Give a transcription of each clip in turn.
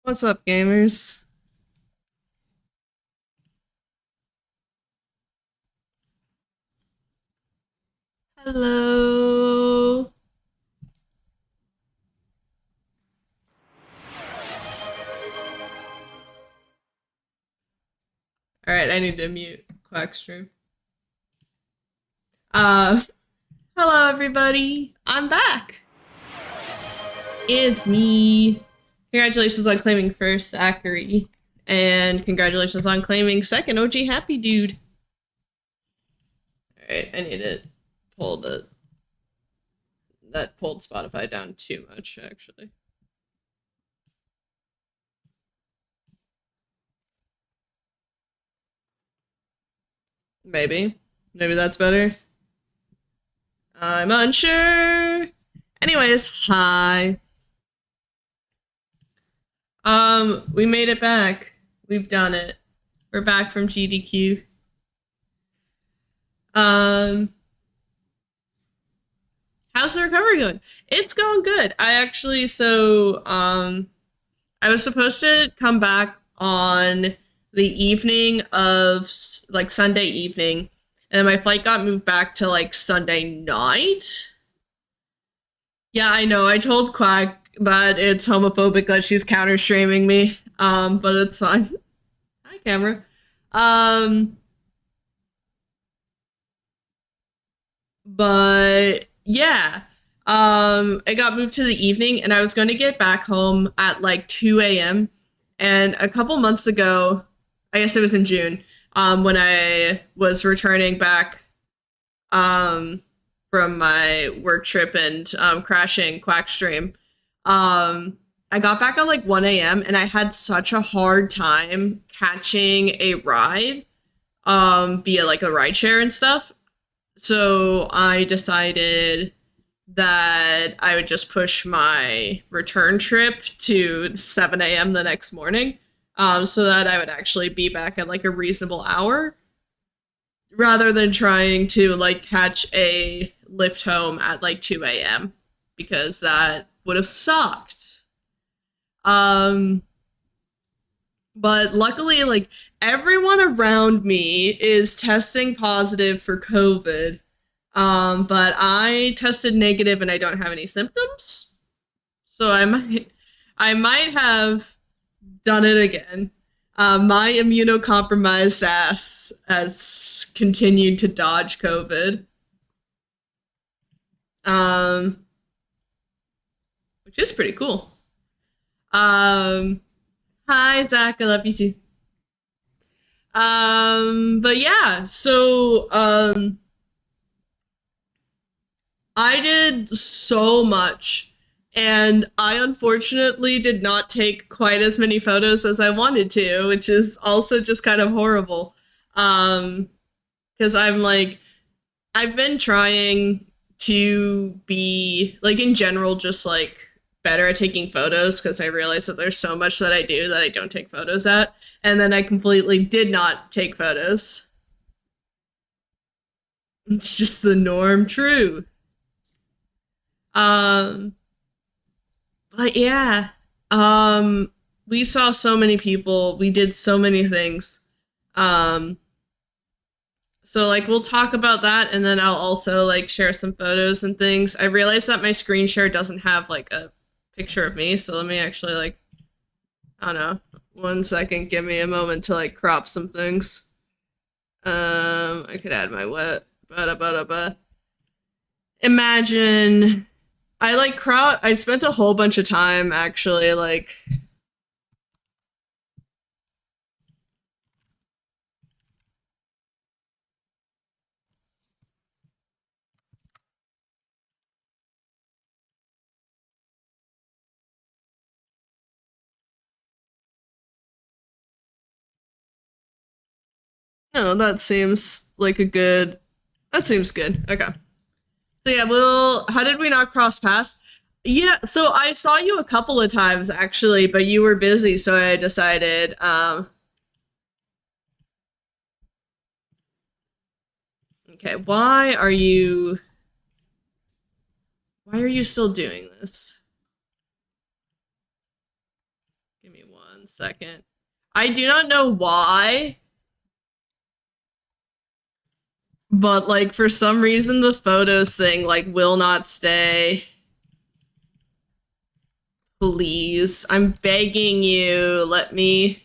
What's up, gamers? Hello. All right, I need to mute Quackstream. Uh, Hello everybody. I'm back. It's me. Congratulations on claiming first, Zachary, and congratulations on claiming second, OG Happy Dude. All right, I need to pull that pulled Spotify down too much, actually. Maybe that's better. I'm unsure. Anyways, hi. We made it back. We've done it. We're back from GDQ. How's the recovery going? It's going good. I was supposed to come back on the evening of like Sunday evening, and my flight got moved back to like Sunday night. Yeah, I know. I told Quack that it's homophobic that she's counter streaming me. But it's fine. Hi, camera. Um, but yeah. It got moved to the evening, and I was going to get back home at like 2 a.m. And a couple months ago, I guess it was in June, when I was returning back from my work trip and crashing Quackstream. I got back at like 1 a.m. and I had such a hard time catching a ride via like a rideshare and stuff. So I decided that I would just push my return trip to 7 a.m. the next morning, so that I would actually be back at like a reasonable hour rather than trying to like catch a lift home at like 2 a.m. because that would have sucked. Um, but luckily, like everyone around me is testing positive for COVID. But I tested negative and I don't have any symptoms. So I might have done it again. My immunocompromised ass has continued to dodge COVID. Um, which is pretty cool. Um, Hi Zach, I love you too. But yeah, I did so much, and I unfortunately did not take quite as many photos as I wanted to, which is also just kind of horrible. Um, because I've been trying to be, like, in general, just like better at taking photos because I realize that there's so much that I do that I don't take photos at, and then I completely did not take photos. It's just the norm, true. Um, But yeah, we saw so many people. We did so many things. Um, so like we'll talk about that, and then I'll also like share some photos and things. I realized that my screen share doesn't have like a picture of me, so let me actually like I don't know. 1 second, give me a moment to like crop some things. I could add my wet. Imagine I like crowd. I spent a whole bunch of time actually like no, that seems like a good. That seems good. Okay. So yeah, well, how did we not cross paths? Yeah, so I saw you a couple of times actually, but you were busy, so I decided. Okay, Why are you still doing this? Give me 1 second. I do not know why, but like for some reason the photos thing like will not stay. Please, I'm begging you, let me.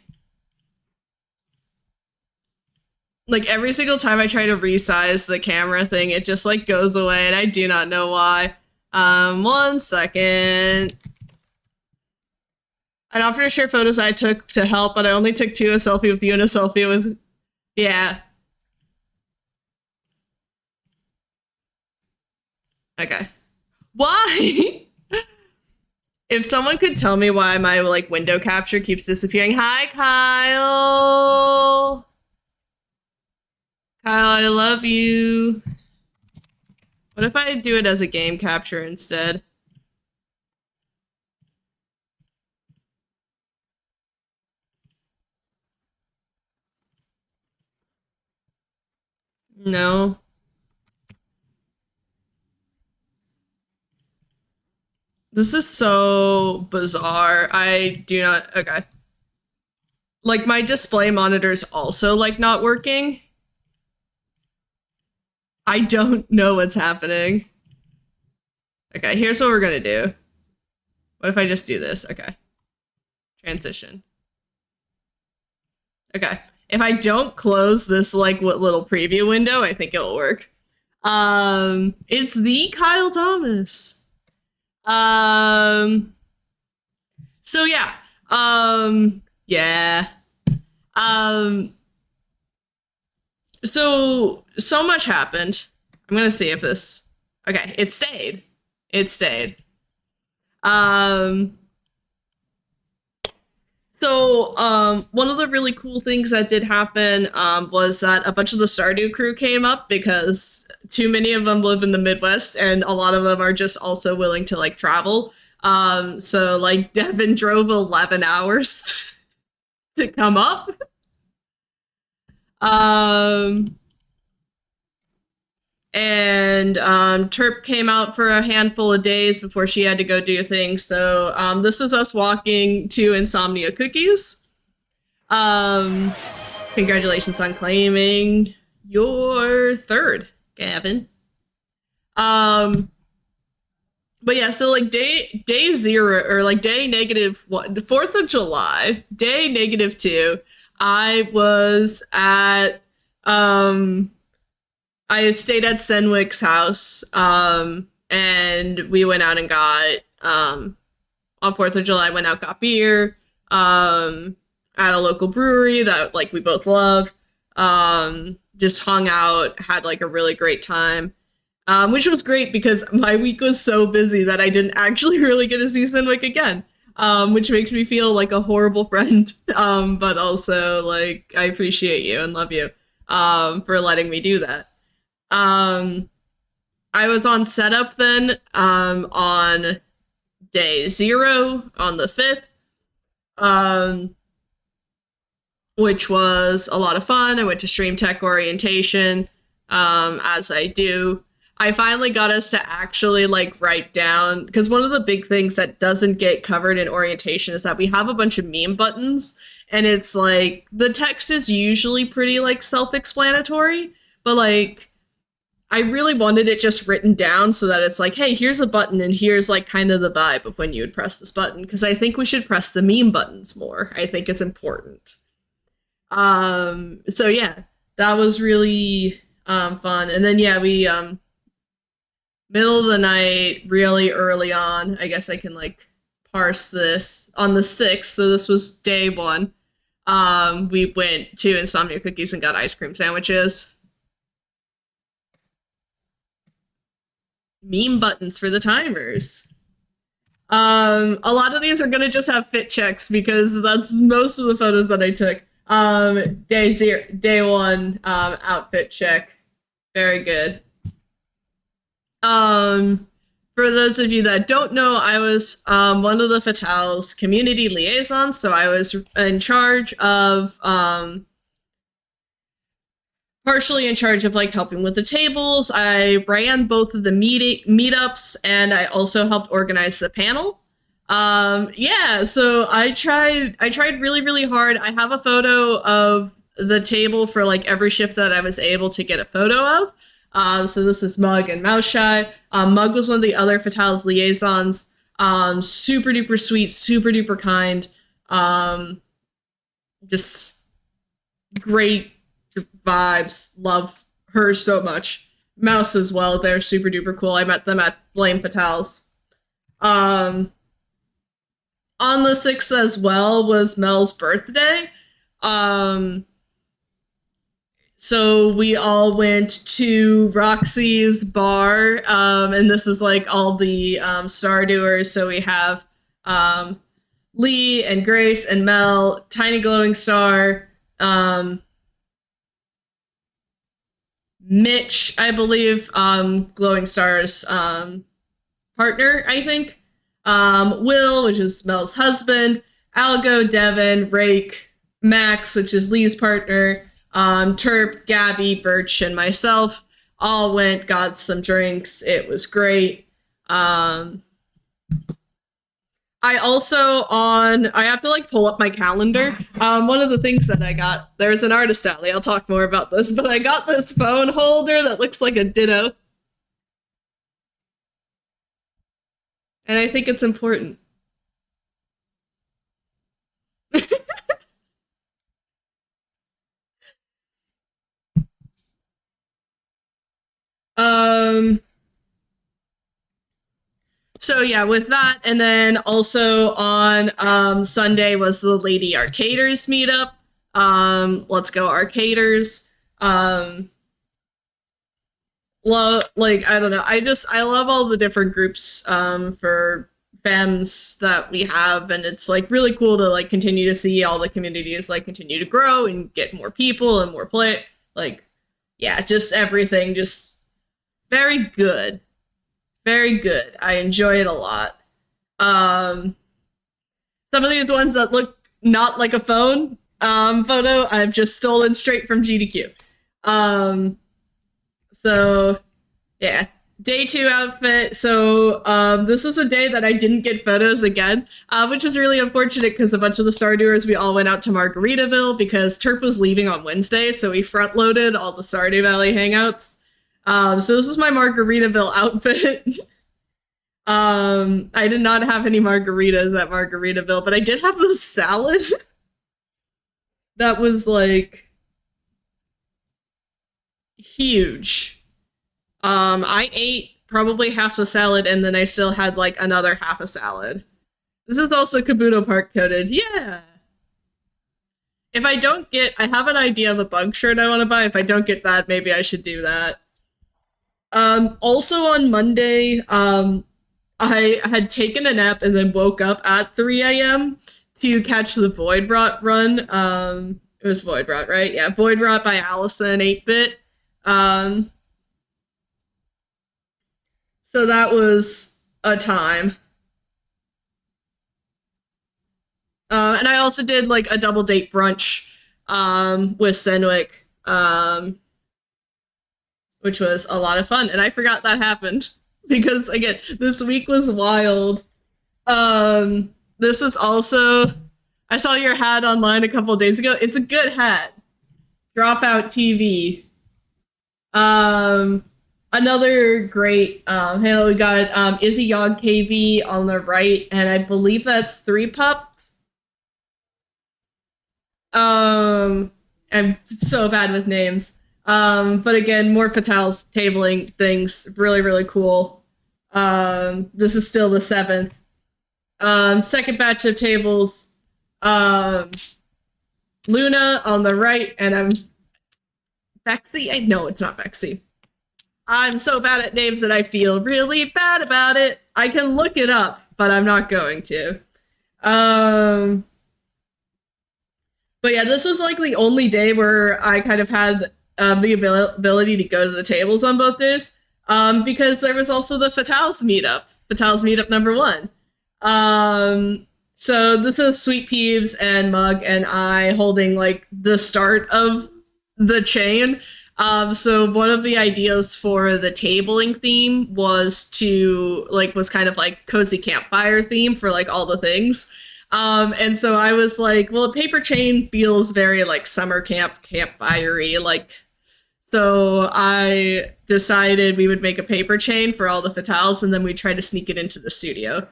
Like every single time I try to resize the camera thing, it just like goes away and I do not know why. 1 second. I'd offer to share photos I took to help, but I only took 2, a selfie with you and a selfie with... Yeah. Okay. Why? If someone could tell me why my, like, window capture keeps disappearing. Hi, Kyle! Kyle, I love you. What if I do it as a game capture instead? No. This is so bizarre. I do not... Okay. Like, my display monitor's also, like, not working. I don't know what's happening. Okay, here's what we're gonna do. What if I just do this? Okay. Transition. Okay. If I don't close this, like, what little preview window, I think it'll work. It's the Kyle Thomas. So yeah. Yeah. So much happened. I'm gonna see if this... Okay, it stayed. It stayed. So, one of the really cool things that did happen, was that a bunch of the Stardew crew came up because too many of them live in the Midwest and a lot of them are just also willing to, like, travel. So, like, Devin drove 11 hours to come up. And Terp came out for a handful of days before she had to go do things. So this is us walking to Insomnia Cookies. Congratulations on claiming your 3rd, Gavin. But yeah, so like day 0 or like day -1, the 4th of July, day -2, I was at I stayed at Senwick's house, and we went out and got, on 4th of July, went out, got beer, at a local brewery that, like, we both love, just hung out, had, like, a really great time, which was great because my week was so busy that I didn't actually really get to see Senwick again, which makes me feel like a horrible friend, but also, like, I appreciate you and love you, for letting me do that. I was on setup then, on day 0, on the 5th, which was a lot of fun. I went to Stream Tech orientation, as I do. I finally got us to actually, like, write down, because one of the big things that doesn't get covered in orientation is that we have a bunch of meme buttons, and it's, like, the text is usually pretty, like, self-explanatory, but, like, I really wanted it just written down so that it's like, hey, here's a button and here's, like, kind of the vibe of when you would press this button, because I think we should press the meme buttons more. I think it's important. So yeah, that was really fun. And then yeah, we middle of the night, really early on, I guess I can, like, parse this, on the 6th, so this was day 1, we went to Insomnia Cookies and got ice cream sandwiches. Meme buttons for the timers. A lot of these are gonna just have fit checks because that's most of the photos that I took. Day 1, outfit check. Very good. For those of you that don't know, I was one of the Fatale's community liaisons, so I was in charge of partially in charge of, like, helping with the tables. I ran both of the meetups, and I also helped organize the panel. Yeah, so I tried really, really hard. I have a photo of the table for like every shift that I was able to get a photo of. So this is Mug and Mouse Shy. Mug was one of the other Fatales liaisons. Super duper sweet, super duper kind. Um, just great vibes. Love her so much. Mouse as well. They're super duper cool. I met them at Flame Fatales. Um, on the 6th as well was Mel's birthday. Um, so we all went to Roxy's bar, and this is like all the star doers. So we have um, Lee and Grace and Mel, Tiny Glowing Star, Mitch, I believe, Glowing Star's partner, I think. Will, which is Mel's husband, Algo, Devin, Rake, Max, which is Lee's partner, Terp, Gabby, Birch, and myself all went, got some drinks. It was great. I have to like pull up my calendar. One of the things that I got, there's an artist alley. I'll talk more about this, but I got this phone holder that looks like a ditto. And I think it's important. Um, so yeah, with that, and then also on Sunday was the Lady Arcaders meetup. Let's go Arcaders. Like I don't know, I love all the different groups for FEMs that we have, and it's like really cool to like continue to see all the communities like continue to grow and get more people and more play. Like, yeah, just everything, just very good. Very good. I enjoy it a lot. Um, some of these ones that look not like a phone photo, I've just stolen straight from GDQ. Um, so yeah. Day 2 outfit. So this is a day that I didn't get photos again, which is really unfortunate because a bunch of the Star Doers, we all went out to Margaritaville because Terp was leaving on Wednesday, so we front loaded all the Stardew Valley hangouts. So this is my Margaritaville outfit. I did not have any margaritas at Margaritaville, but I did have a salad that was like huge. I ate probably half the salad and then I still had like another half a salad. This is also Kabuto Park coded. Yeah. If I don't get, I have an idea of a bug shirt I want to buy. If I don't get that, maybe I should do that. Also on Monday, I had taken a nap and then woke up at 3 a.m. to catch the Void Rot run. It was Void Rot, right? Yeah, Void Rot by Allison 8-bit. So that was a time. And I also did like a double date brunch with Senwick, which was a lot of fun. And I forgot that happened because, again, this week was wild. This was also, I saw your hat online a couple of days ago. It's a good hat. Dropout TV. Another great handle. We got Izzy Yog KV on the right, and I believe that's 3Pup. I'm so bad with names. But again, more Fatales tabling things. Really, really cool. This is still the 7th. Second batch of tables. Luna on the right, and I'm Bexy. No, it's not Bexy. I'm so bad at names that I feel really bad about it. I can look it up, but I'm not going to. But yeah, this was like the only day where I kind of had the ability to go to the tables on both days, because there was also the Fatales meetup number 1. So this is Sweet Peeves and Mug and I holding like the start of the chain. So one of the ideas for the tabling theme was was kind of like cozy campfire theme for like all the things. And so I was like, well, a paper chain feels very like summer campfire-y, like, so I decided we would make a paper chain for all the fatales and then we try to sneak it into the studio.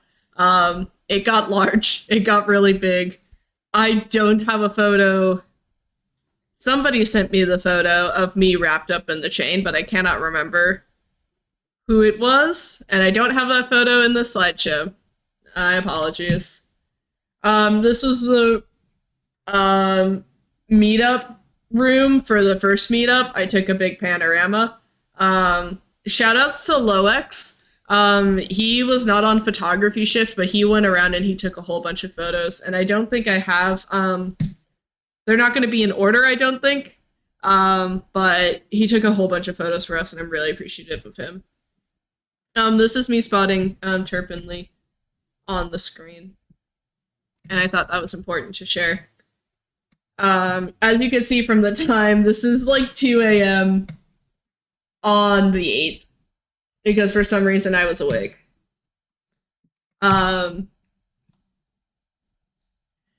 It got large. It got really big. I don't have a photo. Somebody sent me the photo of me wrapped up in the chain, but I cannot remember who it was, and I don't have that photo in the slideshow. Apologies. This was the meetup room for the first meetup. I took a big panorama. Shout outs to Loex. He was not on photography shift, but he went around and he took a whole bunch of photos, and I don't think I have they're not going to be in order, I don't think. But he took a whole bunch of photos for us, and I'm really appreciative of him. This is me spotting Turpin on the screen. And I thought that was important to share. As you can see from the time, this is like 2 a.m. on the 8th. Because for some reason I was awake.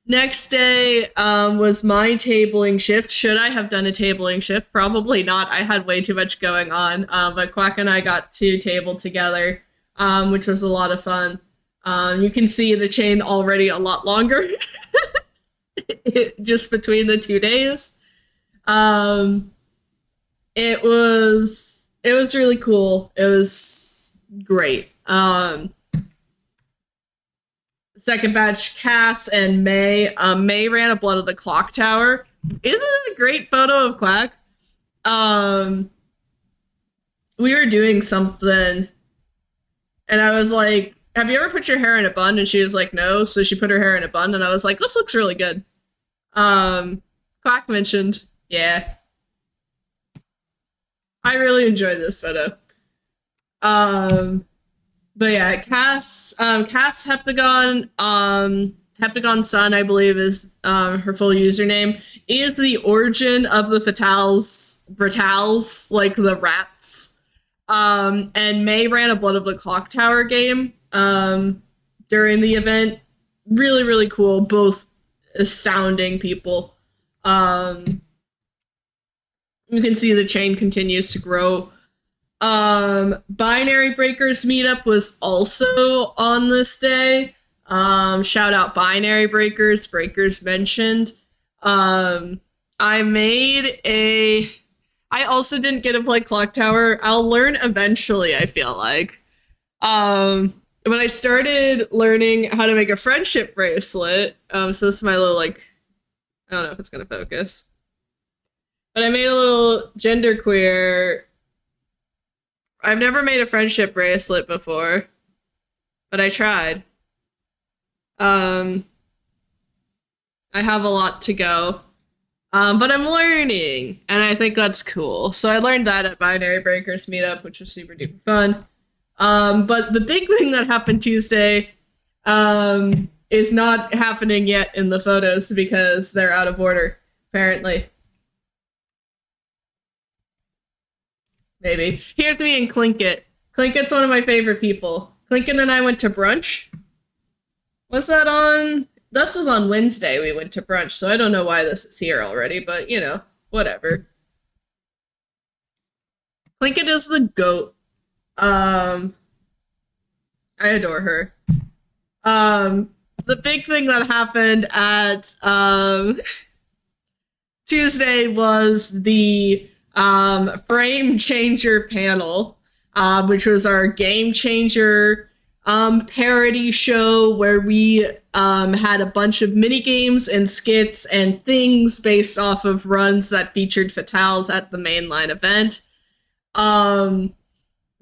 Next day was my tabling shift. Should I have done a tabling shift? Probably not. I had way too much going on. But Quack and I got to table together, which was a lot of fun. You can see the chain already a lot longer. Just between the 2 days. It was really cool. It was great. Second batch, Cass and May. May ran a Blood of the Clock Tower. Isn't it a great photo of Quack? We were doing something, and I was like, have you ever put your hair in a bun? And she was like, no. So she put her hair in a bun, and I was like, this looks really good. Quack mentioned, yeah. I really enjoyed this photo. But yeah, Cass Heptagon, Heptagon Sun, I believe is her full username, is the origin of the Bratals, like the rats. And May ran a Blood of the Clock Tower game during the event. Really, really cool. Both astounding people. You can see the chain continues to grow. Binary Breakers meetup was also on this day. Shout out Binary Breakers mentioned. I also didn't get to play Clock Tower. I'll learn eventually, I feel like. When I started learning how to make a friendship bracelet, so this is my little, like, I don't know if it's gonna focus. But I made a little genderqueer. I've never made a friendship bracelet before, but I tried. I have a lot to go, but I'm learning, and I think that's cool. So I learned that at Binary Breakers meetup, which was super duper fun. But the big thing that happened Tuesday is not happening yet in the photos because they're out of order, apparently. Maybe. Here's me and Clinkit. Clinkit's one of my favorite people. Clinkit and I went to brunch. Was that on? This was on Wednesday we went to brunch, so I don't know why this is here already, but, you know, whatever. Clinkit is the GOAT. I adore her. The big thing that happened at Tuesday was the Frame Changer panel, which was our Game Changer parody show where we had a bunch of mini games and skits and things based off of runs that featured fatales at the mainline event.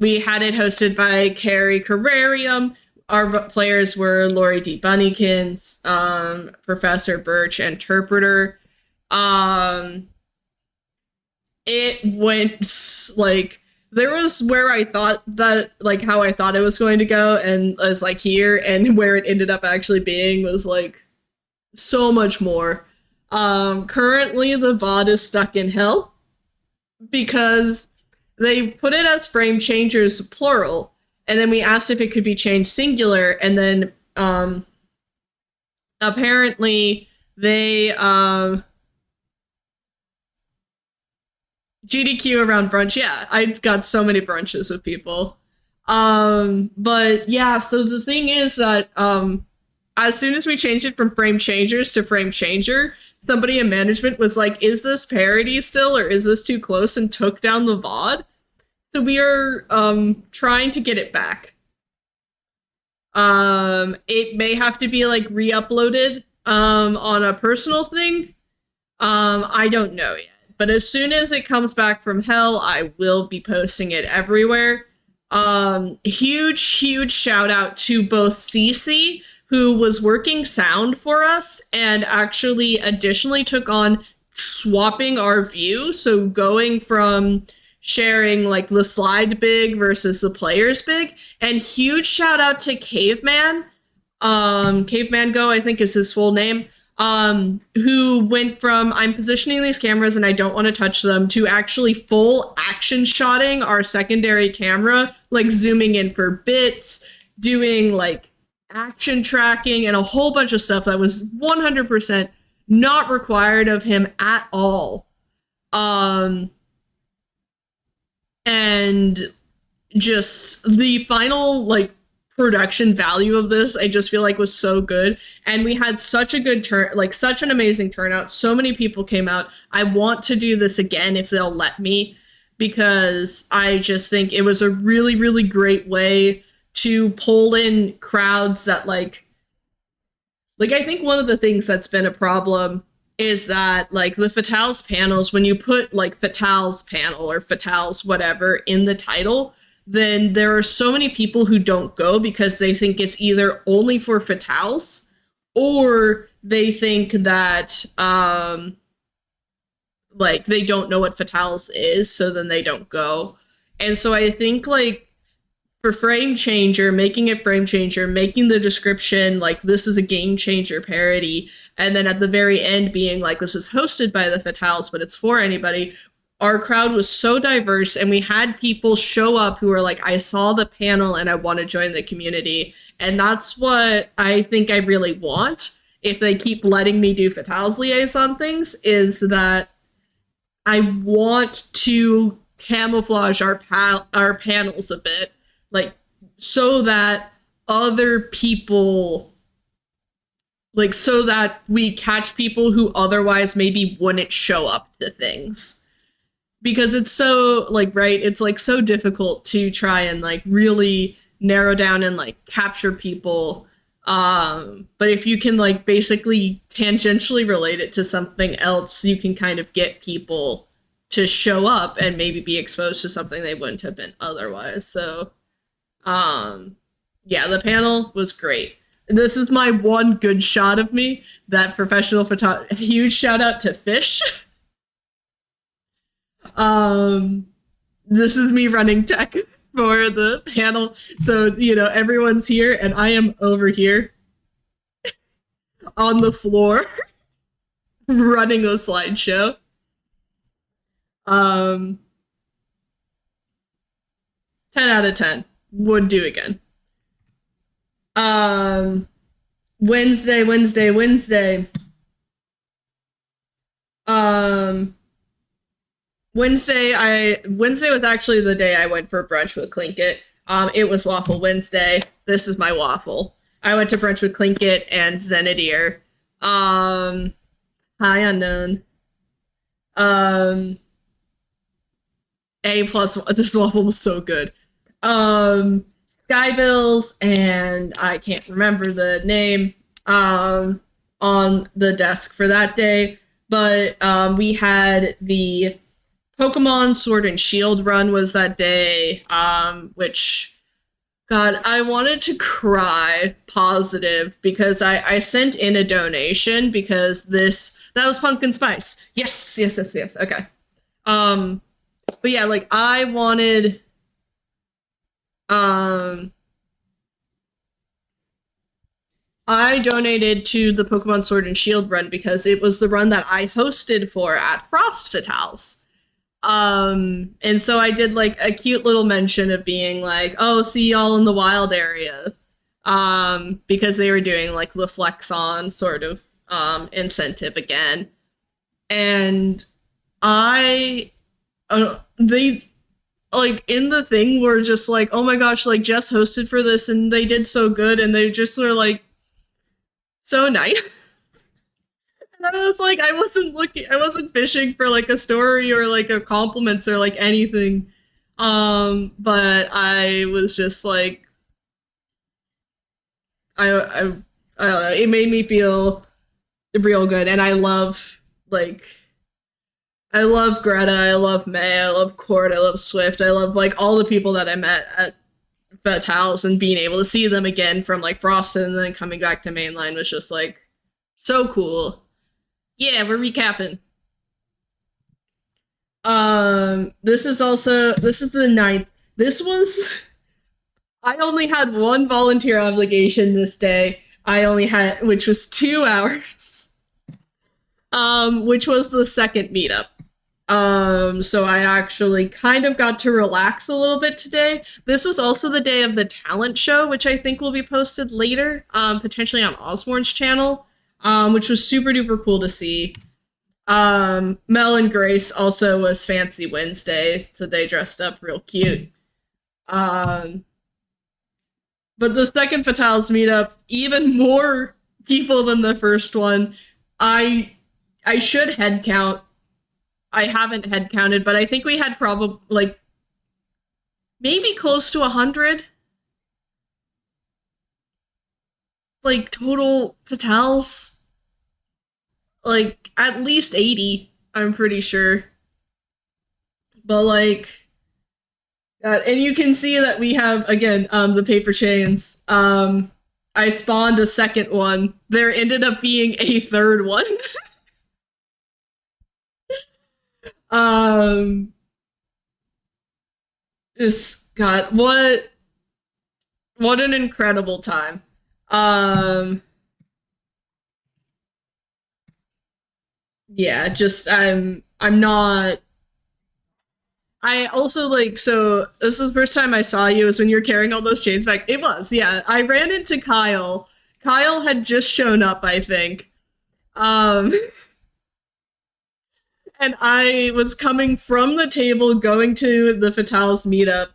We had it hosted by Carrie Carrarium. Our players were Lori D. Bunnykins, Professor Birch, and Interpreter. It went, like, there was where I thought that, like, how I thought it was going to go, and was, like, here, and where it ended up actually being was, like, so much more. Currently, the VOD is stuck in hell, because they put it as frame changers plural, and then we asked if it could be changed singular, and then apparently they GDQ around brunch. Yeah, I got so many brunches with people. But yeah, so the thing is that as soon as we changed it from frame changers to frame changer, somebody in management was like, is this parody still, or is this too close, and took down the VOD. So we are trying to get it back. It may have to be like re-uploaded on a personal thing. I don't know yet. But as soon as it comes back from hell, I will be posting it everywhere. Huge shout out to both Cece, who was working sound for us and actually additionally took on swapping our view. So going from sharing like the slide big versus the players big. And huge shout out to Caveman. Caveman Go, I think is his full name. Who went from I'm positioning these cameras and I don't want to touch them to actually full action shotting our secondary camera, like zooming in for bits, doing like action tracking and a whole bunch of stuff that was 100% not required of him at all. And just the final like production value of this, I just feel like was so good. And we had such a good such an amazing turnout. So many people came out. I want to do this again if they'll let me, because I just think it was a really, really great way to pull in crowds that like I think one of the things that's been a problem is that like the Fatales panels, when you put like Fatales panel or Fatales whatever in the title, then there are so many people who don't go because they think it's either only for Fatales or they think that like they don't know what Fatales is, so then they don't go. And so I think like for frame changer, making it frame changer, making the description like this is a game changer parody, and then at the very end being like this is hosted by the Fatales, but it's for anybody. Our crowd was so diverse, and we had people show up who were like, I saw the panel and I want to join the community. And that's what I think I really want, if they keep letting me do Fatales liaison things, is that I want to camouflage our panels a bit, like, so that other people, like, so that we catch people who otherwise maybe wouldn't show up to things. Because it's so, like, right, it's, like, so difficult to try and, like, really narrow down and, like, capture people. But if you can, like, basically tangentially relate it to something else, you can kind of get people to show up and maybe be exposed to something they wouldn't have been otherwise. So, yeah, the panel was great. This is my one good shot of me, that professional photographer. Huge shout out to Fish. This is me running tech for the panel. So, you know, everyone's here and I am over here on the floor running the slideshow. 10 out of 10. Would do again. Wednesday. Wednesday was actually the day I went for brunch with Clinkit. It was Waffle Wednesday. This is my waffle. I went to brunch with Clinkit and Zenadier. Hi, unknown. A+, this waffle was so good. Skybills, and I can't remember the name, on the desk for that day. But we had the Pokemon Sword and Shield run was that day, which, God, I wanted to cry positive because I sent in a donation because that was Pumpkin Spice. Yes. Okay. But yeah, like I wanted, I donated to the Pokemon Sword and Shield run because it was the run that I hosted for at Frost Fatales. And so I did like a cute little mention of being like, oh, see y'all in the wild area. Because they were doing like the flex on sort of incentive again. And they like in the thing were just like, oh my gosh, like Jess hosted for this and they did so good and they just were like so nice. And I was like, I wasn't fishing for like a story or like a compliments or like anything. But I was just like, it made me feel real good. And I love Greta, I love May, I love Court, I love Swift, I love like all the people that I met at Fatals, and being able to see them again from like Frosted and then coming back to mainline was just like so cool. Yeah, we're recapping. This is the ninth. This was I only had one volunteer obligation this day. Which was 2 hours. Which was the second meetup. So I actually kind of got to relax a little bit today. This was also the day of the talent show, which I think will be posted later, potentially on Osborne's channel, which was super duper cool to see. Mel and Grace also was Fancy Wednesday, so they dressed up real cute. But the second Fatales meetup, even more people than the first one. I should head count. I haven't head counted, but I think we had probably like maybe close to 100 like total Fatales. Like at least 80, I'm pretty sure. But like and you can see that we have again the paper chains. I spawned a second one. There ended up being a third one. Just God, what an incredible time. Yeah, just I'm not. I also like, so this is the first time I saw you was when you were carrying all those chains back. It was, yeah. I ran into Kyle. Kyle had just shown up, I think. And I was coming from the table going to the Fatales meetup,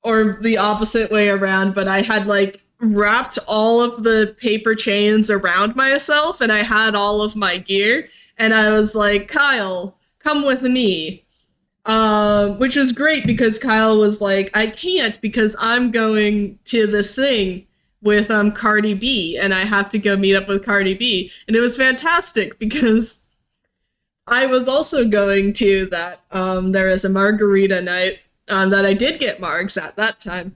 or the opposite way around, but I had like wrapped all of the paper chains around myself and I had all of my gear and I was like, Kyle, come with me. Which was great because Kyle was like, I can't because I'm going to this thing with Cardi B and I have to go meet up with Cardi B. And it was fantastic because I was also going to that. There is a margarita night that I did get margs at that time.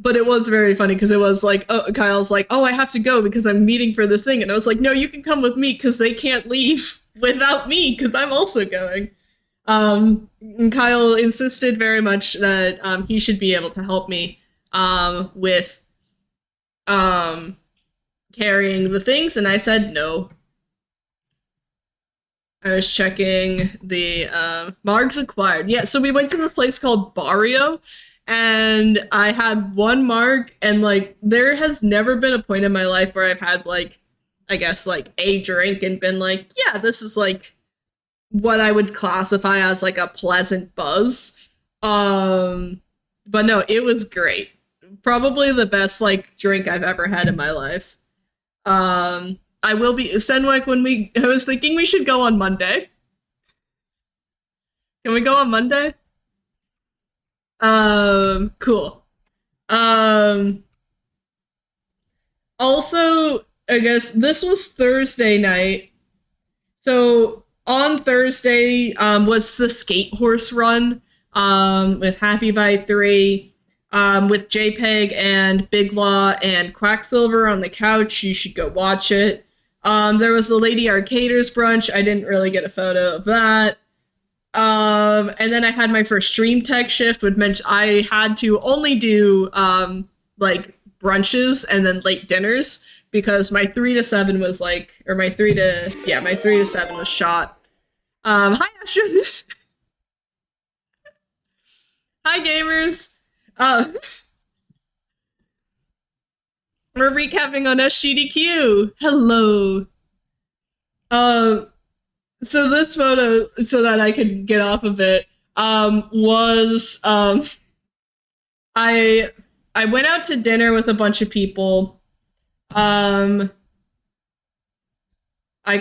But it was very funny because it was like, oh, Kyle's like, oh, I have to go because I'm meeting for this thing. And I was like, no, you can come with me because they can't leave without me because I'm also going. And Kyle insisted very much that he should be able to help me with carrying the things. And I said no. I was checking the margs acquired. Yeah, so we went to this place called Barrio. And I had one marg, and like there has never been a point in my life where I've had like, I guess like a drink and been like, yeah, this is like what I would classify as like a pleasant buzz. But no, it was great. Probably the best like drink I've ever had in my life. I will be Senwick I was thinking we should go on Monday. Can we go on Monday? Cool. Also, I guess this was Thursday night. So on Thursday, was the skate horse run, with Happy by 3, with JPEG and Big Law and Quacksilver on the couch. You should go watch it. There was the Lady Arcaders brunch. I didn't really get a photo of that. And then I had my first stream tech shift, which meant I had to only do like brunches and then late dinners because my 3 to 7 was like, or my 3 to 7 was shot. Hi Astrid. Hi gamers. We're recapping on SGDQ. Hello. So this photo, so that I could get off of it, was I went out to dinner with a bunch of people. I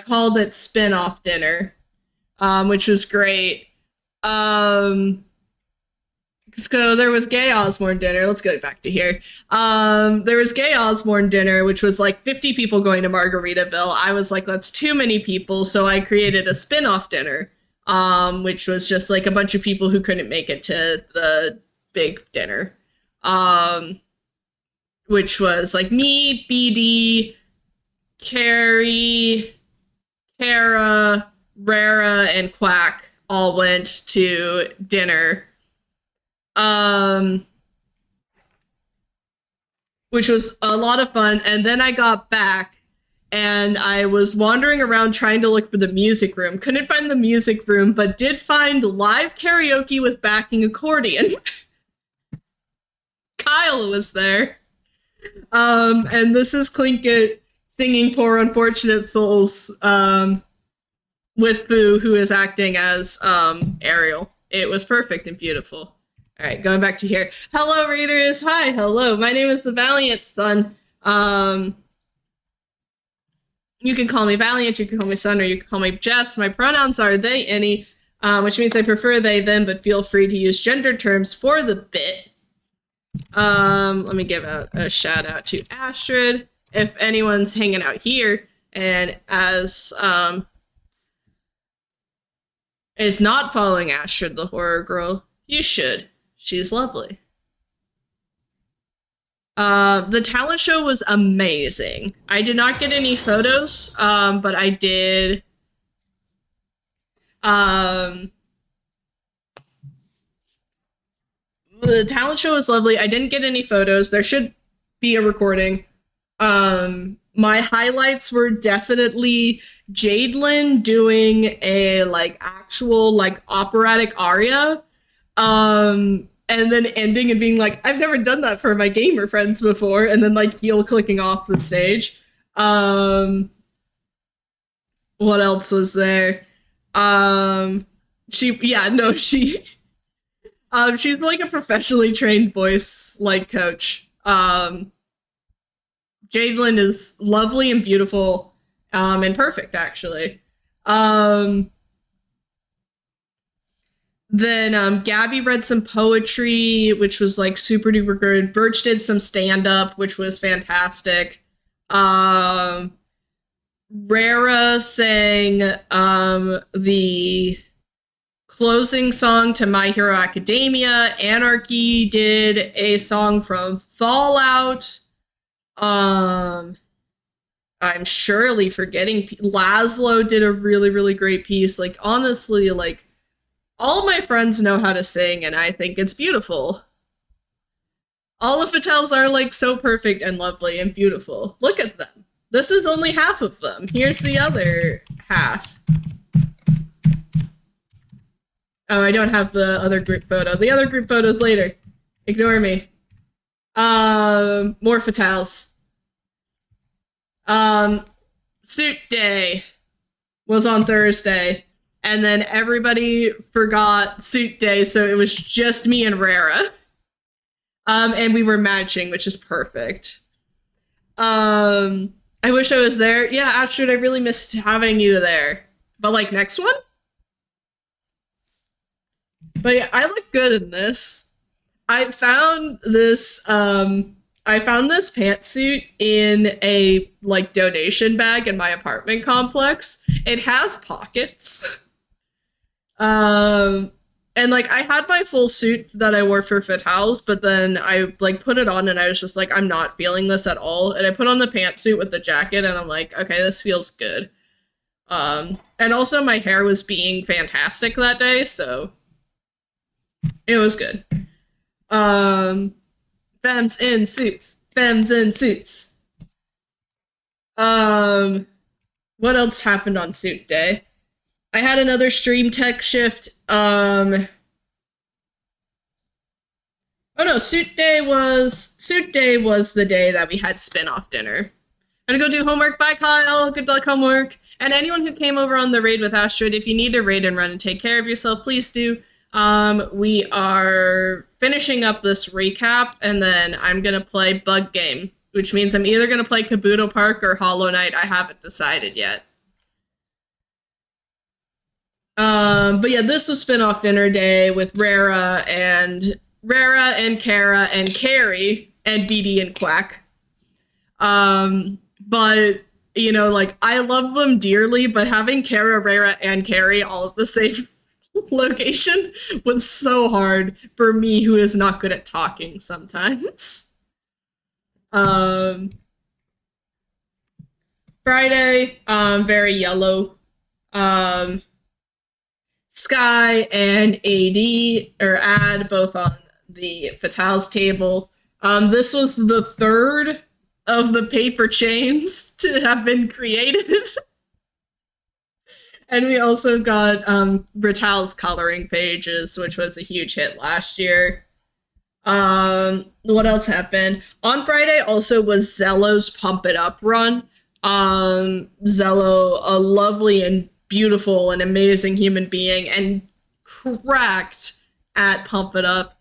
called it spin-off dinner, which was great. So there was gay Osborne dinner. Let's go back to here. There was gay Osborne dinner, which was like 50 people going to Margaritaville. I was like, that's too many people. So I created a spin-off dinner, which was just like a bunch of people who couldn't make it to the big dinner. Which was like me, BD, Carrie, Kara, Rara, and Quack all went to dinner. Which was a lot of fun. And then I got back and I was wandering around trying to look for the music room. Couldn't find the music room, but did find live karaoke with backing accordion. Kyle was there. And this is Clinkett singing Poor Unfortunate Souls, with Boo, who is acting as, Ariel. It was perfect and beautiful. All right, going back to here. Hello, readers. Hi, hello. My name is the Valiant Son. You can call me Valiant, you can call me Son, or you can call me Jess. My pronouns are they, any, which means I prefer they, them, but feel free to use gender terms for the bit. Let me give a shout out to Astrid. If anyone's hanging out here and as, is not following Astrid the Horror Girl, you should. She's lovely. The talent show was amazing. I did not get any photos, but I did. The talent show was lovely. I didn't get any photos. There should be a recording. My highlights were definitely Jadelyn doing a like actual like operatic aria. And then ending and being like, I've never done that for my gamer friends before, and then like heel clicking off the stage. What else was there? She's like a professionally trained voice like coach. Jadelyn is lovely and beautiful, and perfect actually. Then Gabby read some poetry, which was like super duper good. Birch did some stand-up, which was fantastic. Rara sang the closing song to My Hero Academia. Anarchy did a song from Fallout. I'm surely forgetting. Laszlo did a really, really great piece. Like, honestly, like, all of my friends know how to sing, and I think it's beautiful. All of Fatels are, like, so perfect and lovely and beautiful. Look at them. This is only half of them. Here's the other half. Oh, I don't have the other group photo. The other group photo's later. Ignore me. More Fatels. Suit Day was on Thursday. And then everybody forgot Suit Day, so it was just me and Rara. And we were matching, which is perfect. I wish I was there. Yeah, Astrid, I really missed having you there. But, like, next one? But yeah, I look good in this. I found this pantsuit in a, like, donation bag in my apartment complex. It has pockets. And like I had my full suit that I wore for Fatals, but then I like put it on and I was just like, I'm not feeling this at all. And I put on the pantsuit with the jacket and I'm like, okay, this feels good. And also my hair was being fantastic that day, so it was good. Femmes in suits. Femmes in suits. Um, what else happened on suit day? I had another stream tech shift. Oh no, suit day was the day that we had spin-off dinner. I'm gonna go do homework. Bye, Kyle. Good luck homework. And anyone who came over on the raid with Astrid, if you need to raid and run and take care of yourself, please do. We are finishing up this recap, and then I'm gonna play Bug Game, which means I'm either gonna play Kabuto Park or Hollow Knight. I haven't decided yet. But yeah, this was spin-off dinner day with Rara and Kara and Carrie and BD and Quack. But you know, like, I love them dearly, but having Kara, Rara, and Carrie all at the same location was so hard for me, who is not good at talking sometimes. Friday, very yellow. Sky and Ad both on the Fatale's table. This was the third of the paper chains to have been created. And we also got Brital's coloring pages, which was a huge hit last year. What else happened? On Friday also was Zello's Pump It Up run. Zello, a lovely and beautiful and amazing human being, and cracked at Pump It Up.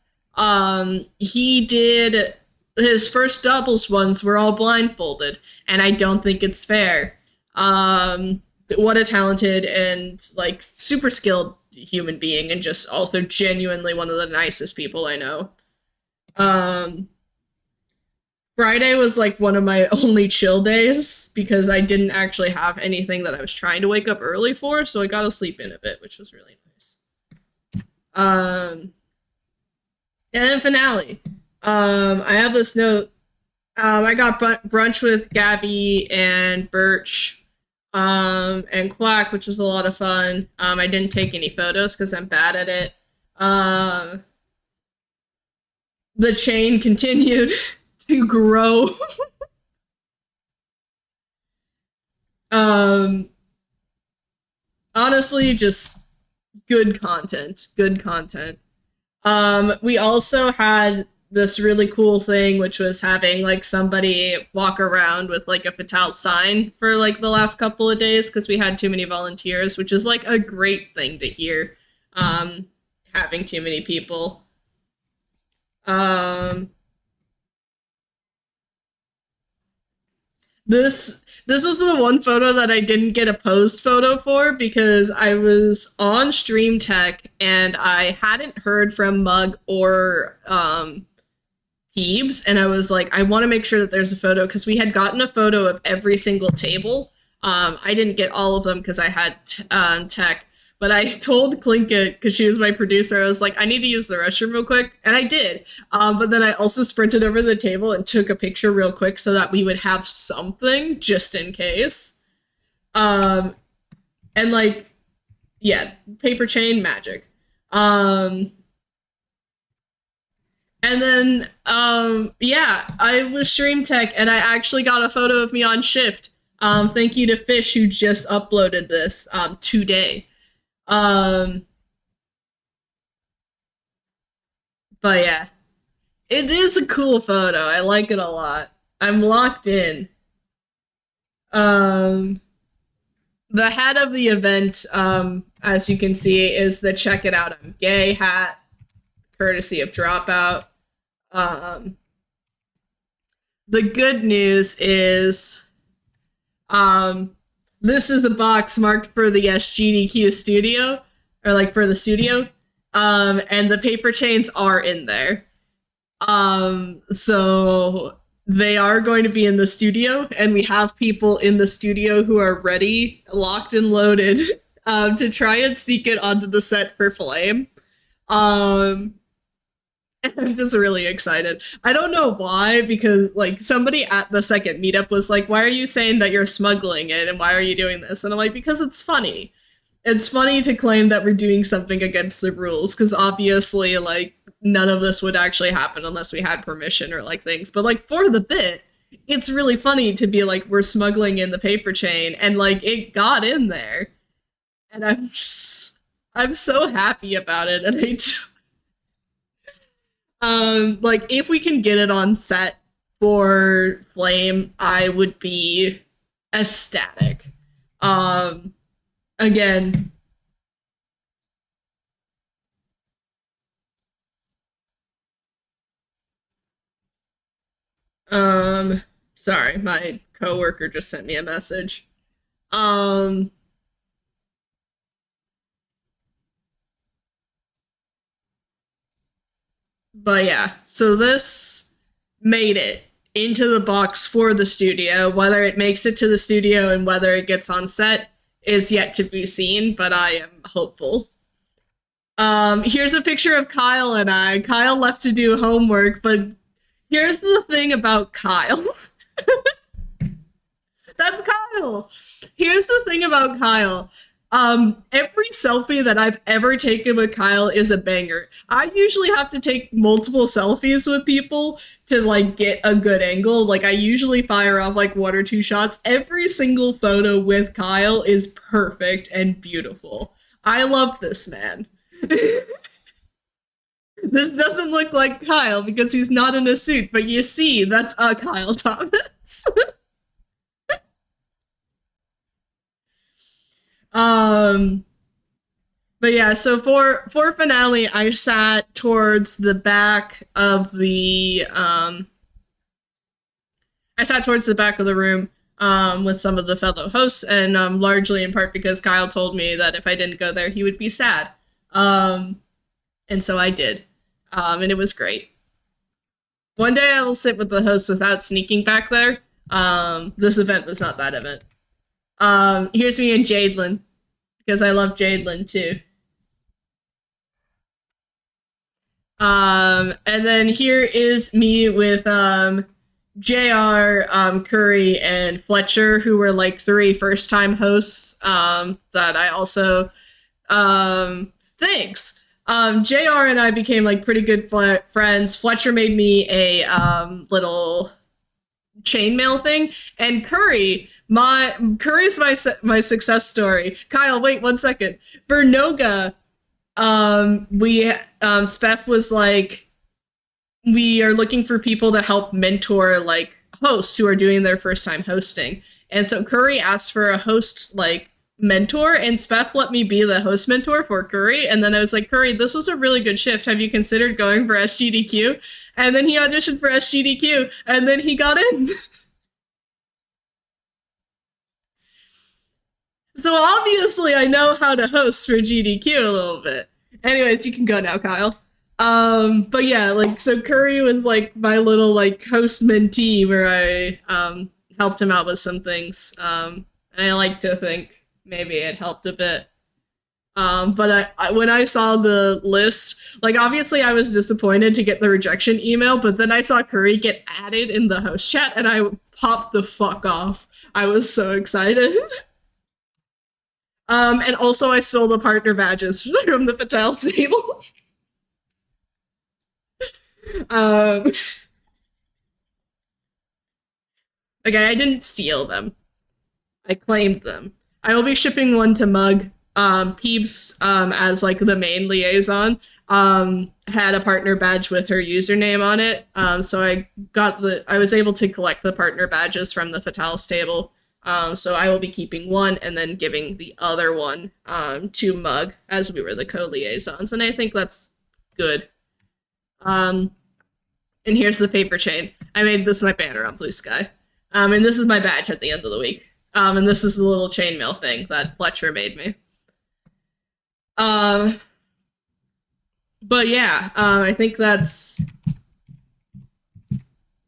He did his first doubles ones were all blindfolded, and I don't think it's fair. What a talented and like super skilled human being, and just also genuinely one of the nicest people I know. Friday was like one of my only chill days because I didn't actually have anything that I was trying to wake up early for, so I got to sleep in a bit, which was really nice. And then finale. I have this note. I got brunch with Gabby and Birch and Quack, which was a lot of fun. I didn't take any photos because I'm bad at it. The chain continued to grow. Honestly, just good content. We also had this really cool thing, which was having like somebody walk around with like a Fatale sign for like the last couple of days because we had too many volunteers, which is like a great thing to hear. Having too many people. This was the one photo that I didn't get a posed photo for because I was on Stream Tech and I hadn't heard from Mug or Peebs, and I was like, I want to make sure that there's a photo because we had gotten a photo of every single table. I didn't get all of them because I had tech, but I told Clinkit, because she was my producer, I was like, I need to use the restroom real quick, and I did. But then I also sprinted over the table and took a picture real quick so that we would have something just in case. And like, yeah, paper chain magic. And then, yeah, I was Stream Tech, and I actually got a photo of me on shift. Thank you to Fish, who just uploaded this today. But yeah, it is a cool photo. I like it a lot. I'm locked in. The hat of the event, as you can see, is the Check It Out, I'm Gay hat, courtesy of Dropout. The good news is, this is the box marked for the SGDQ studio, or like for the studio, and the paper chains are in there. So they are going to be in the studio, and we have people in the studio who are ready, locked and loaded, to try and sneak it onto the set for Flame. I'm just really excited. I don't know why, because like somebody at the second meetup was like, why are you saying that you're smuggling it and why are you doing this? And I'm like, because it's funny. It's funny to claim that we're doing something against the rules, because obviously like none of this would actually happen unless we had permission or like things. But like for the bit, it's really funny to be like, we're smuggling in the paper chain, and like it got in there, and I'm so happy about it, and like if we can get it on set for Flame, I would be ecstatic. Um, again, um, sorry, my coworker just sent me a message. Um, but yeah, so this made it into the box for the studio. Whether it makes it to the studio and whether it gets on set is yet to be seen, but I am hopeful. Here's a picture of Kyle and I. Kyle left to do homework, but here's the thing about Kyle. That's Kyle. Here's the thing about Kyle. Every selfie that I've ever taken with Kyle is a banger. I usually have to take multiple selfies with people to like get a good angle. Like I usually fire off like one or two shots. Every single photo with Kyle is perfect and beautiful. I love this man. This doesn't look like Kyle because he's not in a suit, but you see, that's a Kyle Thomas. um but yeah, so for finale, I sat towards the back of the I sat towards the back of the room with some of the fellow hosts, and largely in part because Kyle told me that if I didn't go there, he would be sad. And so I did, and it was great. One day I will sit with the host without sneaking back there. This event was not that event. Here's me and Jadelyn, because I love Jadelyn too. And then here is me with JR, Curry, and Fletcher, who were like three first-time hosts that I also thanks. JR and I became like pretty good friends. Fletcher made me a little chainmail thing, and Curry's my success story. Kyle, wait 1 second. For Noga, we Spef was like, we are looking for people to help mentor like hosts who are doing their first time hosting. And so Curry asked for a host like mentor, and Spef let me be the host mentor for Curry. And then I was like, Curry, this was a really good shift. Have you considered going for SGDQ? And then he auditioned for SGDQ, and then he got in. So obviously I know how to host for GDQ a little bit. Anyways, you can go now, Kyle. But yeah, like, so Curry was like my little like host mentee where I helped him out with some things. And I like to think maybe it helped a bit. But when I saw the list, like obviously I was disappointed to get the rejection email, but then I saw Curry get added in the host chat and I popped the fuck off. I was so excited. And also I stole the partner badges from the Patel stable. um, okay, I didn't steal them. I claimed them. I will be shipping one to Mug. Peeps, as like the main liaison, had a partner badge with her username on it. So I was able to collect the partner badges from the Fatal stable. So I will be keeping one and then giving the other one to Mug, as we were the co-liaisons, and I think that's good. And here's the paper chain. I made this my banner on Blue Sky. And this is my badge at the end of the week. And this is the little chainmail thing that Fletcher made me. But yeah, I think that's...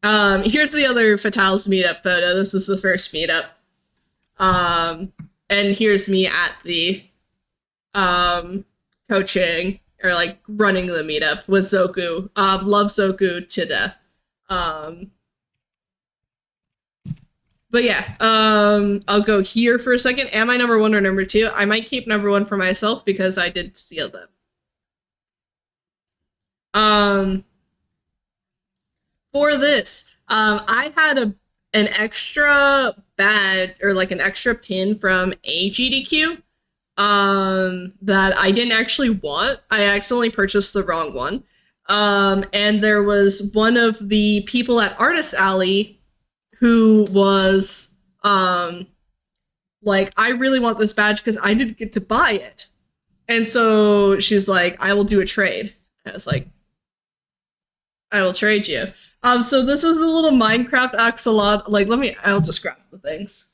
here's the other Fatals meetup photo. This is the first meetup. And here's me at the coaching or like running the meetup with Zoku. Love Zoku to death. But yeah, I'll go here for a second. Am I number one or number two? I might keep number one for myself because I did steal them. For this, I had an extra badge or like an extra pin from SGDQ that I didn't actually want. I accidentally purchased the wrong one. And there was one of the people at Artist Alley who was like, I really want this badge because I didn't get to buy it. And so she's like, I will do a trade. I was like, I will trade you. So this is the little Minecraft axolot. Like, I'll just grab the things.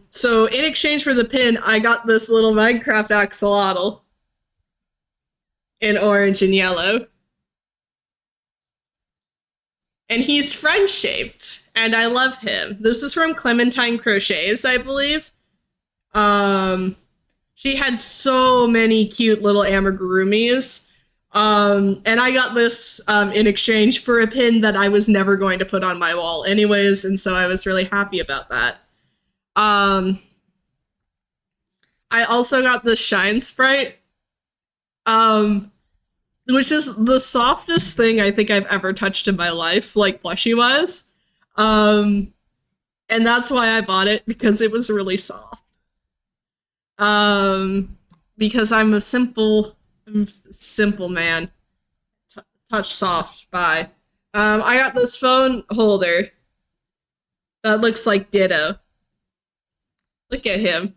So in exchange for the pin, I got this little Minecraft axolotl in orange and yellow. And he's friend-shaped, and I love him. This is from Clementine Crochets, I believe. She had so many cute little amigurumis. And I got this in exchange for a pin that I was never going to put on my wall anyways, and so I was really happy about that. I also got this Shine Sprite, which is the softest thing I think I've ever touched in my life, like plushie-wise. And that's why I bought it, because it was really soft. Because I'm a simple man. Touch soft, bye. I got this phone holder that looks like Ditto. Look at him.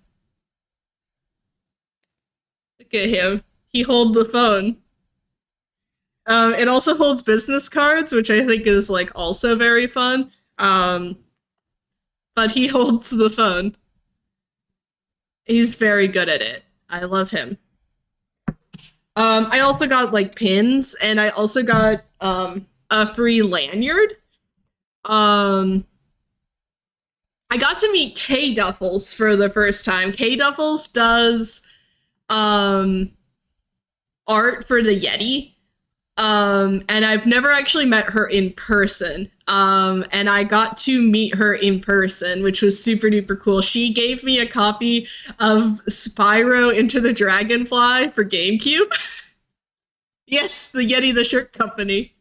Look at him. He holds the phone. It also holds business cards, which I think is like also very fun. But he holds the phone. He's very good at it. I love him. I also got like pins, and I also got a free lanyard. I got to meet K Duffels for the first time. K Duffels does art for the Yeti. And I've never actually met her in person. And I got to meet her in person, which was super duper cool. She gave me a copy of Spyro Into the Dragonfly for GameCube. Yes, the Yeti the Shirt Company.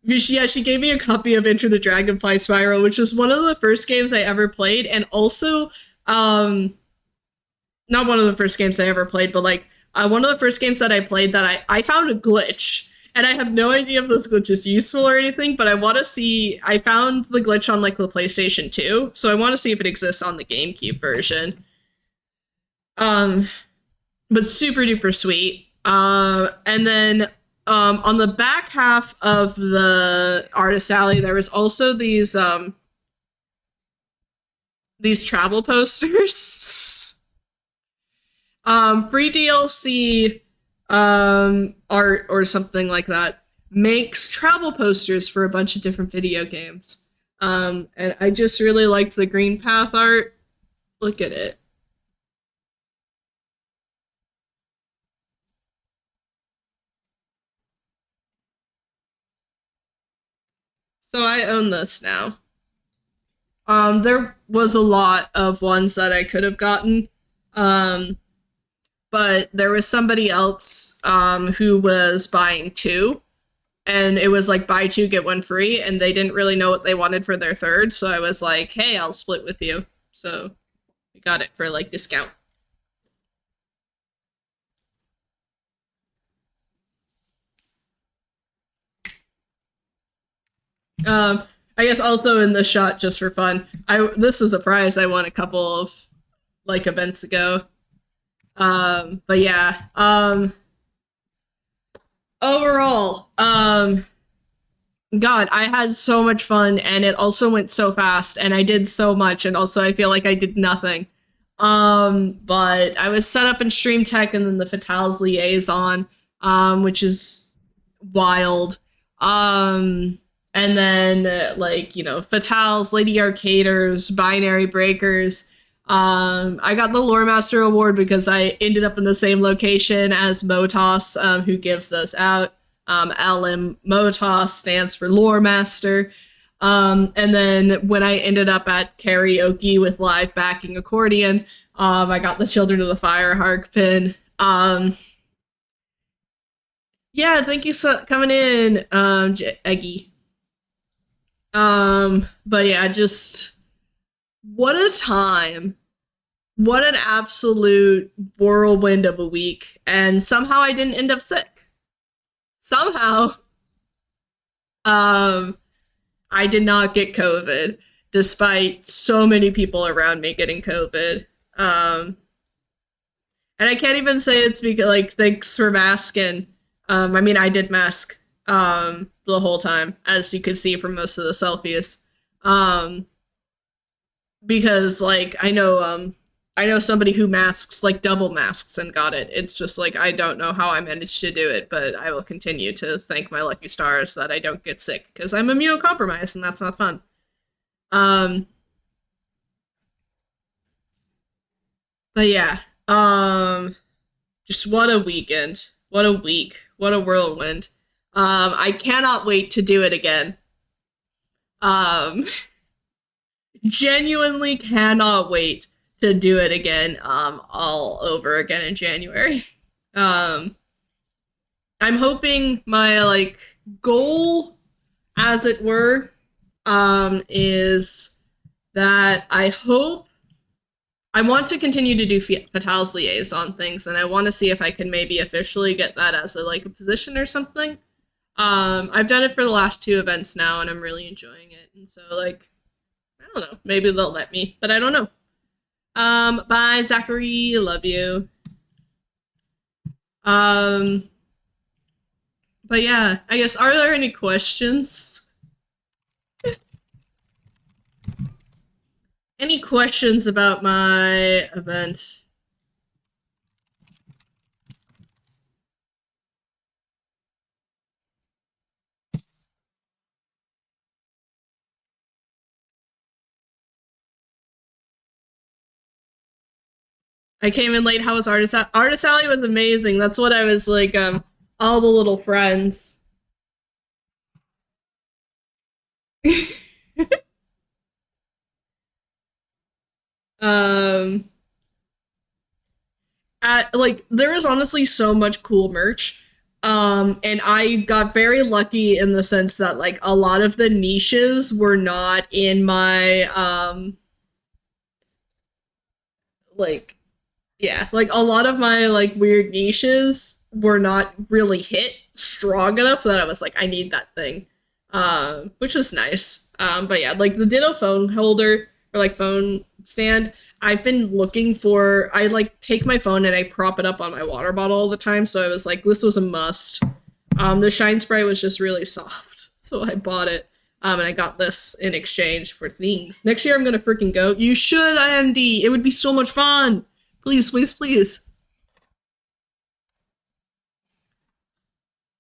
She gave me a copy of Enter the Dragonfly Spyro, which is one of the first games I ever played, and also, not one of the first games I ever played, but like, one of the first games that I played that I found a glitch, and I have no idea if this glitch is useful or anything, but I found the glitch on like the PlayStation 2, so I want to see if it exists on the GameCube version. But super duper sweet. And then, on the back half of the Artist Alley, there was also these travel posters. Free DLC art or something like that makes travel posters for a bunch of different video games. And I just really liked the Green Path art. Look at it. So I own this now. There was a lot of ones that I could have gotten. But there was somebody else who was buying two, and it was like buy two, get one free, and they didn't really know what they wanted for their third, so I was like, hey, I'll split with you. So we got it for like discount. I guess also in the shot, just for fun, this is a prize I won a couple of like events ago. But yeah, overall, God, I had so much fun, and it also went so fast, and I did so much, and also I feel like I did nothing. But I was set up in Stream Tech and then the Fatales Liaison, which is wild. And then, like, you know, Fatales, Lady Arcaders, Binary Breakers. I got the Lore Master Award because I ended up in the same location as Motos, who gives those out. LM Motos stands for Lore Master. And then when I ended up at karaoke with live backing accordion, I got the Children of the Fire hark pin. Yeah, thank you so coming in, Eggy. But yeah, just what a time. What an absolute whirlwind of a week. And somehow I didn't end up sick. Somehow, um, I did not get COVID, despite so many people around me getting COVID. And I can't even say it's because, like, thanks for masking. I mean, I did mask the whole time, as you could see from most of the selfies. Because, like, I know somebody who masks, like, double masks and got it. It's just, like, I don't know how I managed to do it, but I will continue to thank my lucky stars that I don't get sick, because I'm immunocompromised, and that's not fun. Um, but yeah, just what a weekend. What a week. What a whirlwind. I cannot wait to do it again. Um, Genuinely cannot wait to do it again, all over again in January. Um, I'm hoping my, like, goal, as it were, is that I want to continue to do Fatale's liaison things, and I want to see if I can maybe officially get that as a, like, a position or something. I've done it for the last 2 events now, and I'm really enjoying it. And so, like, I don't know, maybe they'll let me, but I don't know. Bye, Zachary, love you. But yeah, I guess, are there any questions? Any questions about my event? I came in late. How was Artist Alley? Artist Alley was amazing. That's what I was like, all the little friends. um, like, there was honestly so much cool merch. And I got very lucky in the sense that, like, a lot of the niches were not in my, like, yeah, like, a lot of my, like, weird niches were not really hit strong enough that I was like, I need that thing. Which was nice. But yeah, like, the Ditto phone holder, or, like, phone stand, I've been looking for. I, like, take my phone and I prop it up on my water bottle all the time, so I was like, this was a must. The shine spray was just really soft, so I bought it. And I got this in exchange for things. Next year I'm gonna freaking go. You should, Andy. It would be so much fun. Please, please, please.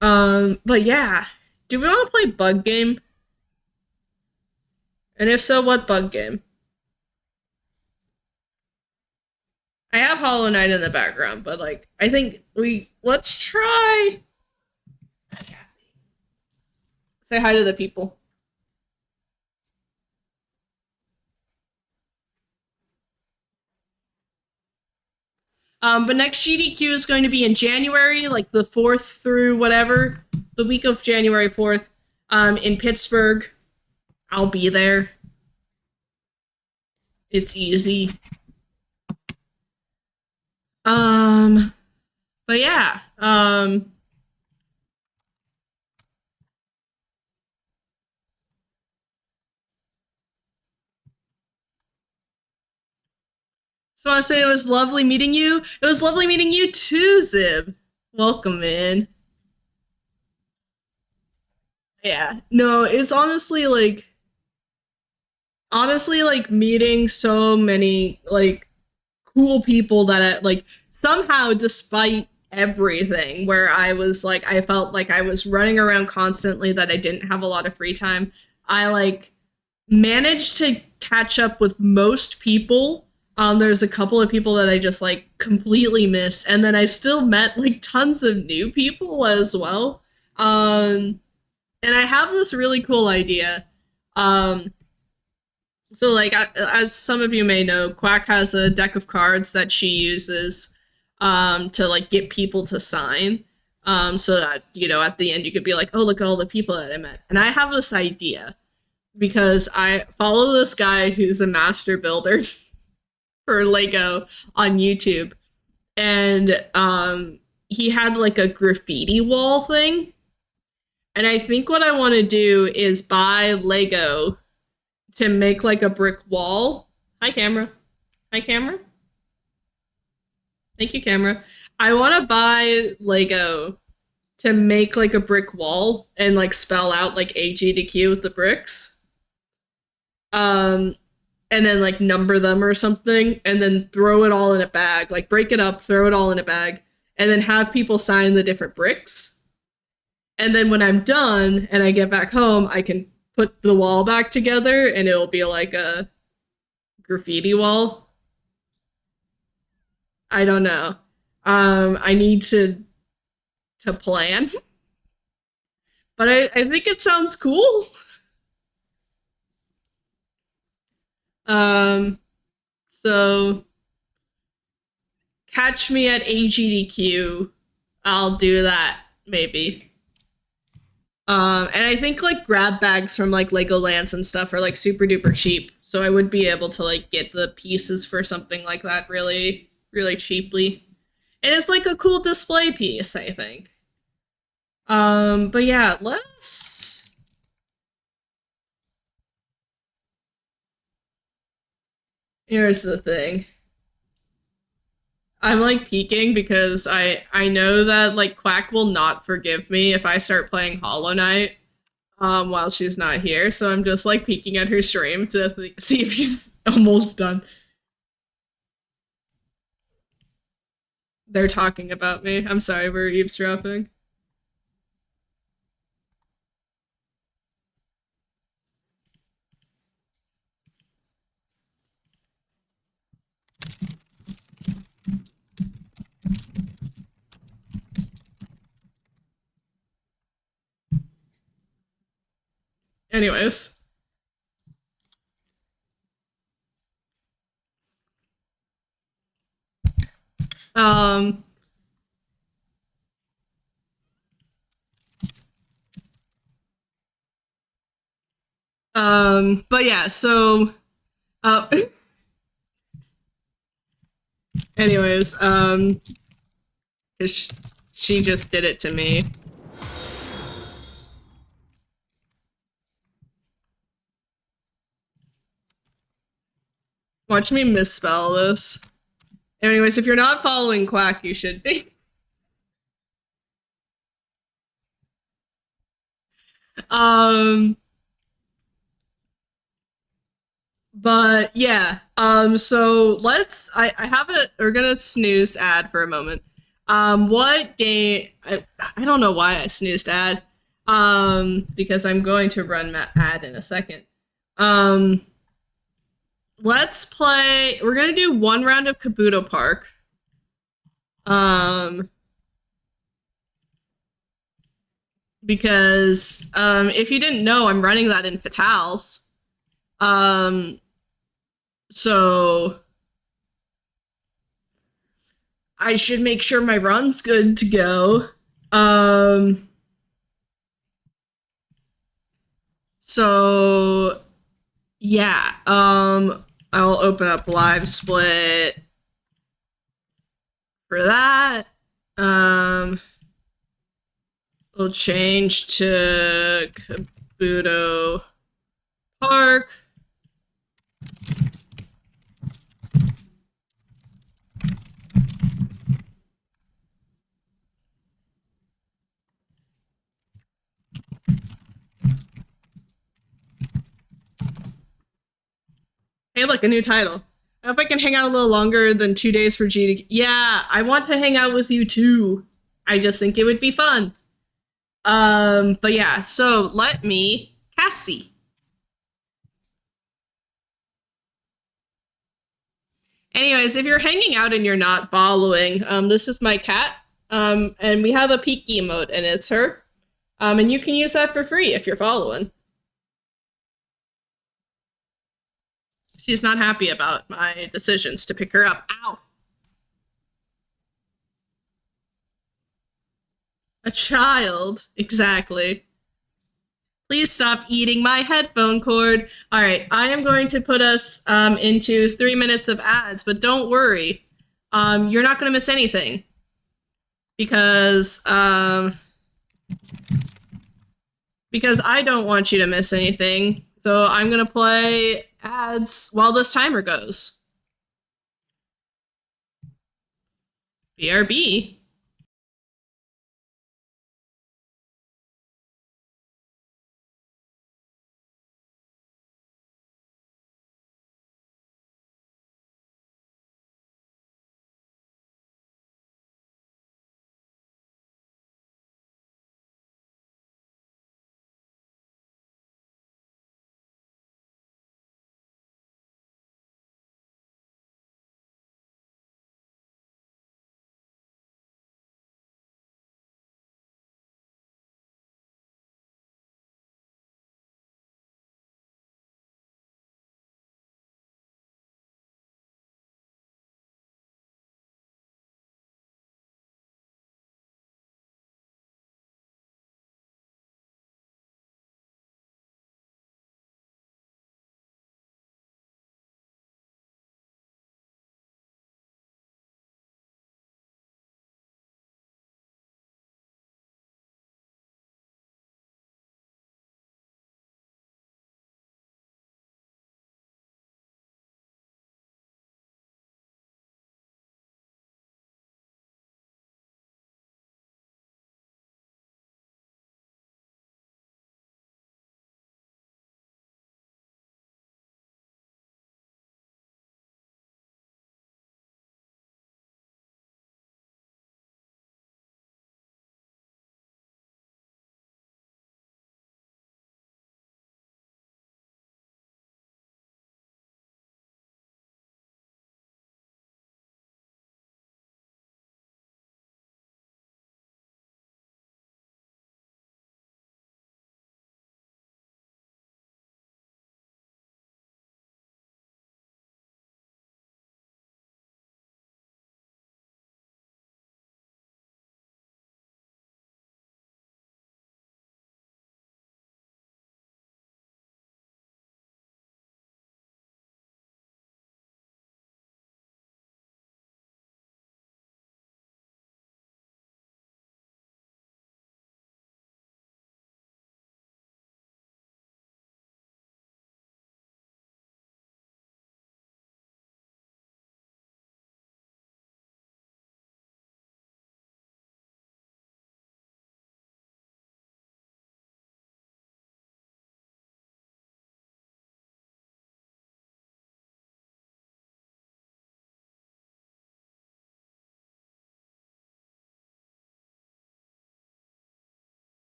But yeah. Do we want to play bug game? And if so, what bug game? I have Hollow Knight in the background, but, like, I think let's try. Say hi to the people. But next GDQ is going to be in January, like the 4th through whatever, the week of January 4th, in Pittsburgh. I'll be there. It's easy. But yeah, so I want to say it was lovely meeting you. It was lovely meeting you too, Zib. Welcome in. Yeah, no, it's honestly, like, meeting so many, like, cool people that, like, somehow, despite everything, where I was like, I felt like I was running around constantly, that I didn't have a lot of free time, I, like, managed to catch up with most people. There's a couple of people that I just, like, completely missed, and then I still met, like, tons of new people as well. And I have this really cool idea. Um, so like as some of you may know, Quack has a deck of cards that she uses to like get people to sign. So that, you know, at the end you could be like, oh, look at all the people that I met. And I have this idea because I follow this guy who's a master builder for Lego on YouTube. And he had like a graffiti wall thing. And I think what I want to do is buy Lego to make like a brick wall. Hi, camera. Hi, camera. Thank you, camera. I want to buy Lego to make like a brick wall and like spell out like SGDQ with the bricks. And then like number them or something, and then throw it all in a bag. Like break it up, throw it all in a bag, and then have people sign the different bricks. And then when I'm done and I get back home, I can put the wall back together and it'll be like a graffiti wall. I don't know. I need to plan. But I think it sounds cool. So catch me at SGDQ. I'll do that, maybe. And I think like grab bags from like Legolands and stuff are like super duper cheap. So I would be able to like get the pieces for something like that really, really cheaply. And it's like a cool display piece, I think. But yeah, here's the thing. I'm like peeking because I know that like Quack will not forgive me if I start playing Hollow Knight while she's not here. So I'm just like peeking at her stream to see if she's almost done. They're talking about me. I'm sorry, we're eavesdropping. Anyways. Um but yeah, so uh anyways, she just did it to me. Watch me misspell this. Anyways, if you're not following Quack, you should be. um But yeah, so I have a, we're gonna snooze ad for a moment. What game, I don't know why I snoozed ad, because I'm going to run ad in a second. Let's play, we're gonna do one round of Kabuto Park. Because, if you didn't know, I'm running that in Fatales. So I should make sure my run's good to go. So yeah, I'll open up live split for that. We'll change to Kabuto Park. Hey, look, a new title. I hope I can hang out a little longer than 2 days for GDQ. Yeah, I want to hang out with you too. I just think it would be fun. But yeah, so let me Cassie. Anyways, if you're hanging out and you're not following, this is my cat. And we have a peek emote, and it's her. And you can use that for free if you're following. She's not happy about my decisions to pick her up. Ow! A child. Exactly. Please stop eating my headphone cord. All right, I am going to put us into 3 minutes of ads, but don't worry. You're not going to miss anything. Because I don't want you to miss anything. So I'm going to play ads while this timer goes. BRB.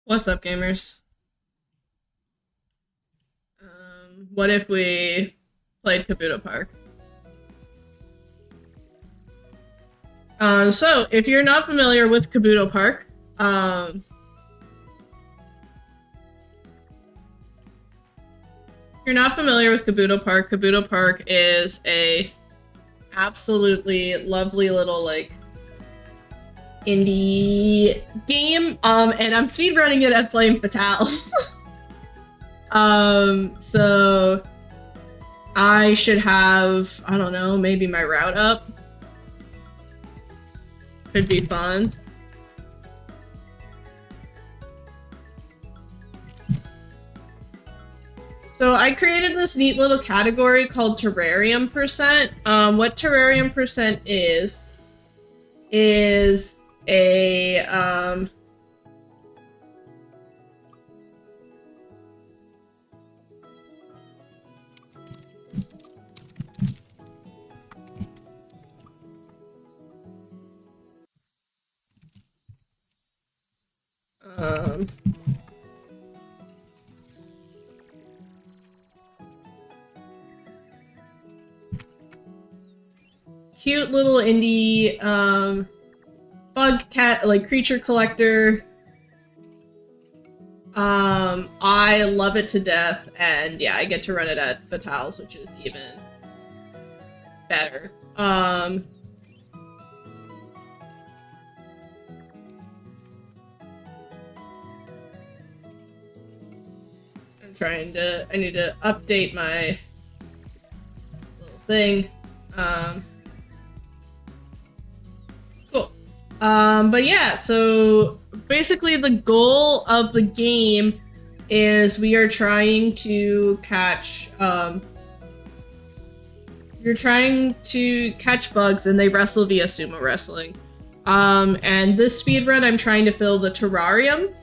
What's up, gamers? What if we played Kabuto Park? So, if you're not familiar with Kabuto Park, if you're not familiar with Kabuto Park is a absolutely lovely little, like, indie game, and I'm speedrunning it at Flame Fatales. So I should have, I don't know, maybe my route up. Could be fun. So I created this neat little category called Terrarium Percent. What Terrarium Percent is a, Um, cute little indie bug cat, like creature collector. I love it to death, and yeah, I get to run it at Fatales, which is even better. I'm trying to, I need to update my little thing. Cool. But yeah, so basically the goal of the game is we are trying to catch, you're trying to catch bugs and they wrestle via sumo wrestling. And this speedrun, I'm trying to fill the terrarium.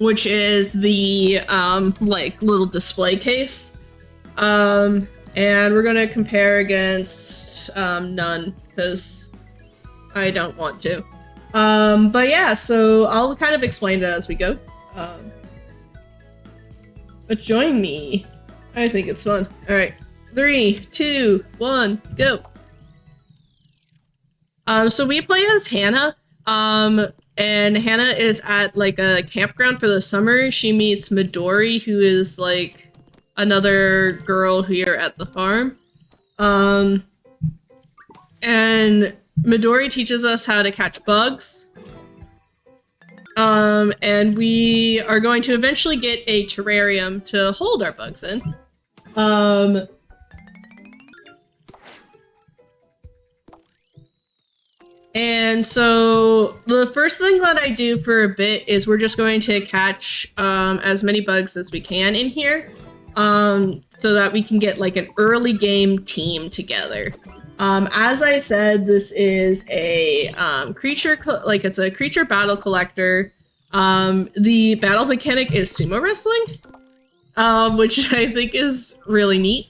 Which is the, like, little display case. And we're gonna compare against, none, because I don't want to. But yeah, so I'll kind of explain it as we go. But join me. I think it's fun. Alright. 3, 2, 1, go! So we play as Hannah. And Hannah is at, like, a campground for the summer. She meets Midori, who is, like, another girl here at the farm. And Midori teaches us how to catch bugs. And we are going to eventually get a terrarium to hold our bugs in. And so the first thing that I do for a bit is we're just going to catch as many bugs as we can in here, so that we can get like an early game team together. As I said, this is a it's a creature battle collector. The battle mechanic is sumo wrestling, which I think is really neat.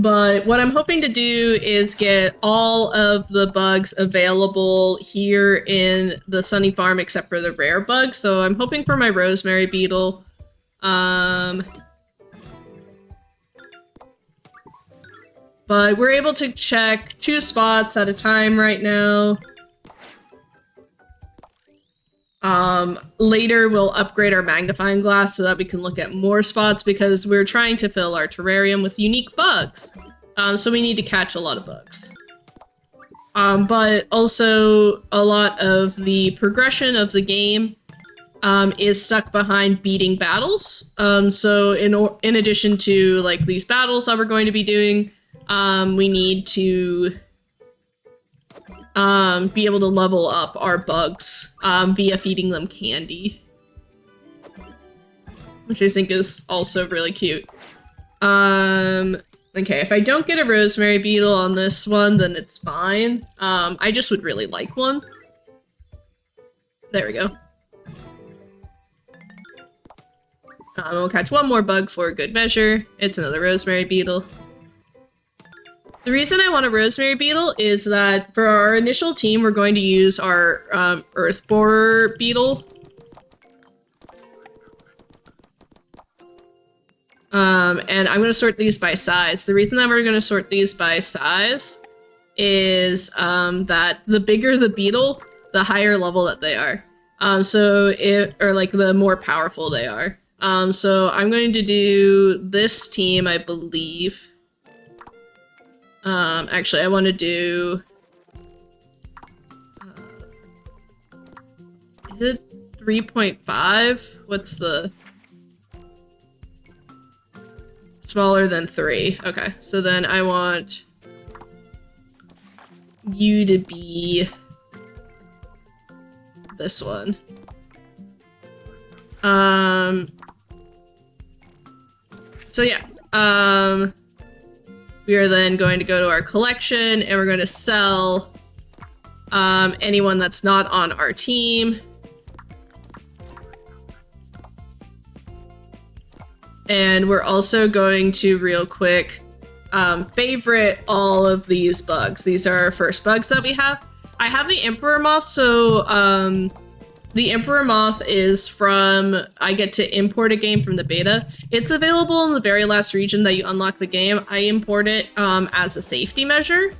But what I'm hoping to do is get all of the bugs available here in the Sunny Farm except for the rare bugs. So I'm hoping for my rosemary beetle. But we're able to check 2 spots at a time right now. Later we'll upgrade our magnifying glass so that we can look at more spots because we're trying to fill our terrarium with unique bugs. So we need to catch a lot of bugs. But also a lot of the progression of the game is stuck behind beating battles. So in addition to like these battles that we're going to be doing, we need to be able to level up our bugs via feeding them candy, which I think is also really cute. Okay, if I don't get a rosemary beetle on this one, then it's fine. I just would really like one. There we go. We'll catch one more bug for good measure. It's another rosemary beetle. The reason I want a rosemary beetle is that for our initial team, we're going to use our earth borer beetle. And I'm going to sort these by size. The reason that we're going to sort these by size is that the bigger the beetle, the higher level that they are. Or like the more powerful they are. So I'm going to do this team, I believe. Actually, I want to do... is it 3.5? What's the... smaller than 3. Okay, so then I want you to be this one. So yeah, we are then going to go to our collection and we're going to sell anyone that's not on our team. And we're also going to real quick favorite all of these bugs. These are our first bugs that we have. I have the Emperor Moth, so the Emperor Moth is from, I get to import a game from the beta. It's available in the very last region that you unlock the game. I import it as a safety measure.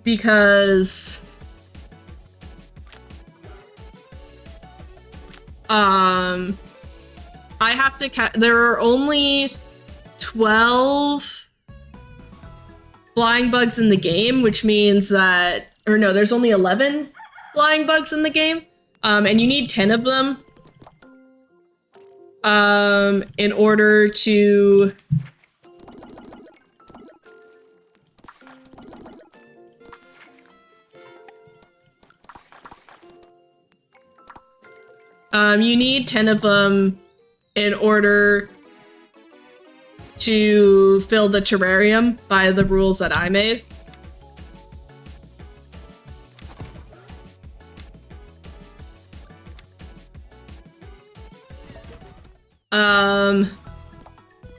Because I have to there are only 12 flying bugs in the game, which means that, or no, there's only 11 flying bugs in the game, and you need 10 of them in order to you need 10 of them in order to fill the terrarium by the rules that I made.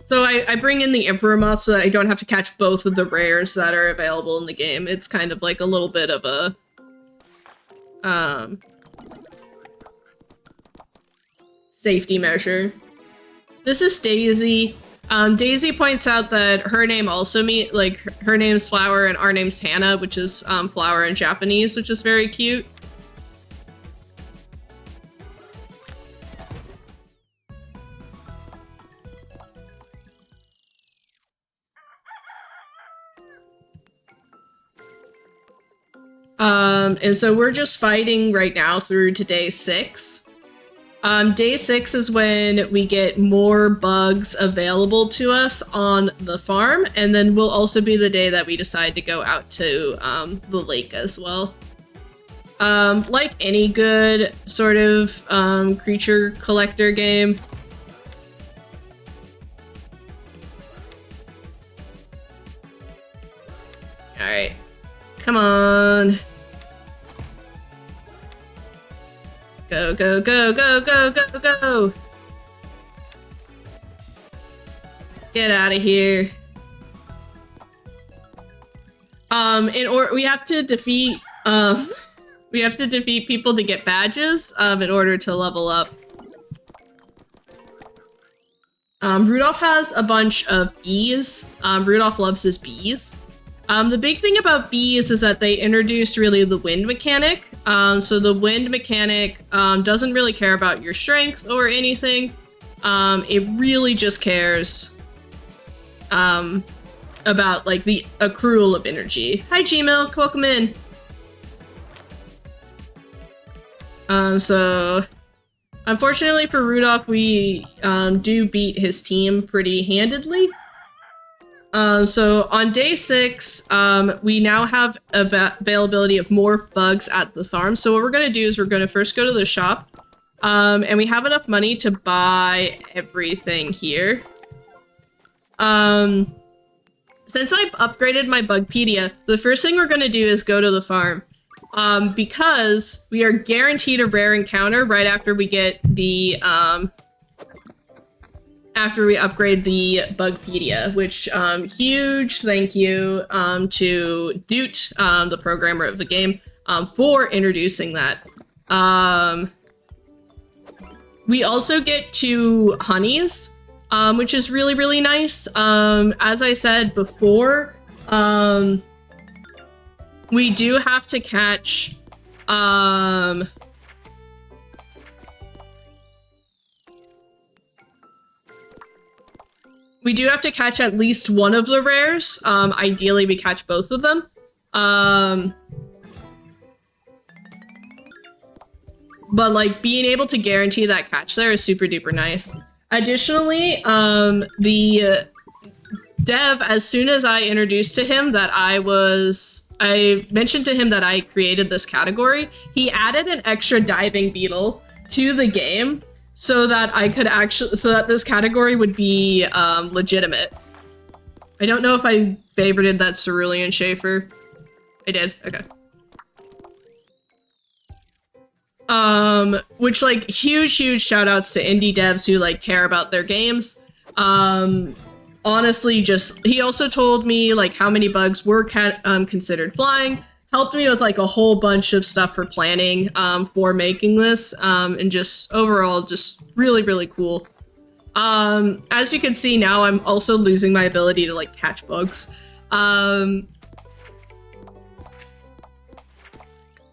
So I bring in the Emperor Moth so that I don't have to catch both of the rares that are available in the game. It's kind of like a little bit of a safety measure. This is Daisy. Daisy points out that her name also her name's Flower and our name's Hannah, which is flower in Japanese, which is very cute. And so we're just fighting right now through to day 6. Day 6 is when we get more bugs available to us on the farm, and then will also be the day that we decide to go out to the lake as well. Like any good sort of creature collector game, alright, come on. Go, go, go, go, go, go, go! Get out of here. We have to defeat people to get badges, in order to level up. Rudolph has a bunch of bees. Rudolph loves his bees. The big thing about bees is that they introduced really the wind mechanic. So the wind mechanic doesn't really care about your strength or anything. It really just cares about like the accrual of energy. Hi G-Milk, welcome in. So unfortunately for Rudolph, we do beat his team pretty handedly. So on day 6, we now have availability of more bugs at the farm. So what we're going to do is we're going to first go to the shop, and we have enough money to buy everything here. Since I've upgraded my Bugpedia, the first thing we're going to do is go to the farm, because we are guaranteed a rare encounter right after we get the, after we upgrade the Bugpedia, which, huge thank you, to Doot, the programmer of the game, for introducing that. We also get 2 honeys, which is really, really nice. As I said before, we do have to catch, we do have to catch at least one of the rares. Ideally, we catch both of them. But, like, being able to guarantee that catch there is super duper nice. Additionally, the dev, as soon as I introduced to him that I mentioned to him that I created this category, he added an extra diving beetle to the game, so that I could so that this category would be legitimate. I don't know if I favorited that Cerulean Schaefer. I did, okay. Which like huge shout outs to indie devs who like care about their games. Honestly, just he also told me like how many bugs were considered flying, helped me with like a whole bunch of stuff for planning for making this, and just overall just really cool. As you can see now, I'm also losing my ability to like catch bugs.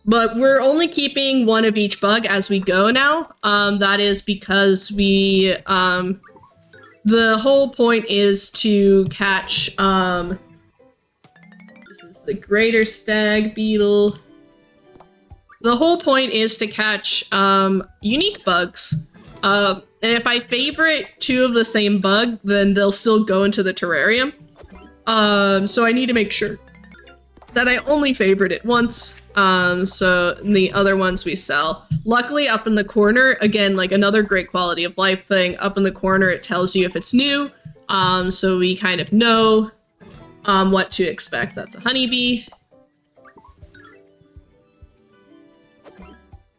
But we're only keeping one of each bug as we go now. That is because we, the whole point is to catch, this is the greater stag beetle. The whole point is to catch, unique bugs. And if I favorite two of the same bug, then they'll still go into the terrarium. So I need to make sure that I only favorite it once. So the other ones we sell. Luckily, up in the corner, again, like another great quality of life thing, up in the corner it tells you if it's new, so we kind of know what to expect. That's a honeybee.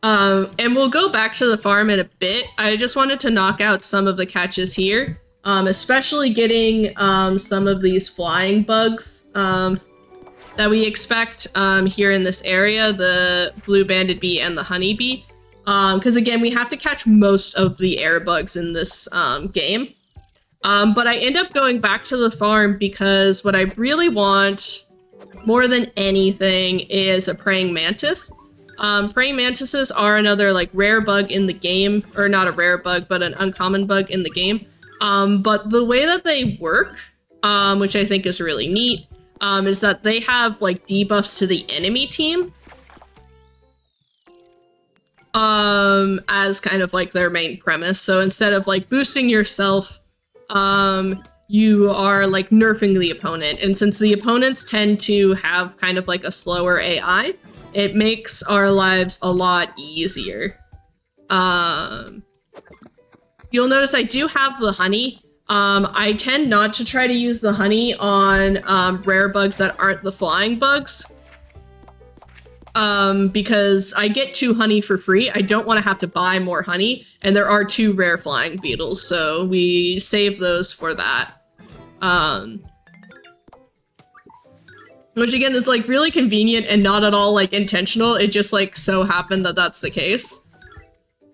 And we'll go back to the farm in a bit. I just wanted to knock out some of the catches here, especially getting some of these flying bugs that we expect here in this area, the blue banded bee and the honeybee. Because again, we have to catch most of the air bugs in this game. But I end up going back to the farm because what I really want more than anything is a praying mantis. Praying mantises are another like rare bug in the game, or not a rare bug, but an uncommon bug in the game. But the way that they work, which I think is really neat, is that they have like debuffs to the enemy team as kind of like their main premise. So instead of like boosting yourself, you are like nerfing the opponent. And since the opponents tend to have kind of like a slower AI, it makes our lives a lot easier. You'll notice I do have the honey. I tend not to try to use the honey on rare bugs that aren't the flying bugs. Because I get 2 honey for free. I don't want to have to buy more honey, and there are 2 rare flying beetles, so we save those for that. Which again is like really convenient and not at all like intentional. It just like so happened that that's the case.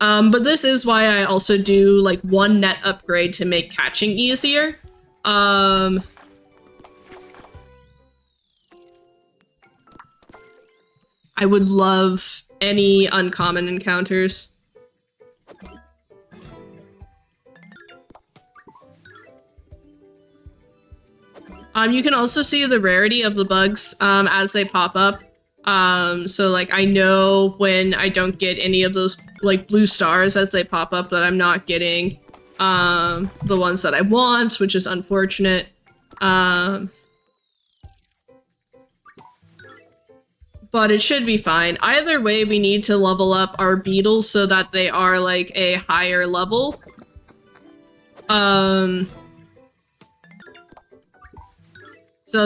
But this is why I also do like 1 net upgrade to make catching easier. I would love any uncommon encounters. You can also see the rarity of the bugs as they pop up. So like I know when I don't get any of those like blue stars as they pop up that I'm not getting the ones that I want, which is unfortunate. But it should be fine. Either way, we need to level up our beetles so that they are like a higher level. So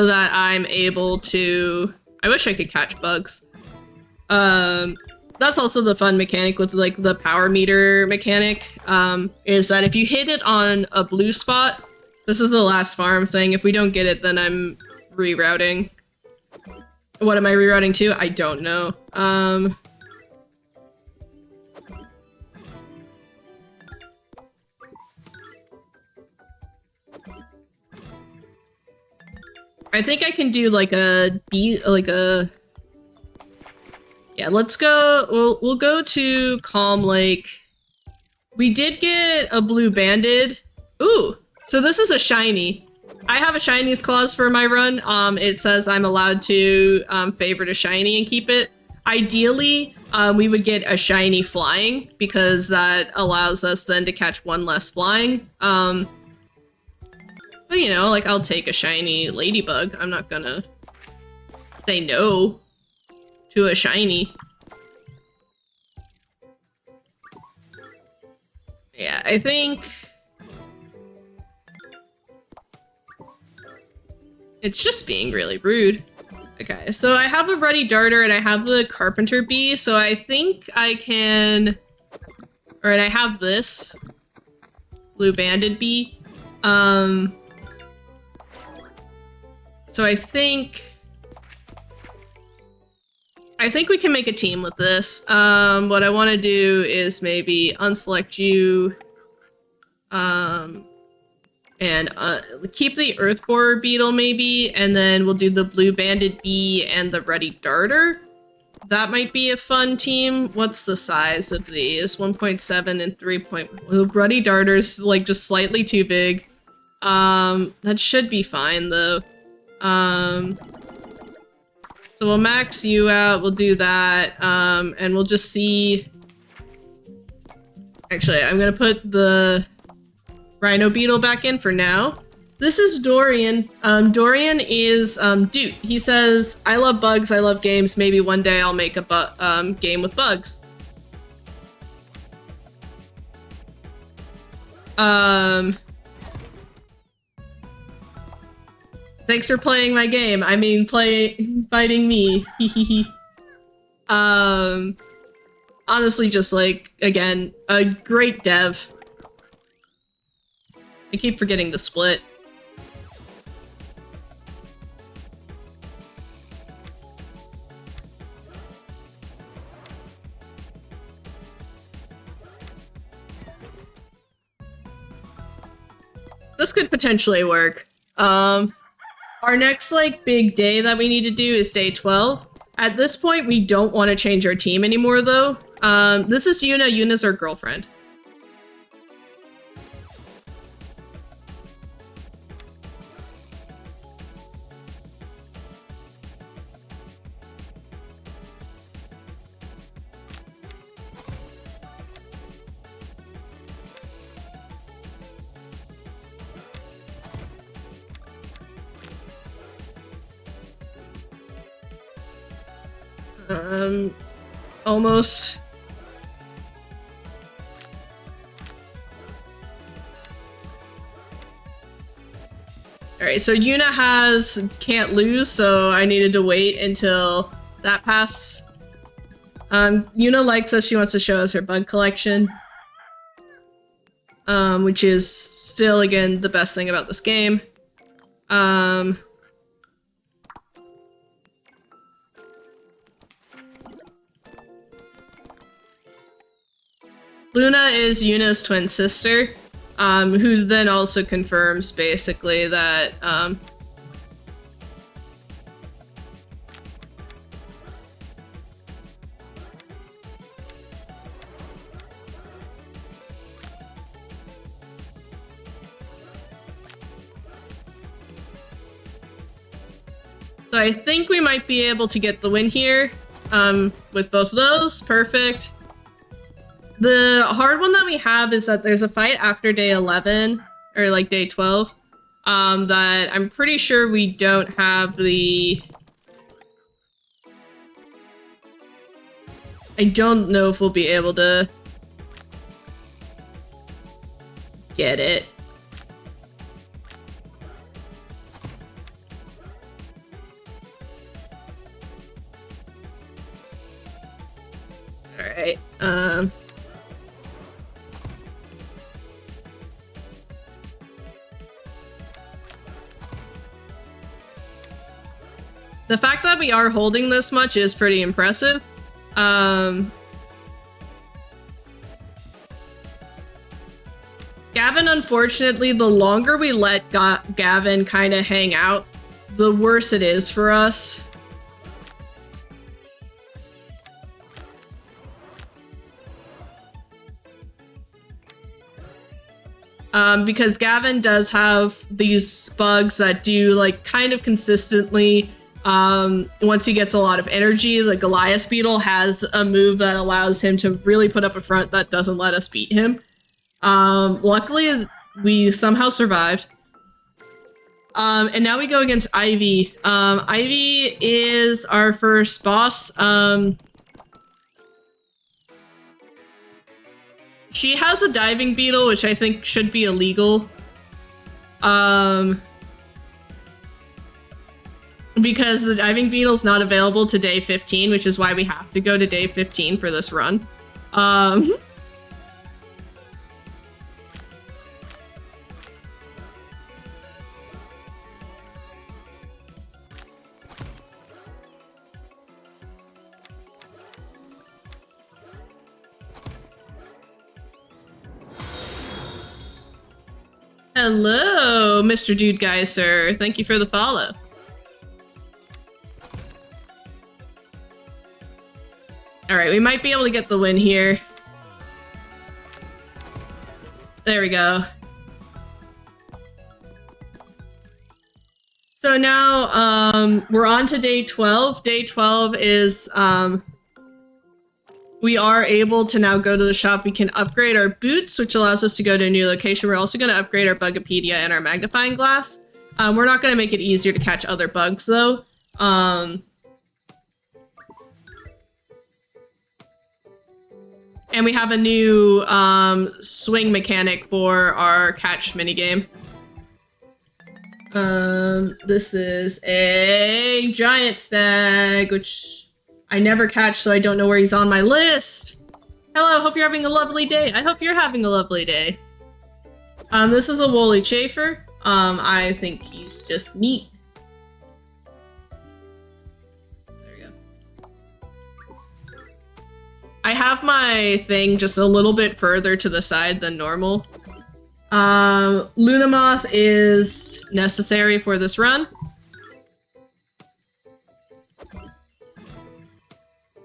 that I'm able to... I wish I could catch bugs. That's also the fun mechanic with like the power meter mechanic, is that if you hit it on a blue spot, this is the last farm thing. If we don't get it, then I'm rerouting. What am I rerouting to? I don't know. I think I can do like a yeah, let's go, we'll go to Calm Lake. We did get a blue banded. Ooh, so this is a shiny. I have a shinies clause for my run. It says I'm allowed to favorite a shiny and keep it. Ideally, we would get a shiny flying because that allows us then to catch 1 less flying. But you know, like I'll take a shiny ladybug. I'm not gonna say no to a shiny. Yeah, I think it's just being really rude. Okay, so I have a Ruddy Darter and I have the Carpenter Bee, so I think I can... Alright, I have this. Blue Banded Bee. So I think we can make a team with this. What I want to do is maybe unselect you, and keep the Earth Borer Beetle maybe, and then we'll do the Blue Banded Bee and the Ruddy Darter. That might be a fun team. What's the size of these? 1.7 and 3. Well, Ruddy Darter's like just slightly too big. That should be fine though. So we'll max you out, we'll do that, and we'll just see... Actually, I'm gonna put the Rhino Beetle back in for now. This is Dorian. Dorian is, dude, he says, I love bugs, I love games, maybe one day I'll make a game with bugs. Thanks for playing my game. I mean, fighting me. Honestly, just like, again, a great dev. I keep forgetting to split. This could potentially work. Our next, like, big day that we need to do is day 12. At this point, we don't want to change our team anymore, though. This is Yuna. Yuna's our girlfriend. Almost. Alright, so Yuna can't lose, so I needed to wait until that pass. Yuna likes us, she wants to show us her bug collection. Which is still, again, the best thing about this game. Luna is Yuna's twin sister, who then also confirms, basically, that, So I think we might be able to get the win here, with both of those. Perfect. The hard one that we have is that there's a fight after day 11, or like day 12, that I'm pretty sure we don't have the... I don't know if we'll be able to get it. Alright, the fact that we are holding this much is pretty impressive. Gavin, unfortunately, the longer we let Gavin kind of hang out, the worse it is for us. Because Gavin does have these bugs that do, like, kind of consistently, once he gets a lot of energy. The Goliath Beetle has a move that allows him to really put up a front that doesn't let us beat him. Luckily, we somehow survived. And now we go against Ivy. Ivy is our first boss. She has a diving beetle, which I think should be illegal. because the diving beetle's not available to day 15, which is why we have to go to day 15 for this run. Hello, Mr. Dude Guy, sir. Thank you for the follow. Alright, we might be able to get the win here. There we go. So now, we're on to day 12. Day 12 is, we are able to now go to the shop. We can upgrade our boots, which allows us to go to a new location. We're also going to upgrade our Bugopedia and our magnifying glass. We're not going to make it easier to catch other bugs, though. And we have a new swing mechanic for our catch minigame. This is a giant stag, which I never catch, so I don't know where he's on my list. Hello, hope you're having a lovely day. I hope you're having a lovely day. This is a woolly chafer. I think he's just neat. There we go. I have my thing just a little bit further to the side than normal. Lunamoth is necessary for this run.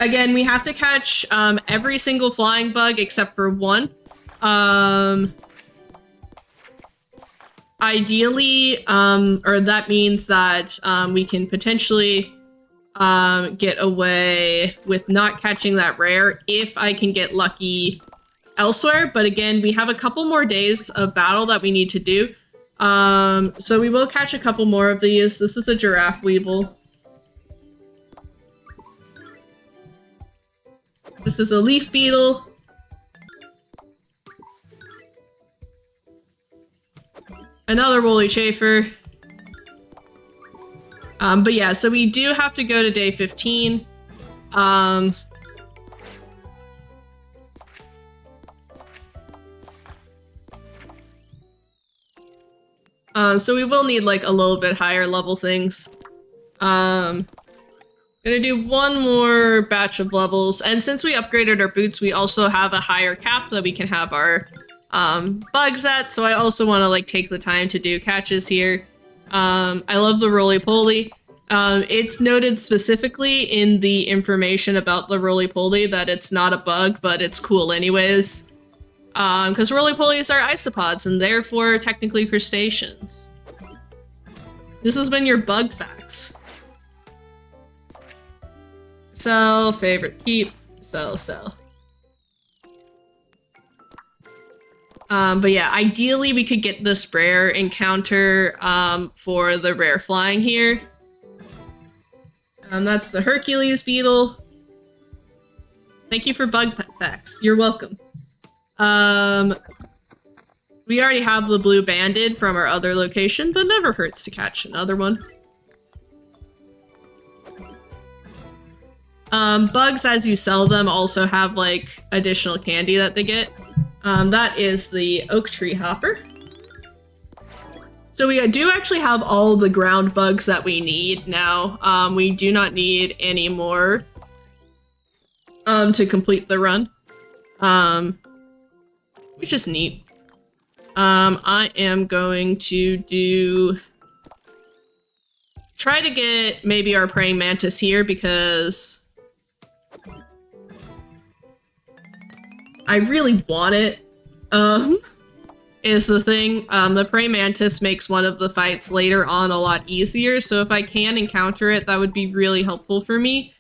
Again, we have to catch every single flying bug except for one. Ideally, or that means that we can potentially get away with not catching that rare if I can get lucky elsewhere. But again, we have a couple more days of battle that we need to do. So we will catch a couple more of these. This is a giraffe weevil. This is a leaf beetle. Another woolly chafer. But yeah, so we do have to go to day 15. So we will need like a little bit higher level things. Gonna do one more batch of levels, and since we upgraded our boots, we also have a higher cap that we can have our bugs at, so I also want to like take the time to do catches here. I love the roly-poly. It's noted specifically in the information about the roly-poly that it's not a bug, but it's cool anyways. Because roly-polies are isopods and therefore technically crustaceans. This has been your bug facts. Sell, favorite, keep, sell, sell. But yeah, ideally we could get this rare encounter for the rare flying here. That's the Hercules beetle. Thank you for bug facts. You're welcome. We already have the blue banded from our other location, but never hurts to catch another one. Bugs, as you sell them, also have, like, additional candy that they get. That is the oak tree hopper. So we do actually have all the ground bugs that we need now. We do not need any more to complete the run. Which is neat. I am going to try to get maybe our praying mantis here because I really want it, is the thing. The praying mantis makes one of the fights later on a lot easier, so if I can encounter it, that would be really helpful for me.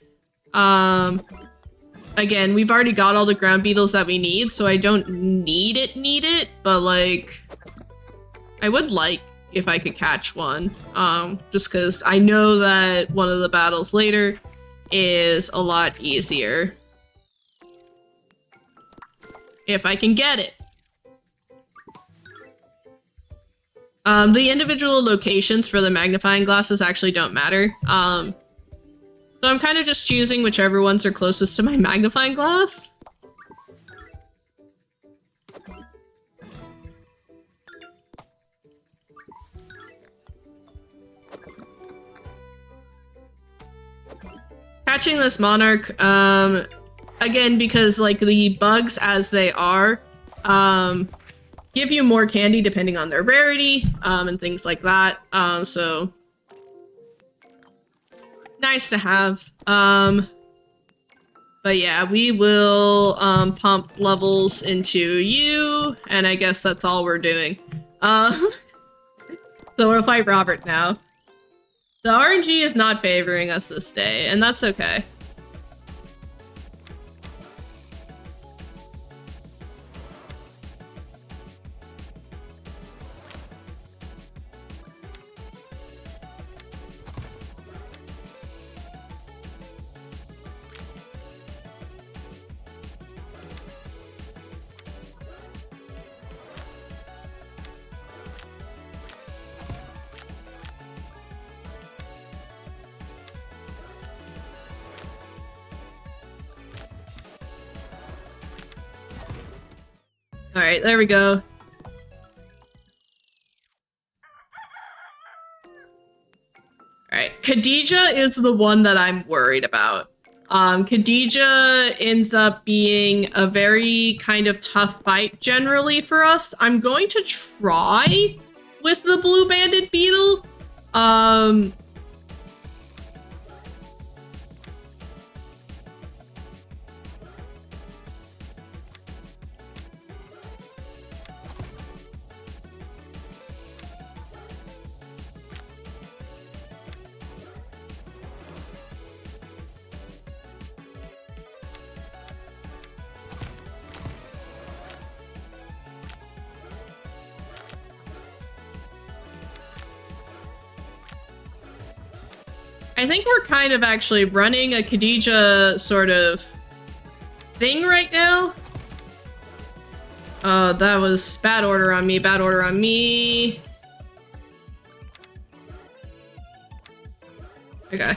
Again, we've already got all the ground beetles that we need, so I don't need it, but like, I would like if I could catch one, just because I know that one of the battles later is a lot easier. If I can get it. The individual locations for the magnifying glasses actually don't matter. So I'm kind of just choosing whichever ones are closest to my magnifying glass. Catching this monarch, again, because like the bugs as they are, give you more candy depending on their rarity, and things like that. So nice to have. But yeah, we will pump levels into you, and I guess that's all we're doing. So we'll fight Robert now. The RNG is not favoring us this day, and that's okay. Alright, there we go. Alright, Khadija is the one that I'm worried about. Khadija ends up being a very kind of tough fight generally for us. I'm going to try with the blue banded beetle. I think we're kind of actually running a Khadija sort of thing right now. That was bad order on me, bad order on me. Okay.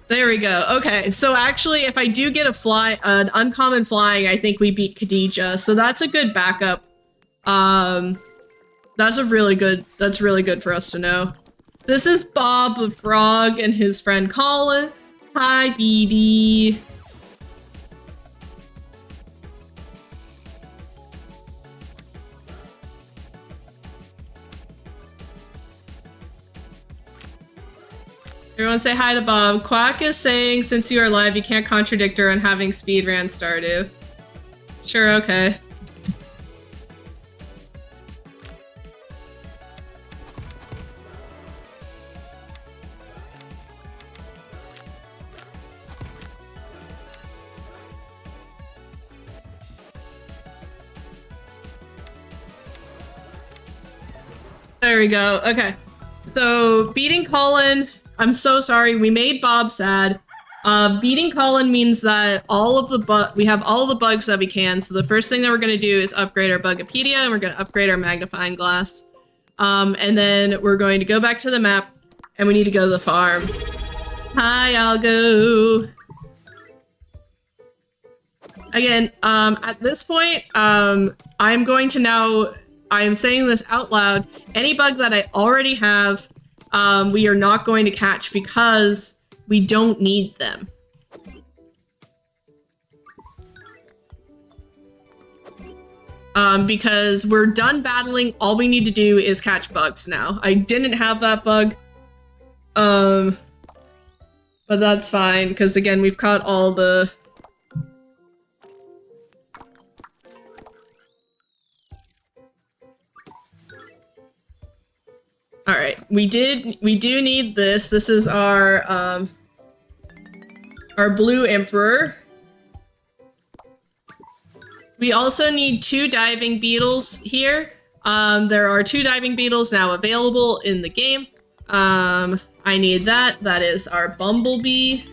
There we go. Okay, so actually if I do get an uncommon flying, I think we beat Khadija. So that's a good backup. That's really good for us to know. This is Bob the Frog and his friend Colin. Hi, BD. Everyone say hi to Bob. Quack is saying, since you are live, you can't contradict her on having speedran Stardew. Sure, okay. There we go. Okay. So, beating Colin, I'm so sorry. We made Bob sad. Beating Colin means that we have all the bugs that we can. So the first thing that we're going to do is upgrade our Bugopedia, and we're going to upgrade our magnifying glass. And then we're going to go back to the map, and we need to go to the farm. Hi, Algo. Again, at this point, I'm going to now... I am saying this out loud. Any bug that I already have, we are not going to catch because we don't need them. Because we're done battling, all we need to do is catch bugs now. I didn't have that bug, but that's fine, because again, we've caught all the... Alright, we do need this. This is our blue emperor. We also need 2 diving beetles here. There are 2 diving beetles now available in the game. I need that. That is our bumblebee.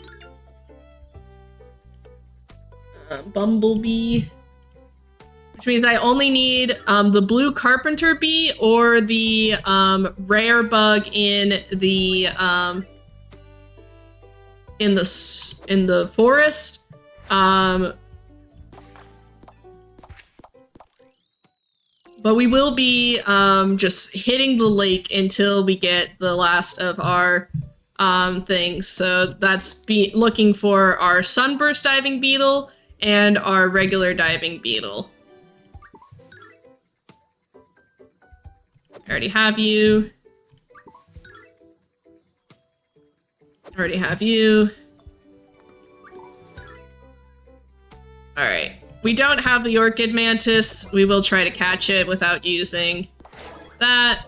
which means I only need the blue carpenter bee or the rare bug in the forest. But we will be just hitting the lake until we get the last of our things. So that's looking for our sunburst diving beetle and our regular diving beetle. I already have you. I already have you. Alright. We don't have the orchid mantis. We will try to catch it without using that.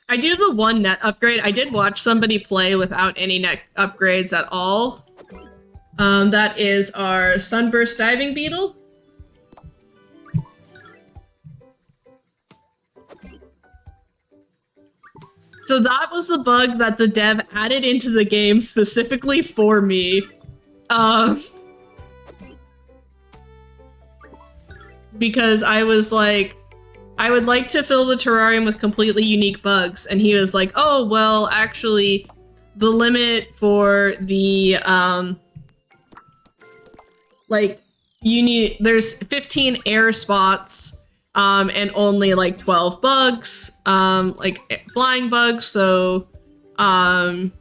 I do the one net upgrade. I did watch somebody play without any net upgrades at all. That is our sunburst diving beetle. So that was the bug that the dev added into the game specifically for me. Because I was like, I would like to fill the terrarium with completely unique bugs. And he was like, oh, well, actually, the limit for the, there's 15 air spots. And only like 12 bugs, like flying bugs, so, and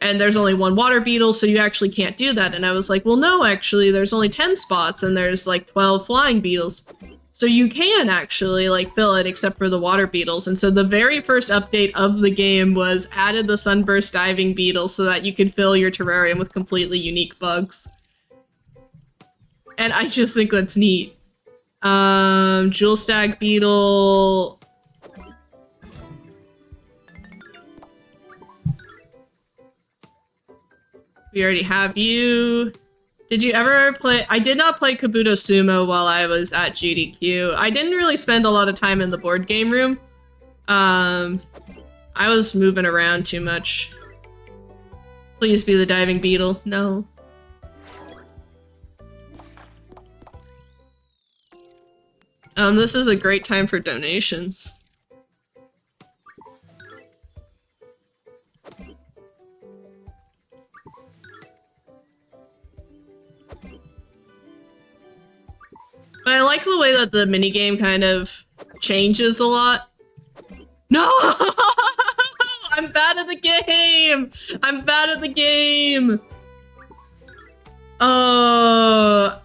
there's only one water beetle, so you actually can't do that. And I was like, well, no, actually, there's only 10 spots and there's like 12 flying beetles. So you can actually like fill it except for the water beetles. And so the very first update of the game was added the sunburst diving beetle so that you could fill your terrarium with completely unique bugs. And I just think that's neat. Jewel stag beetle. We already have you. Did you ever play? I did not play Kabuto Sumo while I was at GDQ. I didn't really spend a lot of time in the board game room. I was moving around too much. Please be the diving beetle. No. This is a great time for donations. But I like the way that the minigame kind of changes a lot. No! I'm bad at the game! I'm bad at the game! Oh...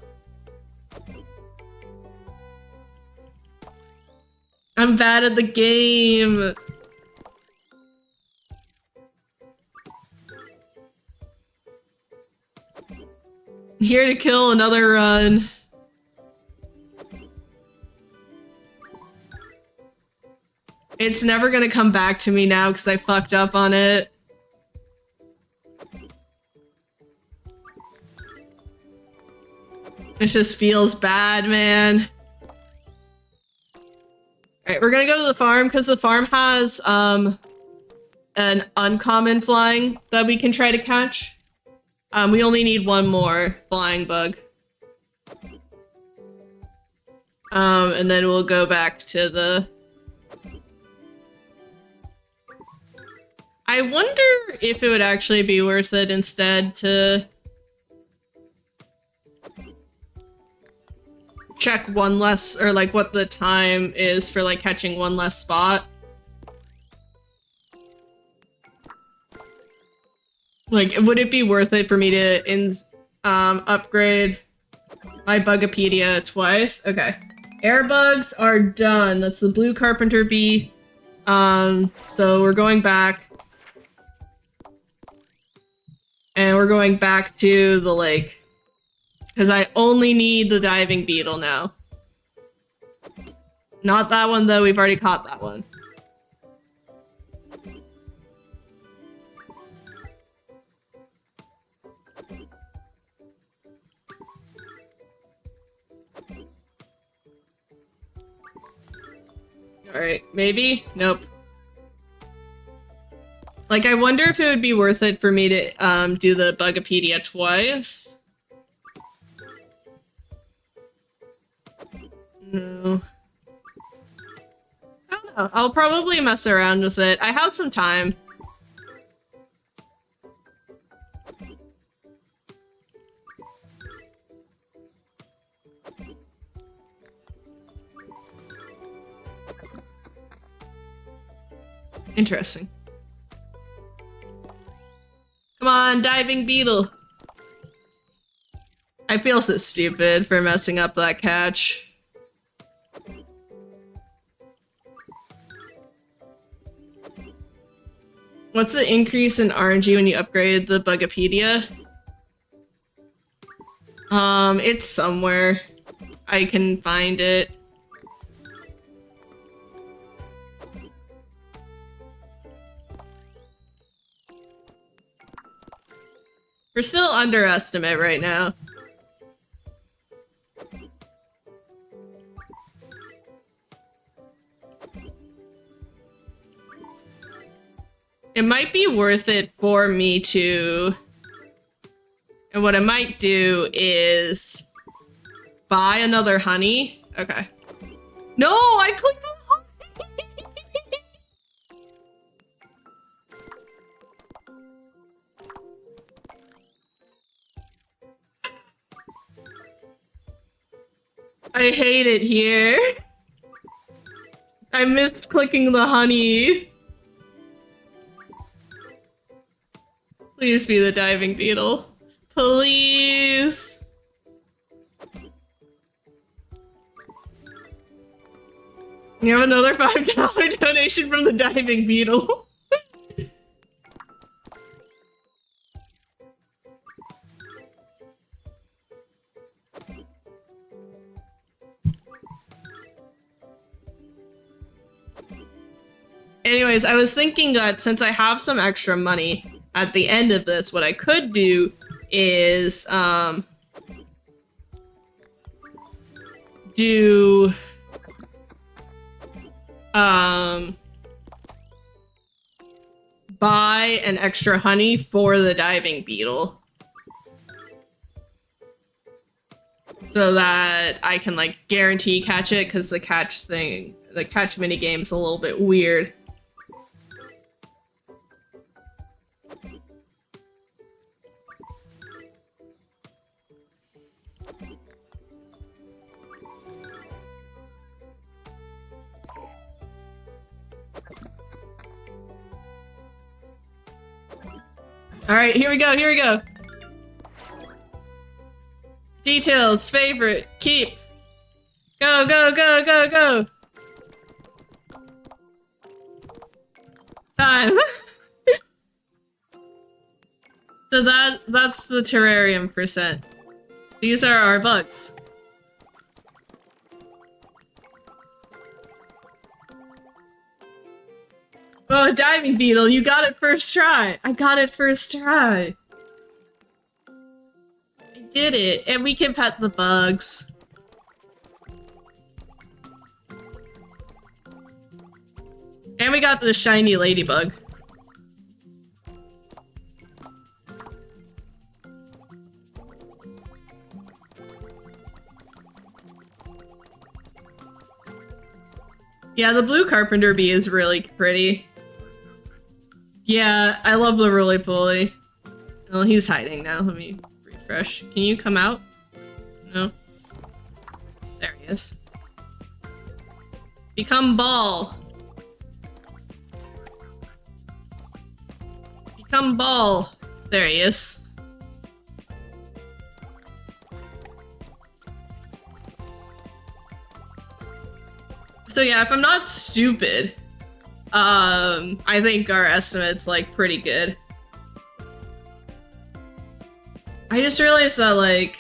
I'm bad at the game. Here to kill another run. It's never gonna come back to me now because I fucked up on it. It just feels bad, man. Alright, we're gonna go to the farm because the farm has an uncommon flying that we can try to catch. We only need one more flying bug. And then we'll go back to the... I wonder if it would actually be worth it instead to check one less, or like what the time is for like catching one less spot. Like, would it be worth it for me to upgrade my Bugopedia twice? Okay. Air bugs are done. That's the blue carpenter bee. So we're going back. And we're going back to the lake. Because I only need the diving beetle now. Not that one, though. We've already caught that one. Alright, maybe? Nope. Like, I wonder if it would be worth it for me to do the Bugapedia twice. No. I don't know. I'll probably mess around with it. I have some time. Interesting. Come on, diving beetle. I feel so stupid for messing up that catch. What's the increase in RNG when you upgrade the Bugapedia? It's somewhere. I can find it. We're still underestimate right now. It might be worth it for me to... And what I might do is... buy another honey. Okay. No, I clicked on honey! I hate it here. I missed clicking the honey. Please be the diving beetle. Please. You have another $5 donation from the diving beetle. Anyways, I was thinking that since I have some extra money at the end of this, what I could do is, buy an extra honey for the diving beetle. So that I can, like, guarantee catch it, because the catch minigame's a little bit weird. Alright, here we go, here we go. Details, favorite, keep. Go, go, go, go, go. Time. So that's the terrarium percent. These are our bugs. Oh, diving beetle, you got it first try. I got it first try. I did it, and we can pet the bugs. And we got the shiny ladybug. Yeah, the blue carpenter bee is really pretty. Yeah, I love the roly-poly. Well, he's hiding now. Let me refresh. Can you come out? No? There he is. Become ball. Become ball. There he is. So yeah, if I'm not stupid, I think our estimate's, like, pretty good. I just realized that, like,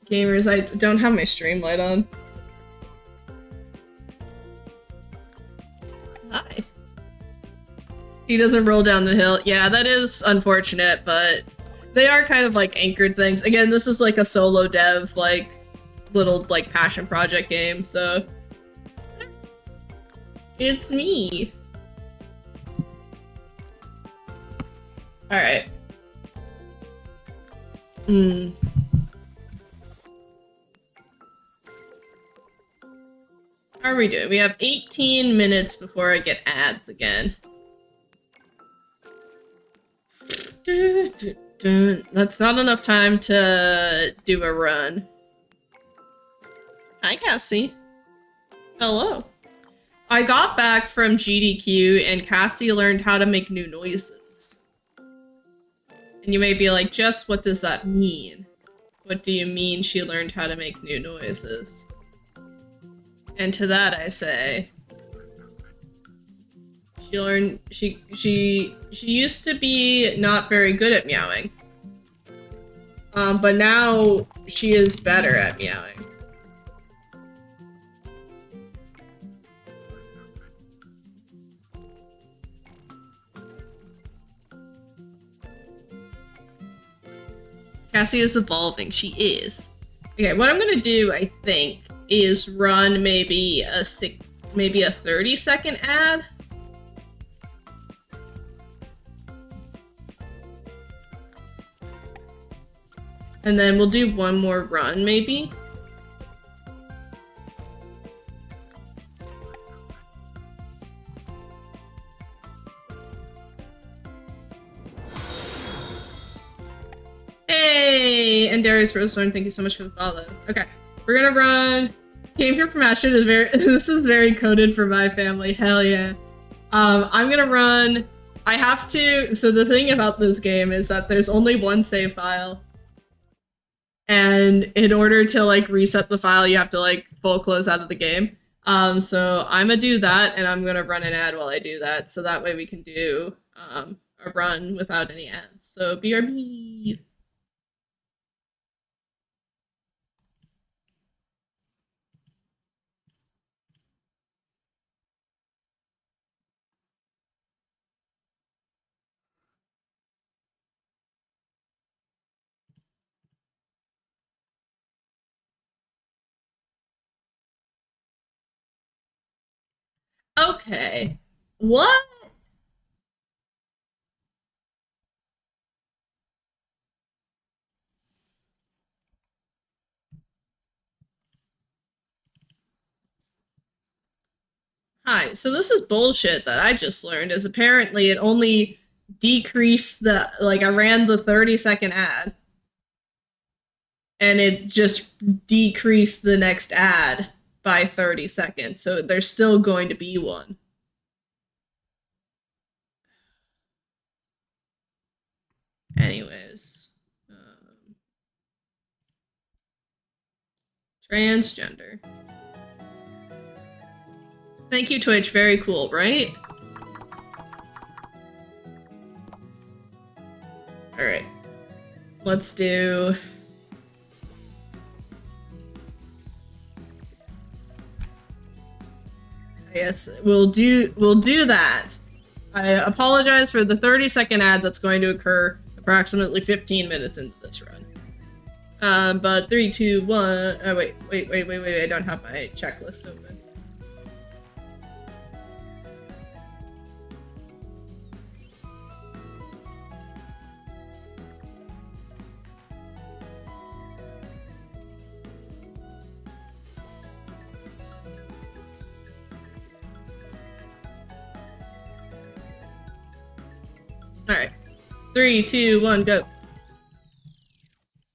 gamers, I don't have my stream light on. Hi. He doesn't roll down the hill. Yeah, that is unfortunate, but they are kind of, like, anchored things. Again, this is, like, a solo dev, like, little, like, passion project game, so... It's me. Alright. Hmm. How are we doing? We have 18 minutes before I get ads again. That's not enough time to do a run. Hi, Cassie. Hello. I got back from GDQ and Cassie learned how to make new noises. And you may be like, Jess, what does that mean? What do you mean she learned how to make new noises? And to that I say, she used to be not very good at meowing. But now she is better at meowing. Cassie is evolving, she is. Okay, what I'm gonna do, I think, is run maybe a 30-second ad. And then we'll do one more run, maybe. Hey! And Darius Rosethorn, thank you so much for the follow. Okay, we're gonna run. Came here from Ashton is very. This is very coded for my family. Hell yeah. I'm gonna run. I have to. So the thing about this game is that there's only one save file. And in order to like reset the file, you have to like full close out of the game. So I'm gonna do that, and I'm gonna run an ad while I do that, so that way we can do a run without any ads. So BRB. Okay. What? Hi, so this is bullshit that I just learned, is apparently it only decreased the, like, I ran the 30-second ad, and it just decreased the next ad by 30 seconds, so there's still going to be one. Anyways. Transgender. Thank you, Twitch. Very cool, right? Alright. Let's do... I guess we'll do that. I apologize for the 30-second ad that's going to occur approximately 15 minutes into this run. But 3, 2, 1... Oh, wait, I don't have my checklist open. Alright. 3, 2, 1, go.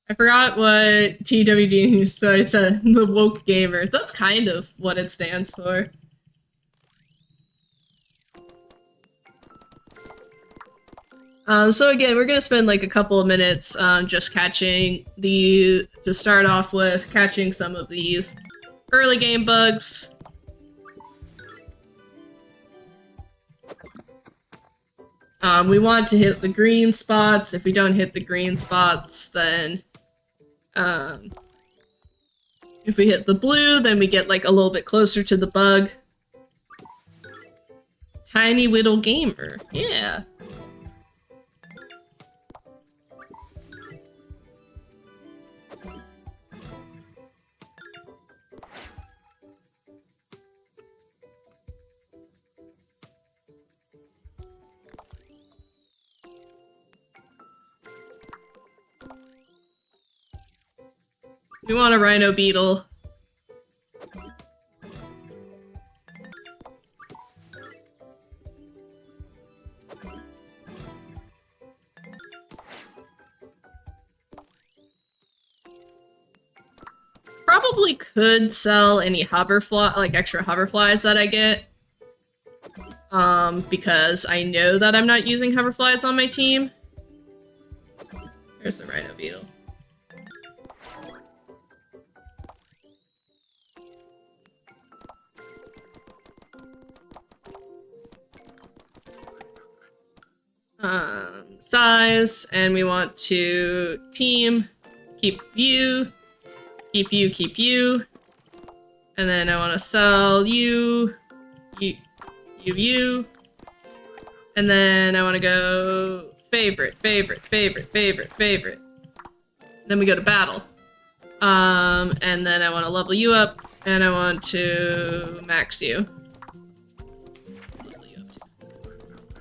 I forgot what TWG, so I said the woke gamer. That's kind of what it stands for. So again, we're gonna spend like a couple of minutes just catching to start off with, catching some of these early game bugs. We want to hit the green spots. If we don't hit the green spots, then if we hit the blue, then we get like a little bit closer to the bug. Tiny Whittle Gamer, yeah. We want a rhino beetle. Probably could sell any hoverfly, like extra hoverflies that I get. Because I know that I'm not using hoverflies on my team. There's the rhino beetle. Size, and we want to team, keep you, keep you, and then I want to sell you, and then I want to go favorite. Then we go to battle. And then I want to level you up, and I want to max you. Level you up too.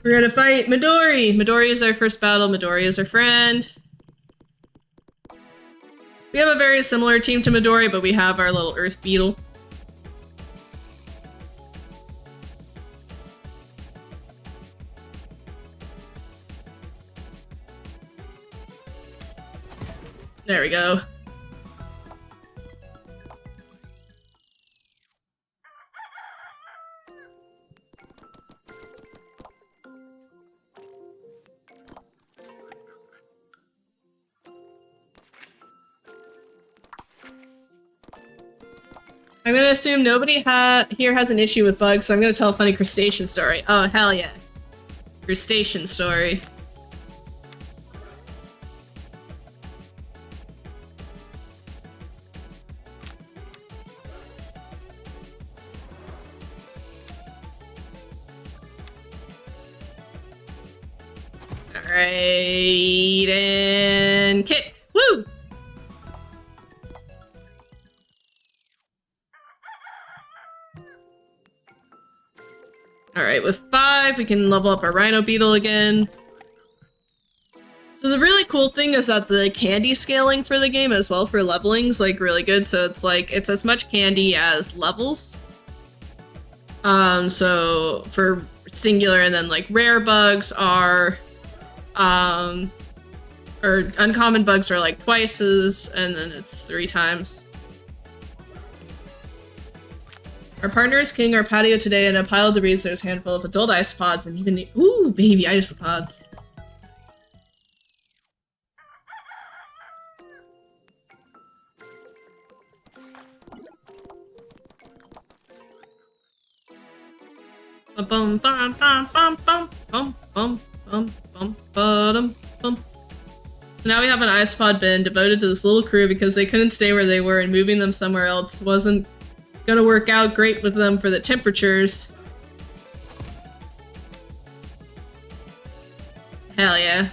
We're gonna fight Midori! Midori is our first battle, Midori is our friend. We have a very similar team to Midori, but we have our little earth beetle. There we go. I'm gonna assume nobody here has an issue with bugs, so I'm gonna tell a funny crustacean story. Oh, hell yeah. Crustacean story. Alright, and kick! Woo! Alright, with 5, we can level up our rhino beetle again. So the really cool thing is that the candy scaling for the game as well for leveling is like really good, so it's like, it's as much candy as levels. So for singular and then like rare bugs are, or uncommon bugs are like twice as, and then it's 3 times. Our partner is cleaning our patio today, and a pile of debris, there's a handful of adult isopods and even the— ooh, baby isopods. Bum bum bum bum bum bum bum bum bum bum bum. So now we have an isopod bin devoted to this little crew because they couldn't stay where they were, and moving them somewhere else wasn't gonna work out great with them for the temperatures. Hell yeah.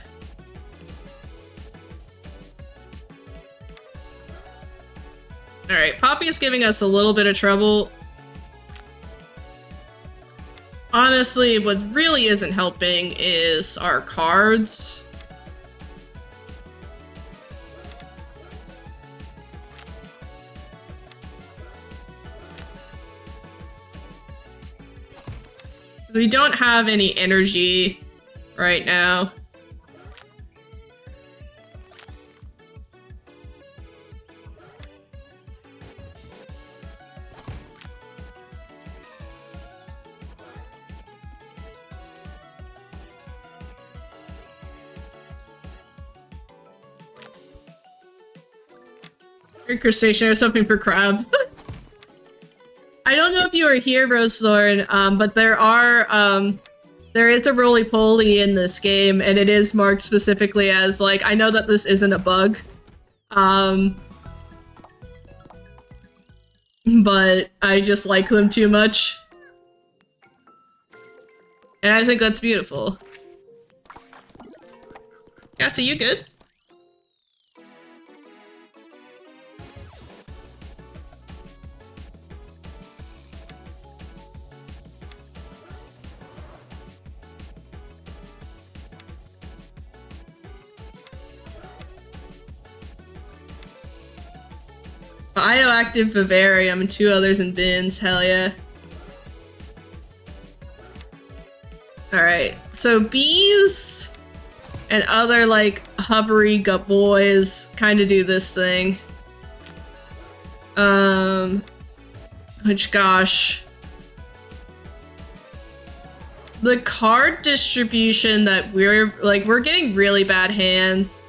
Alright, Poppy is giving us a little bit of trouble. Honestly, what really isn't helping is our cards. We don't have any energy right now. Crustacean, I was hoping for crabs. I don't know if you were here, Roselord, but there is a roly-poly in this game, and it is marked specifically as, like, I know that this isn't a bug, but I just like them too much. And I think that's beautiful. Cassie, you good? Bioactive vivarium and 2 others in bins. Hell yeah. Alright, so bees and other, like, hovery gut boys kind of do this thing. Which, gosh. The card distribution that we're getting really bad hands.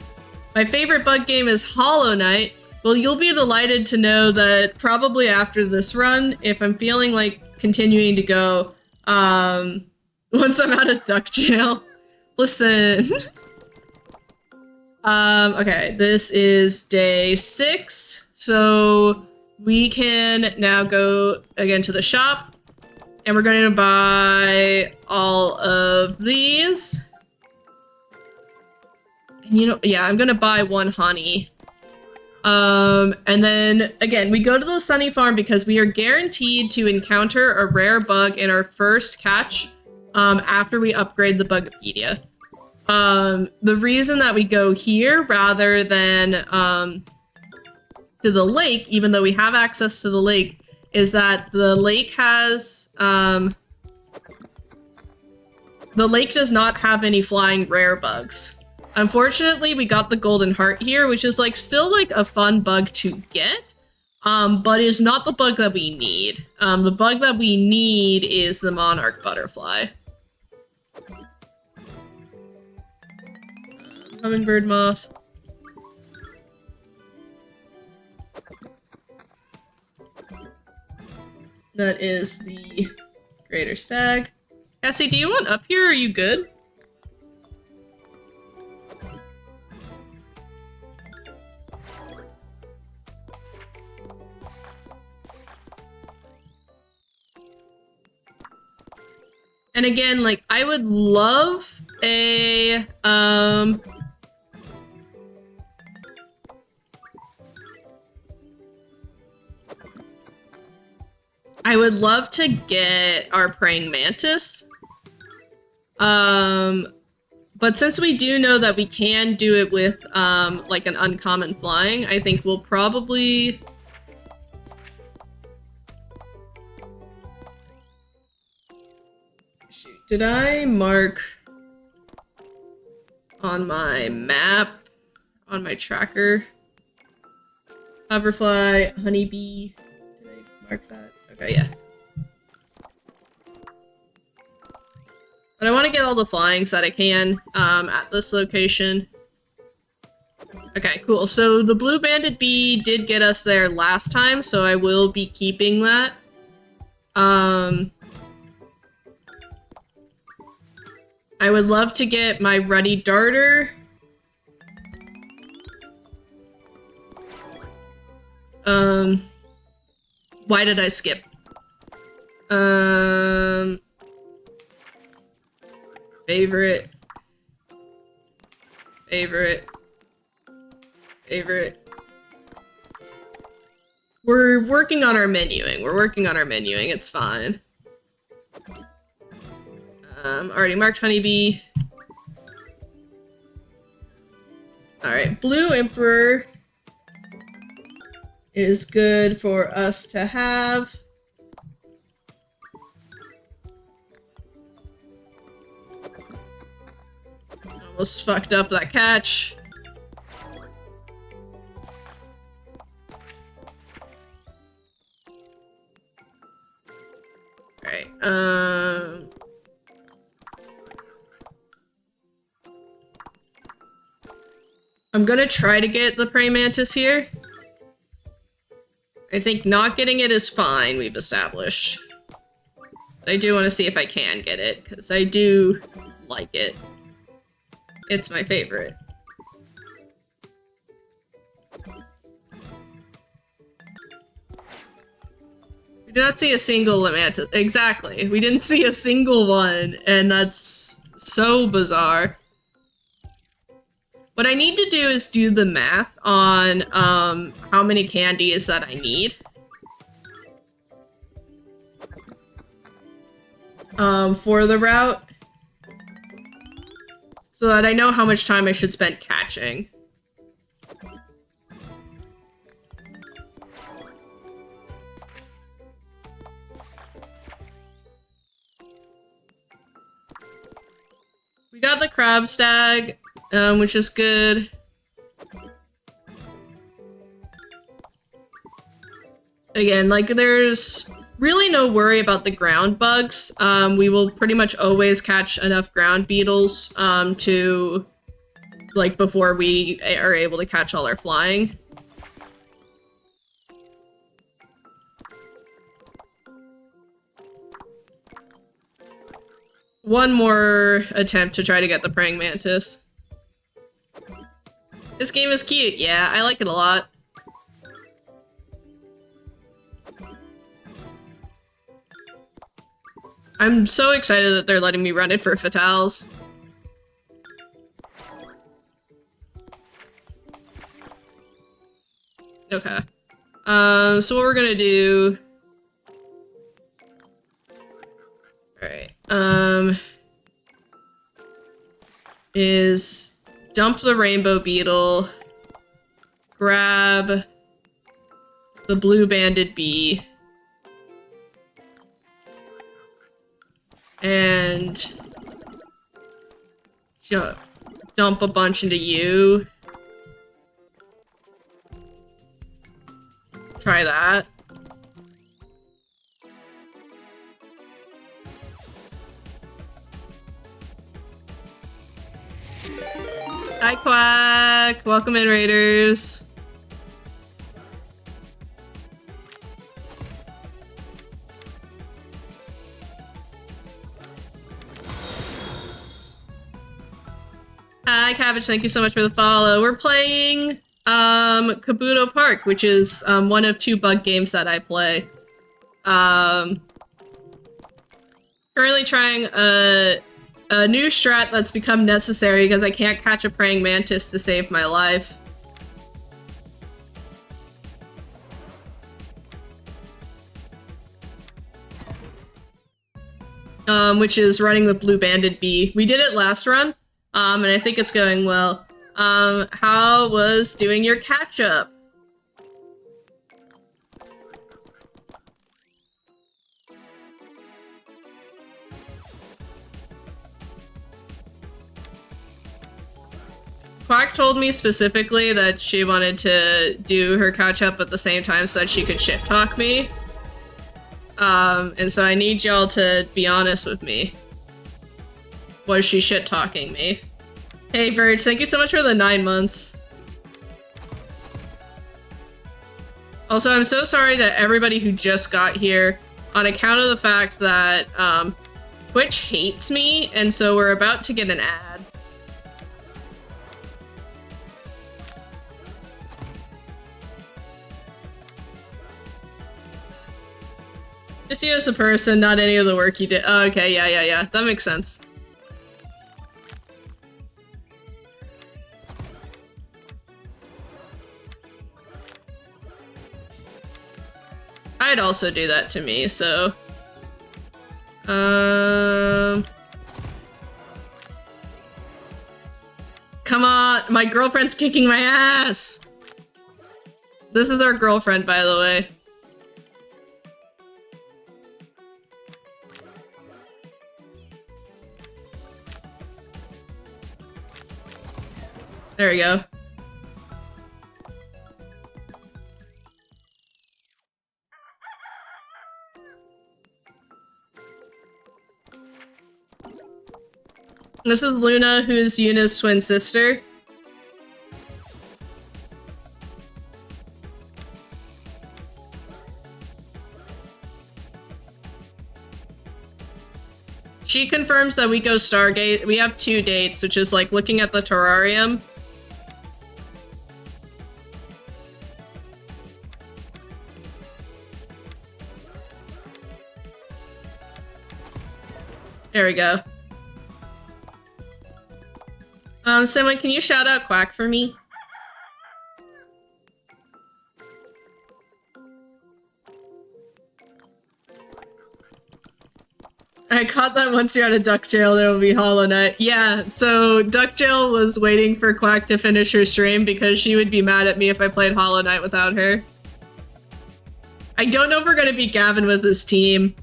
My favorite bug game is Hollow Knight. Well, you'll be delighted to know that probably after this run, if I'm feeling like continuing to go, once I'm out of duck jail, listen. Okay, this is day 6, so we can now go again to the shop, and we're going to buy all of these. And you know, yeah, I'm gonna buy 1 honey. And then, again, we go to the Sunny Farm because we are guaranteed to encounter a rare bug in our first catch, after we upgrade the Bugopedia. The reason that we go here rather than, to the lake, even though we have access to the lake, is that the lake has, the lake does not have any flying rare bugs. Unfortunately, we got the golden heart here, which is, like, still, like, a fun bug to get, but is not the bug that we need. The bug that we need is the monarch butterfly. Hummingbird moth. That is the greater stag. Cassie, do you want up here, or are you good? And again, like, I would love a, I would love to get our praying mantis. But since we do know that we can do it with, like, an uncommon flying, I think we'll probably... Shoot, did I mark on my map, on my tracker? Hoverfly, honeybee, did I mark that? Okay, yeah. But I want to get all the flyings that I can, at this location. Okay, cool. So the blue banded bee did get us there last time, so I will be keeping that. I would love to get my ruddy darter. Why did I skip? Favorite. We're working on our menuing. It's fine. Already marked honeybee. Alright, blue emperor is good for us to have. Almost fucked up that catch. Alright, I'm gonna try to get the praying mantis here. I think not getting it is fine, we've established. But I do want to see if I can get it, because I do like it. It's my favorite. We did not see a single mantis. Exactly. We didn't see a single one, and that's so bizarre. What I need to do is do the math on how many candies that I need. For the route. So that I know how much time I should spend catching. We got the crab stag, which is good. Again, like, there's really no worry about the ground bugs. We will pretty much always catch enough ground beetles to, like, before we are able to catch all our flying. One more attempt to try to get the praying mantis. This game is cute. Yeah, I like it a lot. I'm so excited that they're letting me run it for fatales. Okay. So what we're gonna do... Alright, is dump the rainbow beetle, grab the blue banded bee, and dump a bunch into you. Try that. Hi, Quack! Welcome in, Raiders. Hi, Cabbage, thank you so much for the follow. We're playing, Kabuto Park, which is, one of 2 bug games that I play. Currently trying a new strat that's become necessary because I can't catch a praying mantis to save my life. Which is running with blue banded bee. We did it last run, and I think it's going well. How was doing your catch-up? Quack told me specifically that she wanted to do her catch-up at the same time so that she could shit-talk me. And so I need y'all to be honest with me. Was she shit-talking me? Hey, Birch, thank you so much for the 9 months. Also, I'm so sorry to everybody who just got here on account of the fact that, Twitch hates me, and so we're about to get an ad. Just you as a person, not any of the work you did. Oh, okay, yeah. That makes sense. I'd also do that to me, so... Come on! My girlfriend's kicking my ass! This is our girlfriend, by the way. There we go. This is Luna, who's Yuna's twin sister. She confirms that we go Stargate. We have 2 dates, which is like looking at the terrarium. There we go. Someone, can you shout out Quack for me? I caught that once you're out of Duck Jail, there will be Hollow Knight. Yeah, so Duck Jail was waiting for Quack to finish her stream because she would be mad at me if I played Hollow Knight without her. I don't know if we're gonna beat Gavin with this team.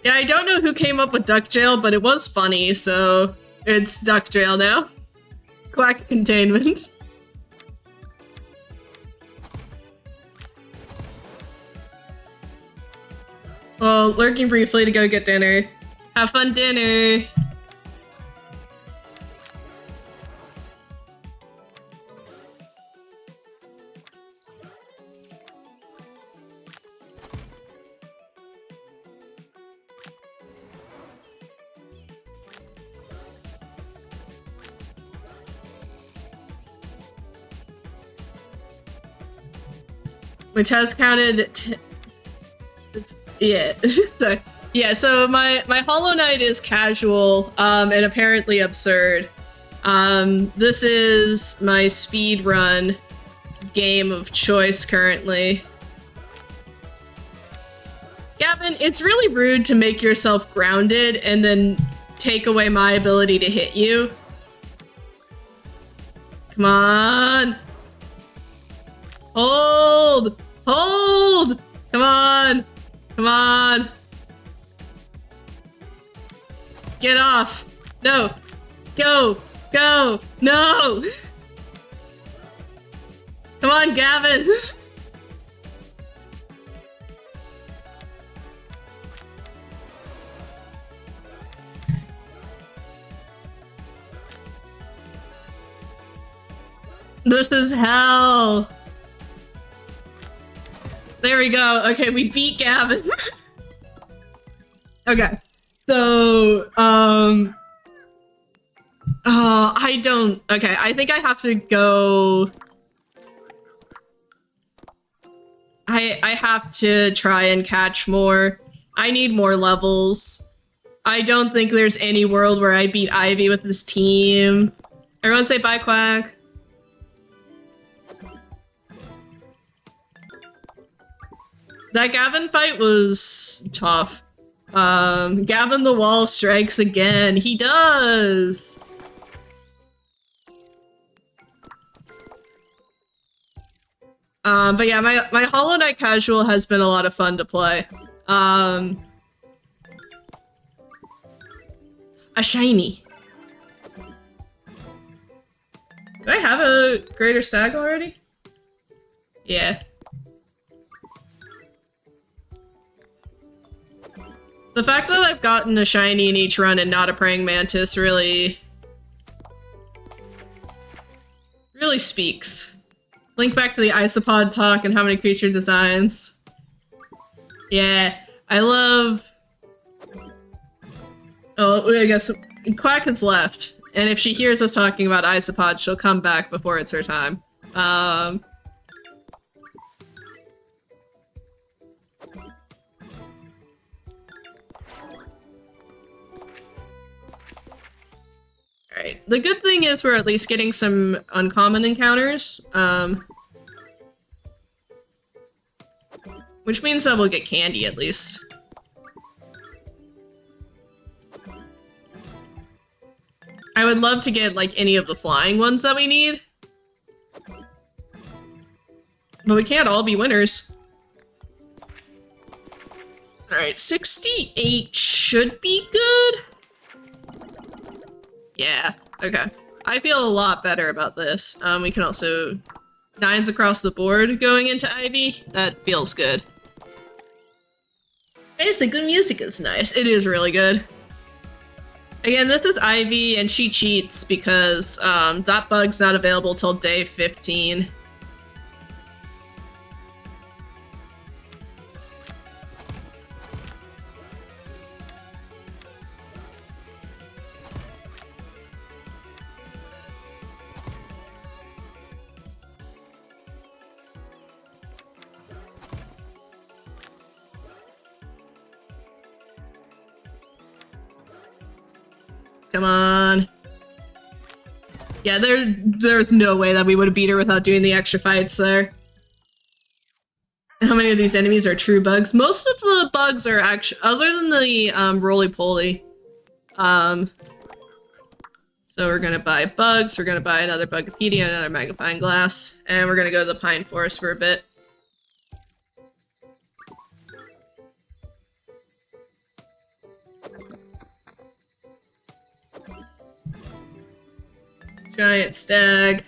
Yeah, I don't know who came up with Duck Jail, but it was funny, so it's Duck Jail now. Quack containment. Well, lurking briefly to go get dinner. Have fun dinner! Which has counted yeah. So, yeah, so my Hollow Knight is casual, and apparently absurd. This is my speed run game of choice currently. Gavin, it's really rude to make yourself grounded and then take away my ability to hit you. Come on. Hold! Hold! Come on! Come on! Get off! No! Go! Go! No! Come on, Gavin! This is hell! There we go. Okay, we beat Gavin. Okay. So, I don't... Okay, I think I have to go... I have to try and catch more. I need more levels. I don't think there's any world where I beat Ivy with this team. Everyone say bye, Quack. That Gavin fight was tough. Gavin the Wall strikes again. He does! But yeah, my Hollow Knight casual has been a lot of fun to play. A shiny. Do I have a Greater Stag already? Yeah. The fact that I've gotten a shiny in each run and not a praying mantis really speaks. Link back to the isopod talk and how many creature designs. Yeah, I love... Oh, I guess Quack has left. And if she hears us talking about isopods, she'll come back before it's her time. Alright, the good thing is we're at least getting some uncommon encounters, which means that we'll get candy at least. I would love to get, like, any of the flying ones that we need. But we can't all be winners. Alright, 68 should be good. Yeah, okay. I feel a lot better about this. We can also... 9s across the board going into Ivy. That feels good. I just think the music is nice. It is really good. Again, this is Ivy, and she cheats because that bug's not available till day 15. Come on. Yeah, there's no way that we would have beat her without doing the extra fights there. How many of these enemies are true bugs? Most of the bugs are actually, other than the roly-poly. So we're gonna buy bugs, we're gonna buy another Bugopedia, another magnifying glass, and we're gonna go to the Pine Forest for a bit. Giant stag.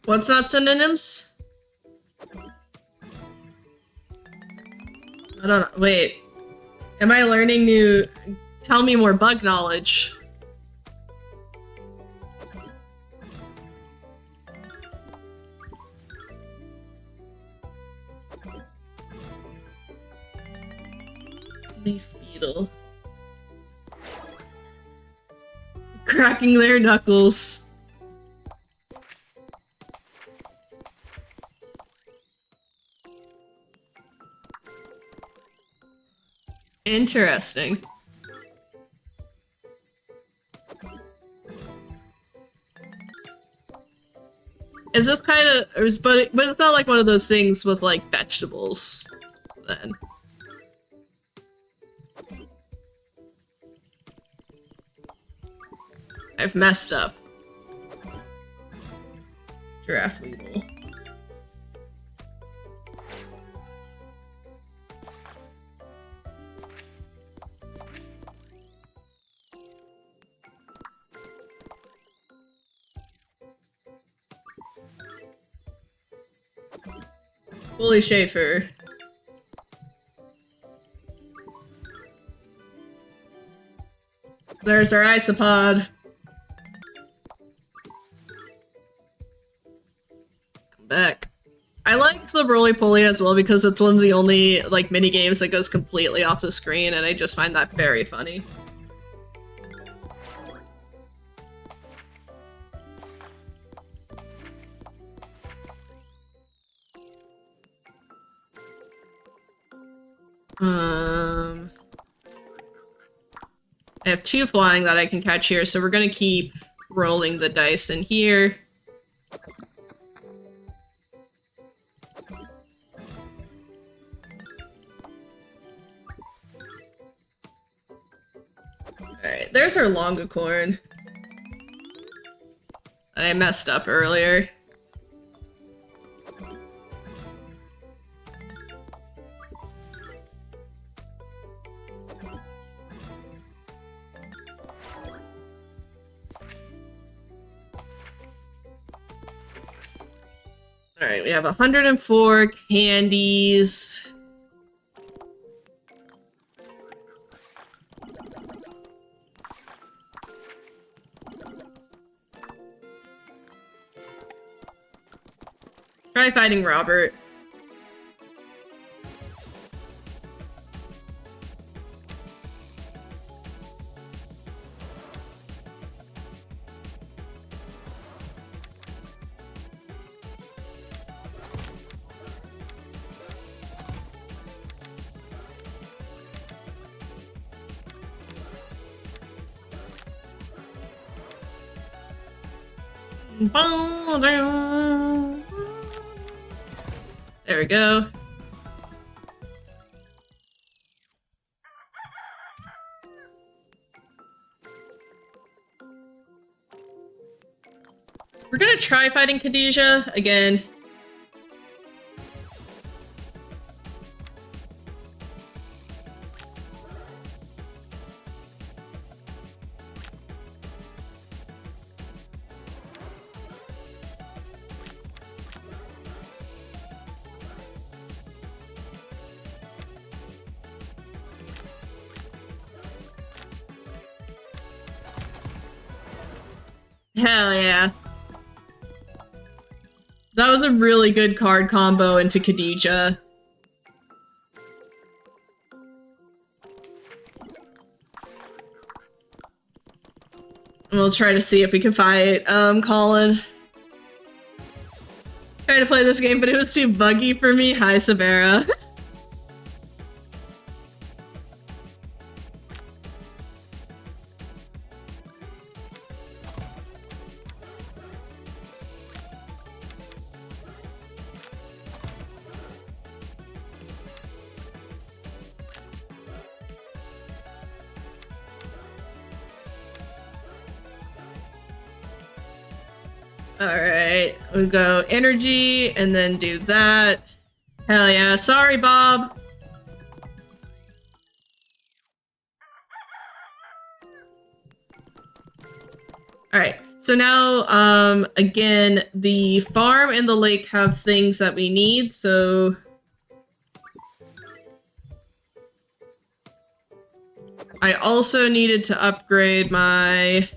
What's not synonyms? I don't know. Wait. Am I learning new... Tell me more bug knowledge. Leaf beetle. Cracking their knuckles. Interesting. Is this kind of, but it's not like one of those things with like vegetables, then. I've messed up. Giraffe weevil. Woolly Schaefer. There's our isopod. Come back. I like the roly-poly as well because it's one of the only like mini games that goes completely off the screen, and I just find that very funny. I have 2 flying that I can catch here, so we're gonna keep rolling the dice in here. Alright, there's our longicorn. I messed up earlier. Alright, we have 104 candies. Try fighting Robert. There we go. We're gonna try fighting Khadijah again. Hell yeah. That was a really good card combo into Khadijah. We'll try to see if we can fight, Colin. Tried to play this game, but it was too buggy for me. Hi, Sabera. Alright, we'll go energy and then do that. Hell yeah. Sorry, Bob. Alright, so now, again, the farm and the lake have things that we need, so... I also needed to upgrade my,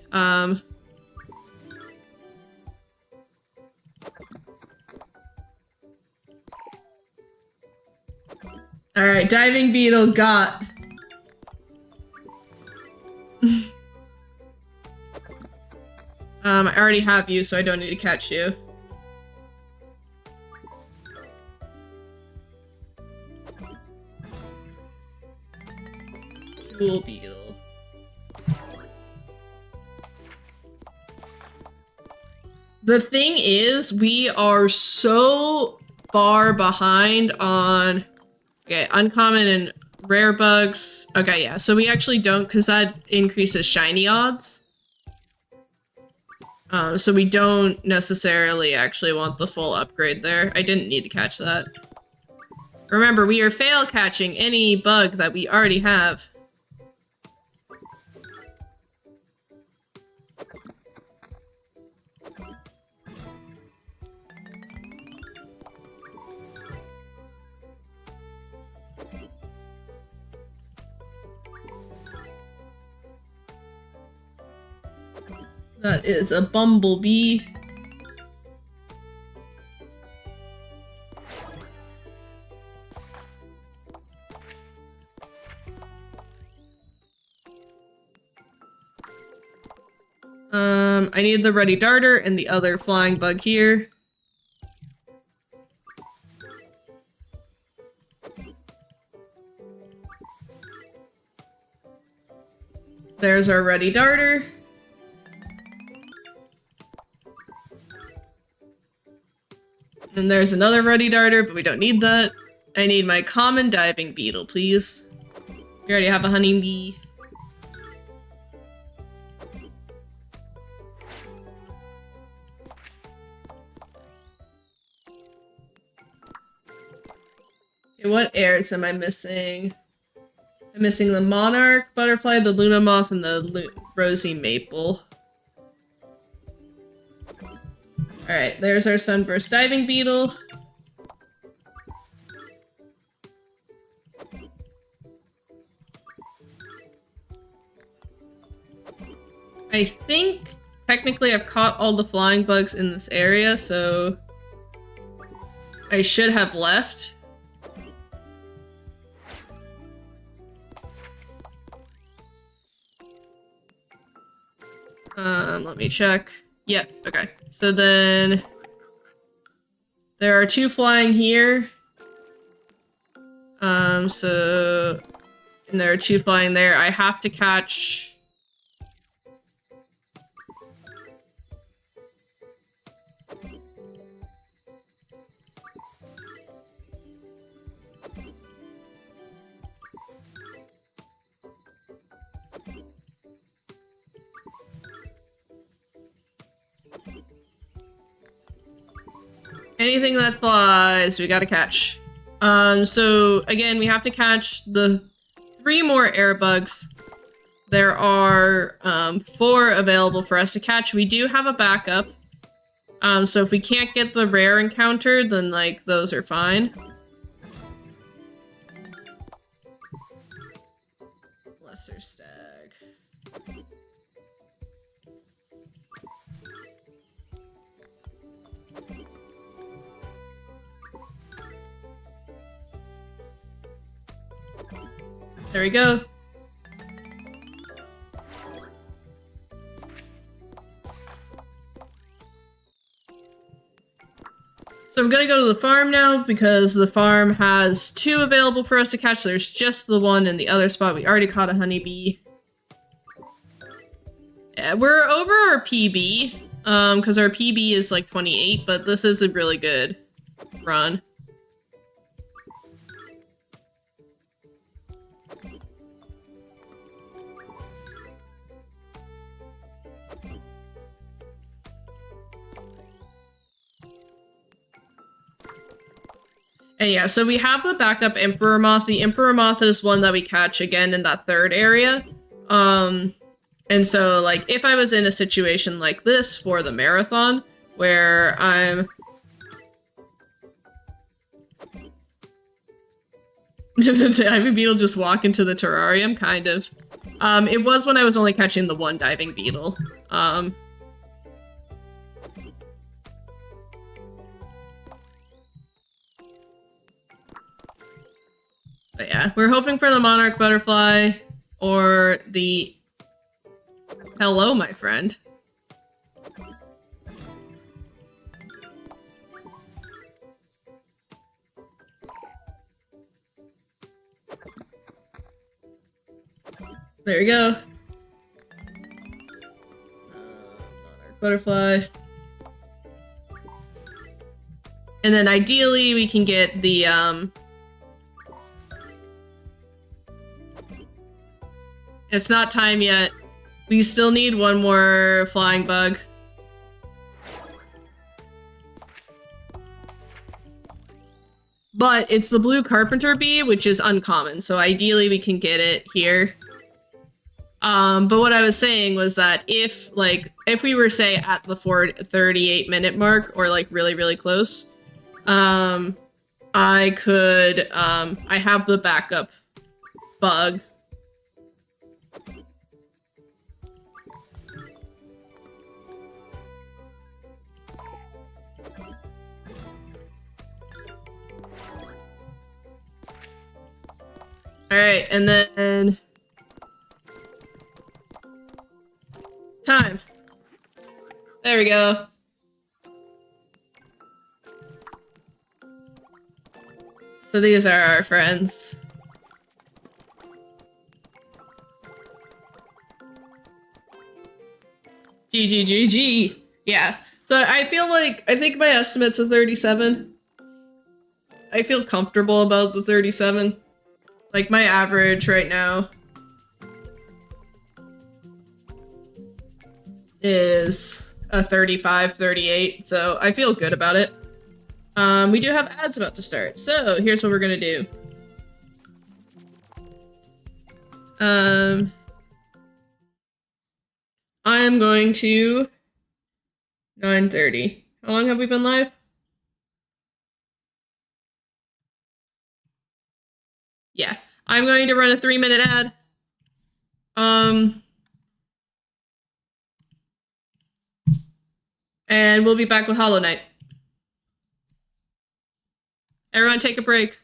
Alright, diving beetle got. I already have you, so I don't need to catch you. Jewel beetle. The thing is, we are so far behind on... Okay, uncommon and rare bugs. Okay, yeah, so we actually don't, because that increases shiny odds. So we don't necessarily actually want the full upgrade there. I didn't need to catch that. Remember, we are fail catching any bug that we already have. That is a bumblebee. I need the ruddy darter and the other flying bug here. There's our ruddy darter. And there's another ruddy darter, but we don't need that. I need my common diving beetle, please. We already have a honeybee. Okay, what airs am I missing? I'm missing the monarch butterfly, the Luna moth, and the rosy maple. Alright, there's our sunburst diving beetle. I think technically I've caught all the flying bugs in this area, so I should have left. Let me check. Yep, okay. So then there are 2 flying here. And there are 2 flying there. I have to catch anything that flies, we gotta catch. So again, we have to catch the 3 more air bugs. There are 4 available for us to catch. We do have a backup. So if we can't get the rare encounter, then like those are fine. Lesser stag. There we go. So I'm gonna go to the farm now because the farm has 2 available for us to catch. There's just the 1 in the other spot. We already caught a honeybee. Yeah, we're over our PB, because our PB is like 28, but this is a really good run. And yeah, so we have the backup Emperor Moth. The Emperor Moth is one that we catch again in that 3rd area. And so, like, if I was in a situation like this for the marathon, where I'm... Did the diving beetle just walk into the terrarium? Kind of. It was when I was only catching the one diving beetle. But yeah, we're hoping for the monarch butterfly or the... Hello, my friend. There we go. Monarch butterfly. And then ideally we can get the, It's not time yet. We still need one more flying bug. But it's the blue carpenter bee, which is uncommon, so ideally we can get it here. But what I was saying was that if we were, say, at the 38-minute mark, or, like, really, really close, I could, I have the backup bug. Alright, and then... Time. There we go. So these are our friends. GGGG. Yeah. So I feel like, I think my estimate's a 37. I feel comfortable about the 37. Like, my average right now is a 35, 38, so I feel good about it. We do have ads about to start, so here's what we're gonna do. I'm going to 9:30. How long have we been live? Yeah. I'm going to run a 3-minute ad. And we'll be back with Hollow Knight. Everyone take a break.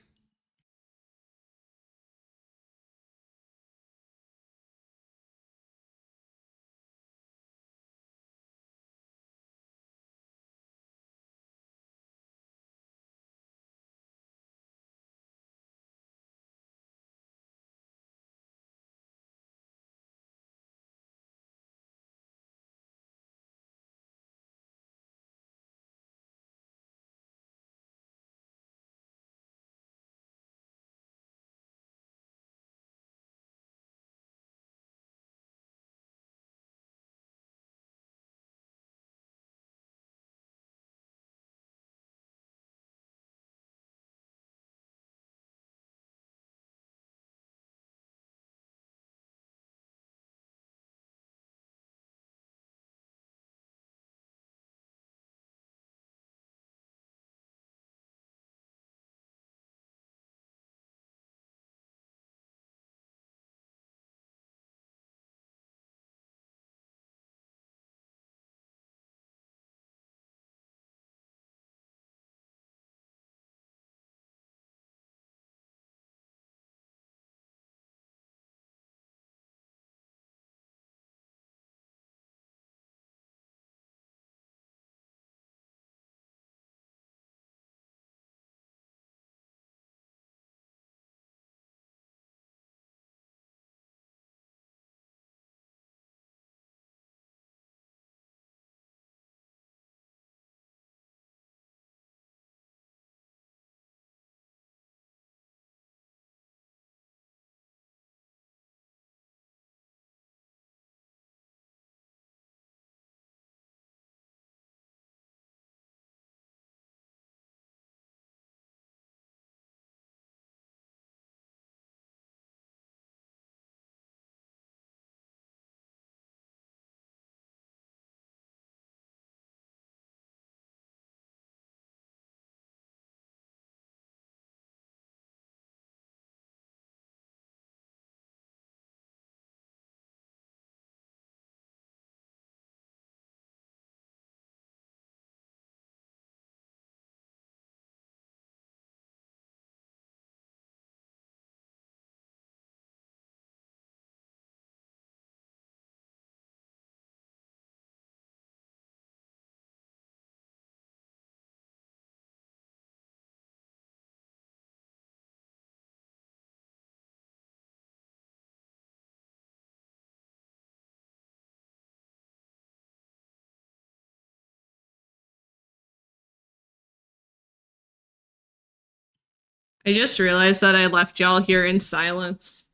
I just realized that I left y'all here in silence.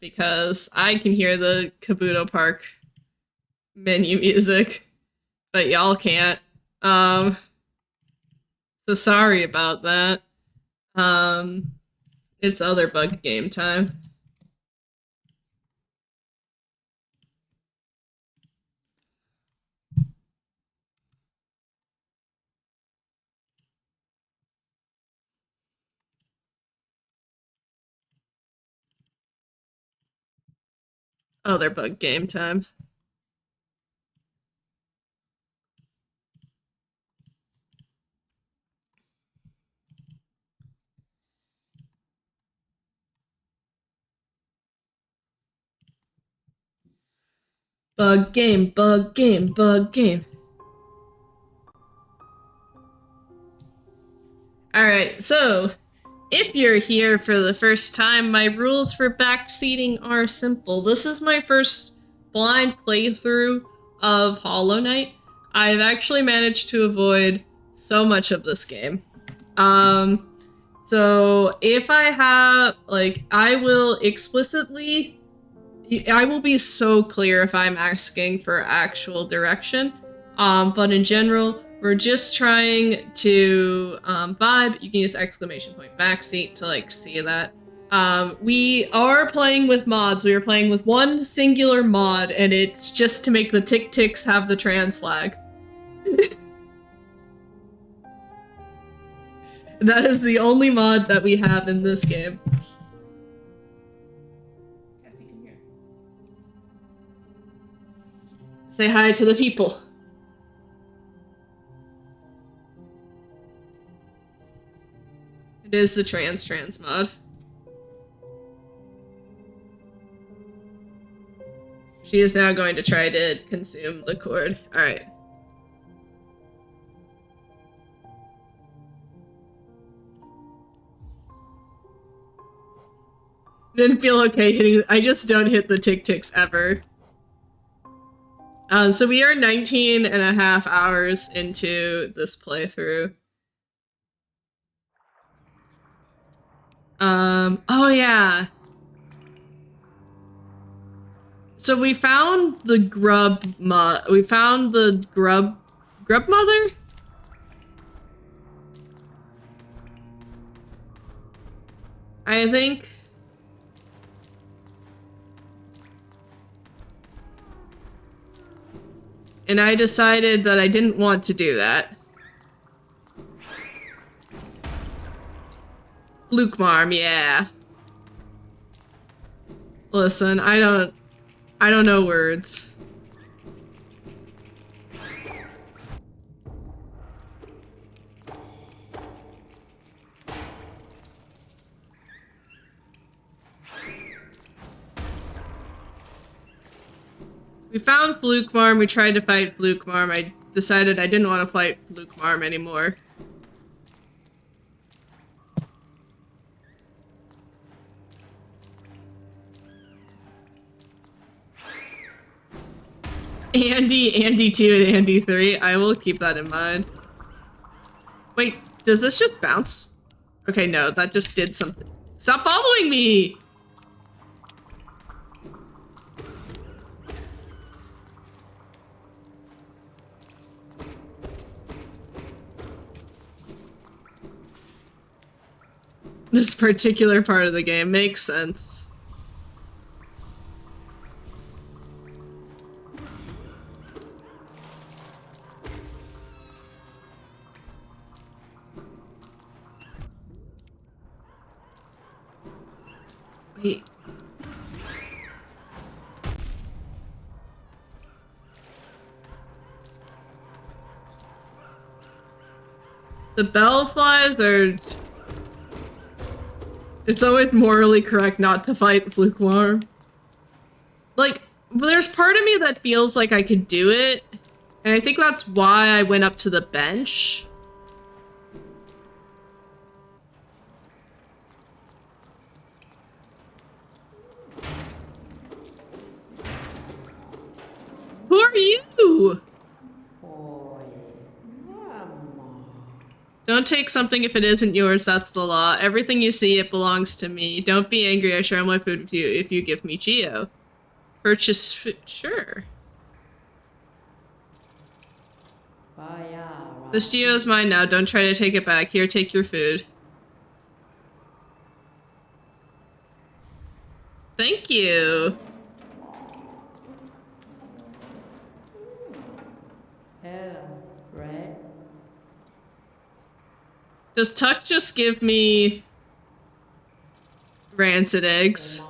Because I can hear the Kabuto Park menu music, but y'all can't. So sorry about that. It's other bug game time. Other bug game time. Bug game, bug game, bug game. Alright, so if you're here for the first time, my rules for backseating are simple. This is my first blind playthrough of Hollow Knight. I've actually managed to avoid so much of this game. So if I have, like, I will be so clear if I'm asking for actual direction. But in general, we're just trying to vibe. You can use exclamation point backseat to like see that. We are playing with mods. We are playing with one singular mod, and it's just to make the tick-ticks have the trans flag. That is the only mod that we have in this game. Cassie, come here. Say hi to the people. It is the trans mod. She is now going to try to consume the cord. Alright. Didn't feel okay hitting. I just don't hit the tick-ticks ever. So we are 19 and a half hours into this playthrough. Oh yeah. So we found the we found the grub mother? I think. And I decided that I didn't want to do that. Fluke Marm, yeah. Listen, I don't know words. We found Fluke Marm, we tried to fight Fluke Marm. I decided I didn't want to fight Fluke Marm anymore. Andy 2 and Andy 3. I will keep that in mind. Wait, does this just bounce? Okay, no, that just did something. Stop following me! This particular part of the game makes sense. Wait. The bellflies are... It's always morally correct not to fight Fluke Marm. Like, there's part of me that feels like I could do it, and I think that's why I went up to the bench. Who are you? Don't take something if it isn't yours, that's the law. Everything you see, it belongs to me. Don't be angry, I share my food with you if you give me Geo. Purchase food, sure. This Geo is mine now, don't try to take it back. Here, take your food. Thank you. Hello, Red. Does Tuck just give me rancid eggs?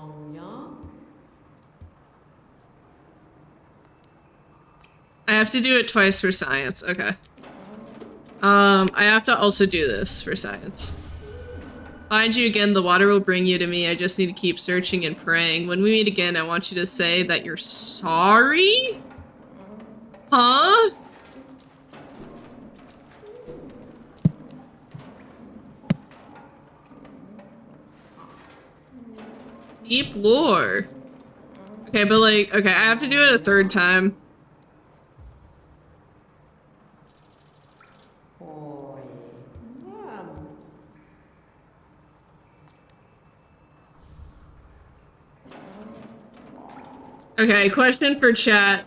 I have to do it twice for science, okay. I have to also do this for science. Find you again, the water will bring you to me. I just need to keep searching and praying. When we meet again, I want you to say that you're sorry? Huh? Deep lore. Okay, but like, okay, I have to do it a third time. Okay, question for chat.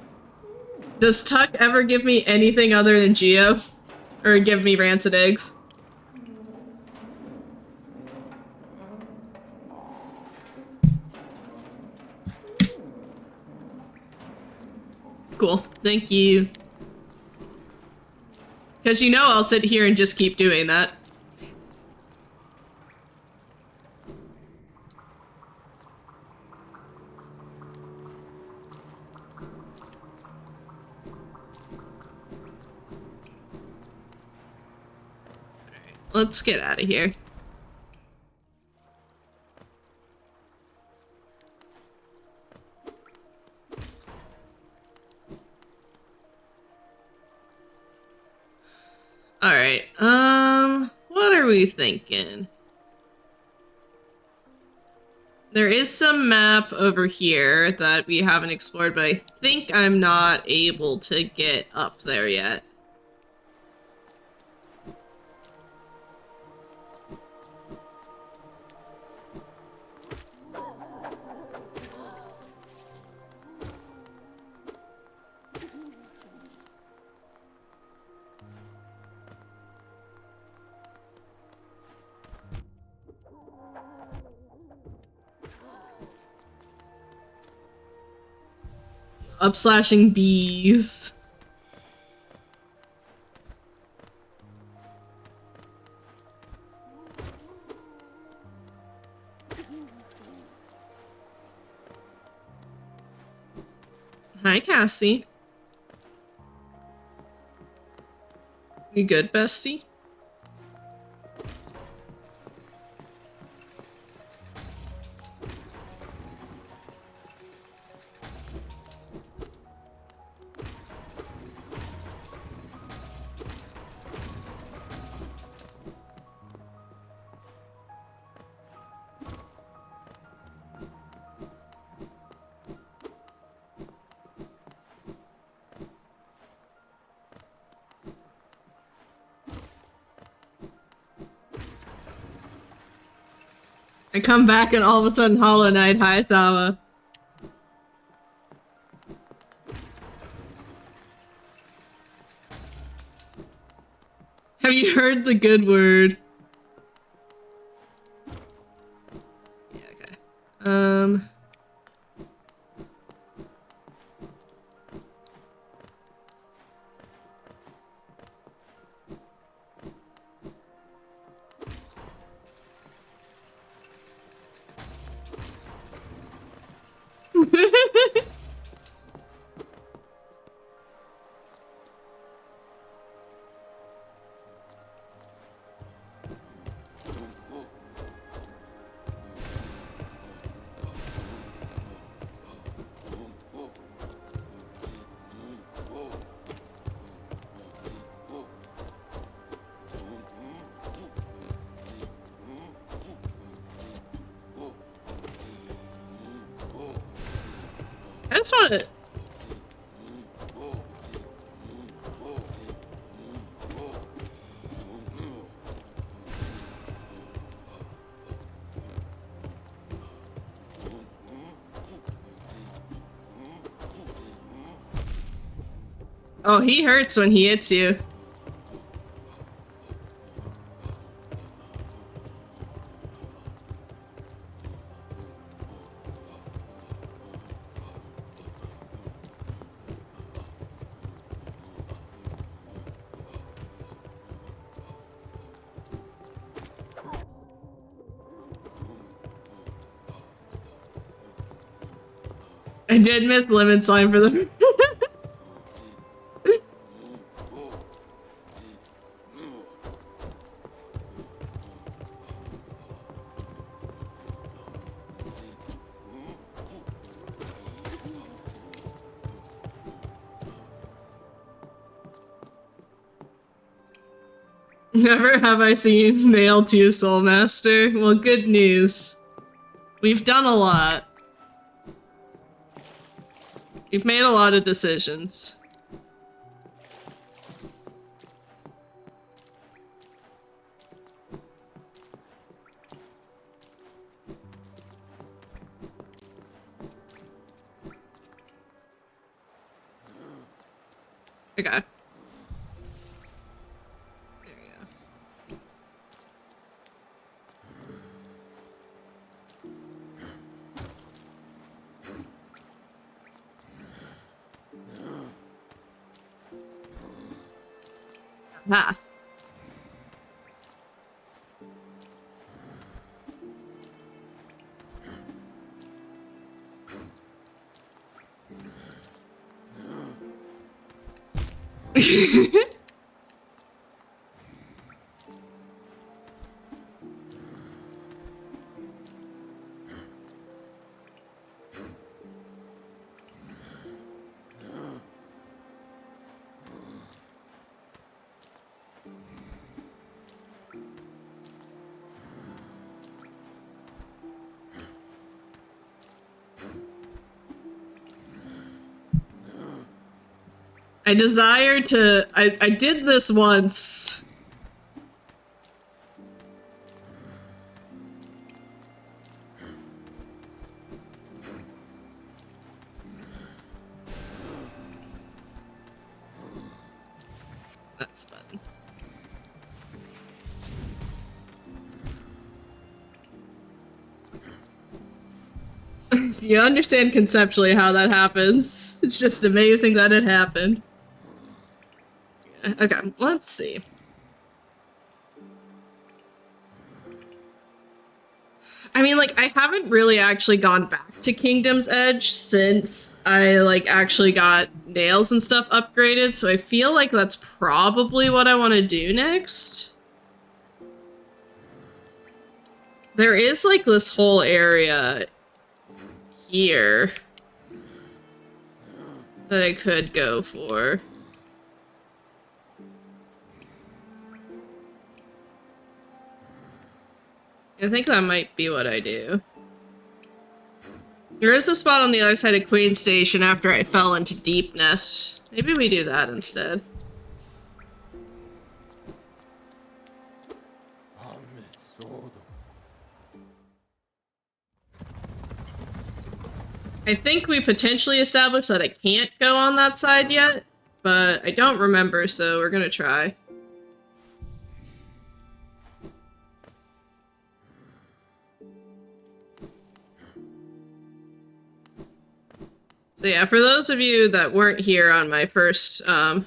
Does Tuck ever give me anything other than Geo? Or give me rancid eggs? Cool, thank you. Because you know I'll sit here and just keep doing that. Let's get out of here. Alright, what are we thinking? There is some map over here that we haven't explored, but I think I'm not able to get up there yet. Upslashing bees. Hi, Cassie. You good, bestie? I come back and all of a sudden Hollow Knight, hi Sawa. Have you heard the good word? Yeah, okay. I just want to... Oh, he hurts when he hits you. I did miss lemon slime for the Never have I seen mail to you, Soul Master. Well, good news. We've done a lot. We've made a lot of decisions. Okay. There we go. Ha. I desire to. I did this once. That's fun. You understand conceptually how that happens. It's just amazing that it happened. Okay, let's see. I mean, like, I haven't really actually gone back to Kingdom's Edge since I, like, actually got nails and stuff upgraded, so I feel like that's probably what I want to do next. There is, like, this whole area here that I could go for. I think that might be what I do. There is a spot on the other side of Queen Station after I fell into Deep Nest. Maybe we do that instead. I think we potentially established that I can't go on that side yet, but I don't remember, so we're gonna try. So yeah, for those of you that weren't here on my first, the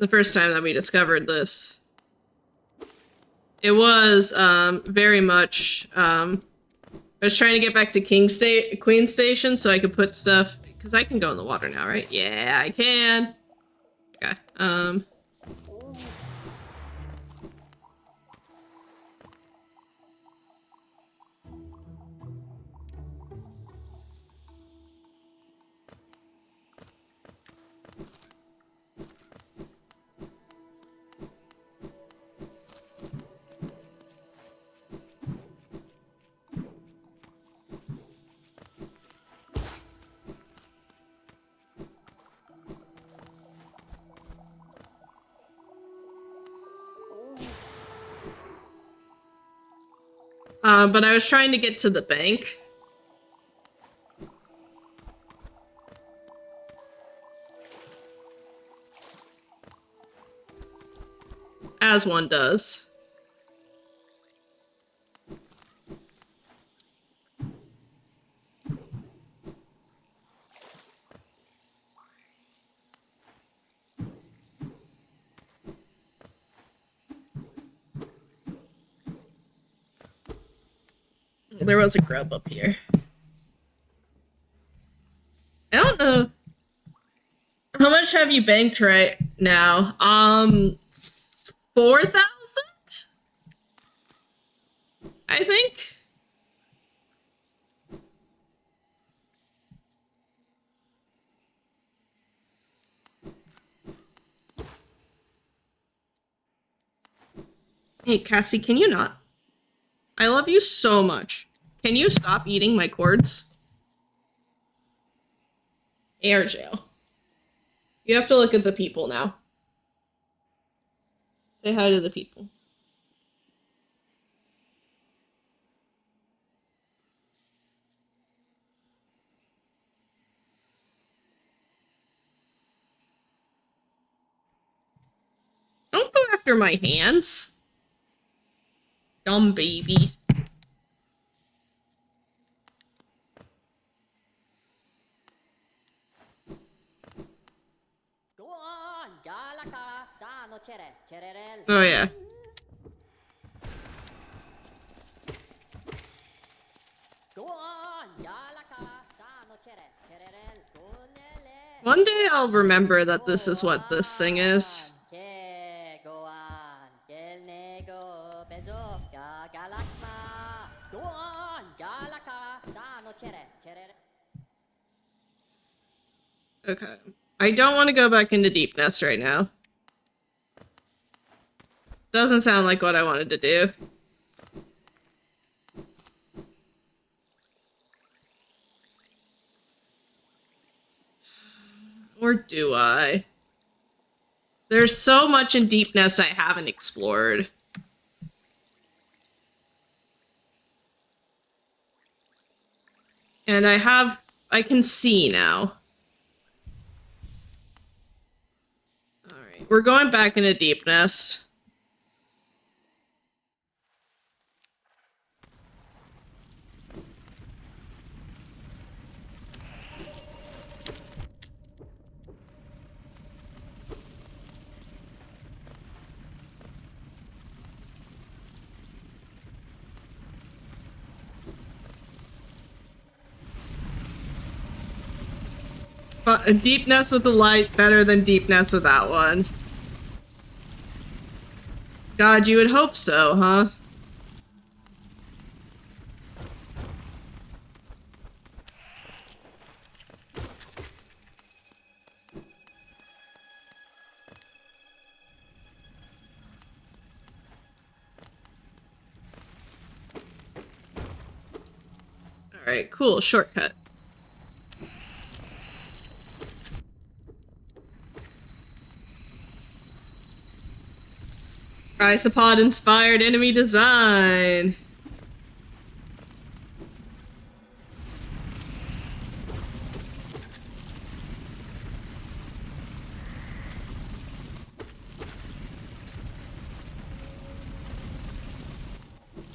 first time that we discovered this, it was, very much, I was trying to get back to Queen Station so I could put stuff, because I can go in the water now, right? Yeah, I can. Okay, but I was trying to get to the bank. As one does. There was a grub up here. I don't know. How much have you banked right now? 4,000? I think. Hey, Cassie, can you not? I love you so much. Can you stop eating my cords? Air jail. You have to look at the people now. Say hi to the people. Don't go after my hands. Dumb baby. Oh yeah. One day I'll remember that this is what this thing is. Okay. I don't want to go back into Deepness right now. Doesn't sound like what I wanted to do. Or do I? There's so much in Deepness I haven't explored. And I can see now. Alright, we're going back into Deepness. Deepness with the light, better than Deepness without one. God, you would hope so, huh? Alright, cool, shortcut. Isopod-inspired enemy design.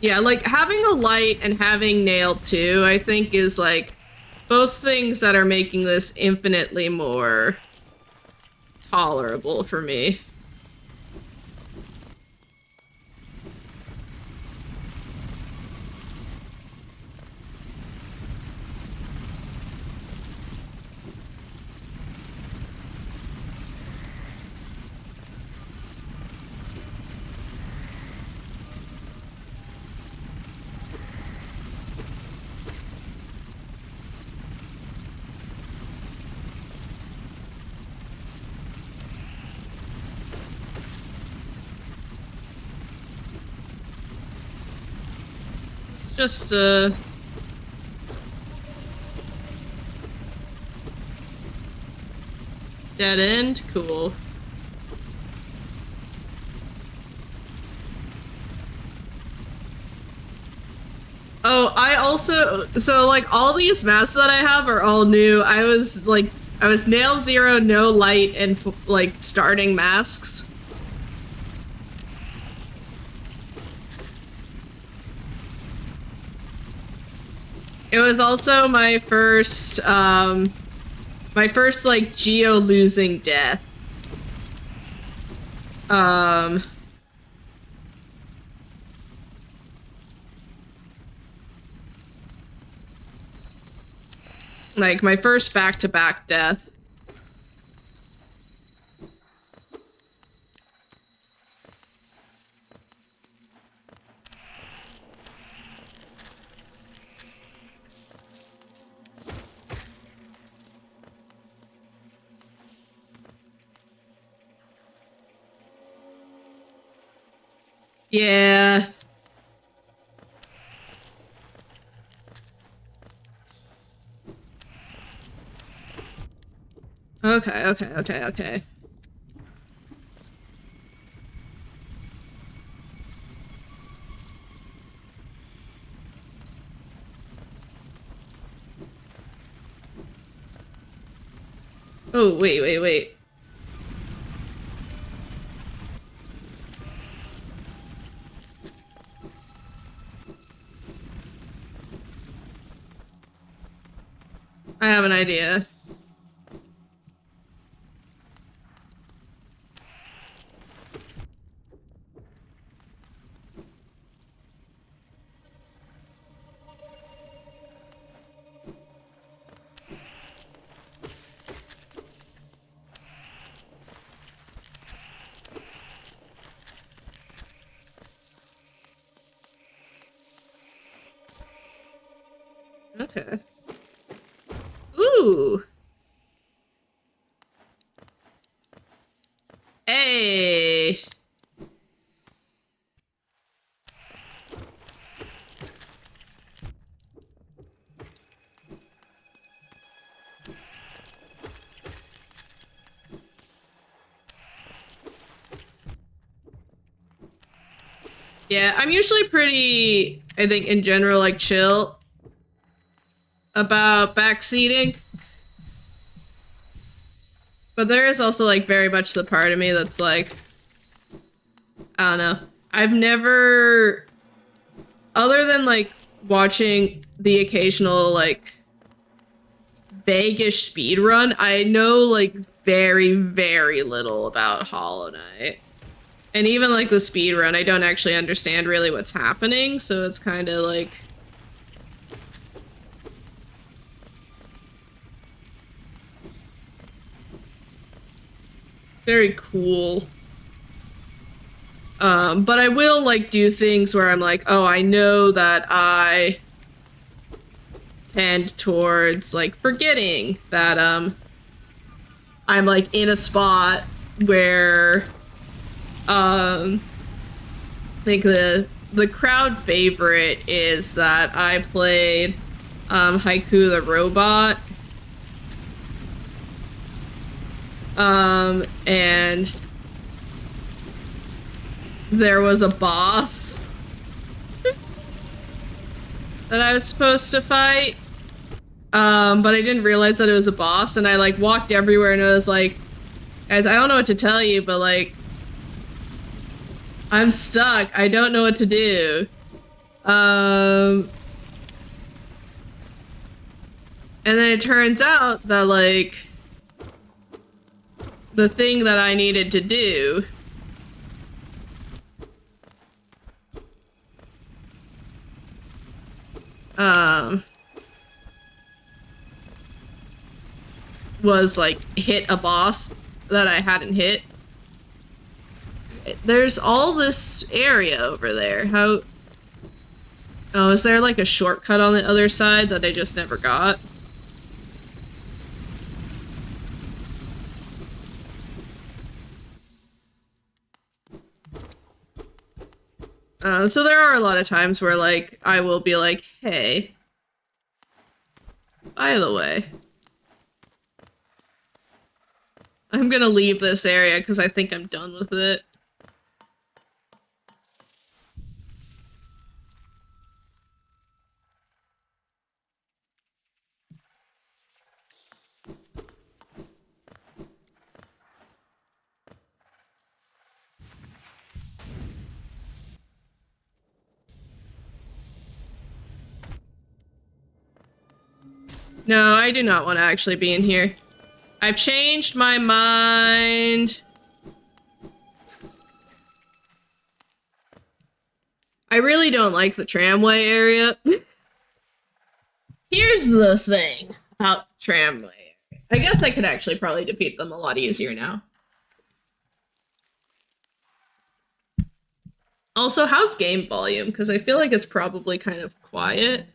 Yeah, like, having a light and having nail too, I think is, like, both things that are making this infinitely more tolerable for me. Just dead end? Cool. Oh, I also, so like all these masks that I have are all new. I was nail zero, no light, and like starting masks. It was also my first like geo losing death. Like my first back-to-back death. Yeah. Okay. Oh, wait. I have an idea. Okay. Ooh. Hey. Yeah, I'm usually pretty, I think, in general, like, chill about backseating. But there is also, like, very much the part of me that's like, I don't know. I've never, other than, like, watching the occasional, like, vague-ish speedrun, I know, like, very, very little about Hollow Knight. And even, like, the speedrun, I don't actually understand really what's happening, so it's kind of, like... very cool. But I will, like, do things where I'm like, oh, I know that I tend towards, like, forgetting that, I'm, like, in a spot where, like, the crowd favorite is that I played, Haiku the Robot. And there was a boss that I was supposed to fight. But I didn't realize that it was a boss, and I, like, walked everywhere and I was like, guys, I don't know what to tell you, but, like, I'm stuck. I don't know what to do. And then it turns out that, like, the thing that I needed to do was, like, hit a boss that I hadn't hit. There's all this area over there. How... oh, is there, like, a shortcut on the other side that I just never got? So there are a lot of times where, like, I will be like, hey, by the way, I'm gonna leave this area because I think I'm done with it. No, I do not want to actually be in here. I've changed my mind. I really don't like the tramway area. Here's the thing about the tramway. I guess I could actually probably defeat them a lot easier now. Also, how's game volume? Because I feel like it's probably kind of quiet.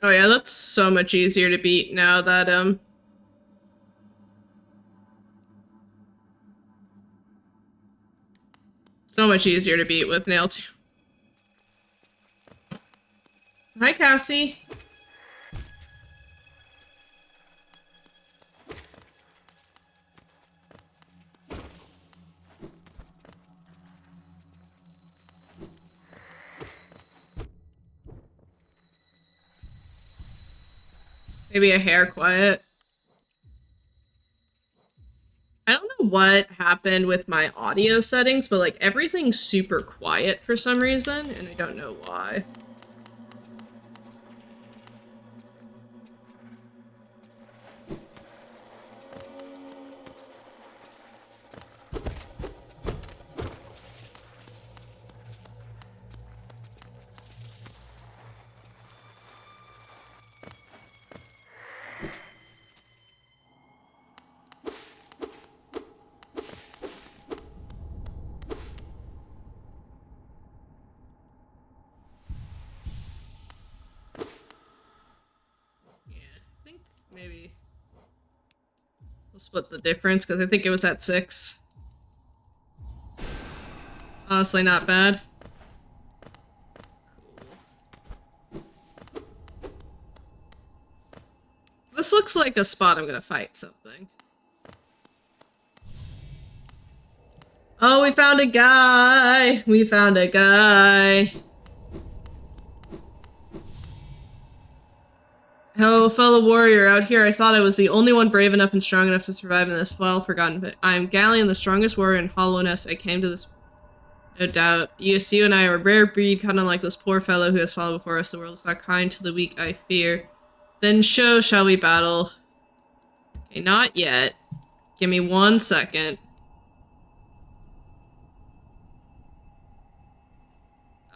Oh yeah, that's so much easier to beat now that, so much easier to beat with Nail 2. Hi, Cassie. Maybe a hair quiet. I don't know what happened with my audio settings, but like everything's super quiet for some reason, and I don't know why. I think maybe we'll split the difference because I think it was at 6. Honestly, not bad. Cool. This looks like a spot I'm gonna fight something. Oh, we found a guy! We found a guy! Oh, fellow warrior, out here I thought I was the only one brave enough and strong enough to survive in this well-forgotten pit. I am Galleon, the strongest warrior in Hollowness. I came to this... No doubt. Yes, you and I are a rare breed, kind of like this poor fellow who has fallen before us. The world is not kind to the weak, I fear. Then show, shall we battle? Okay, not yet. Give me 1 second.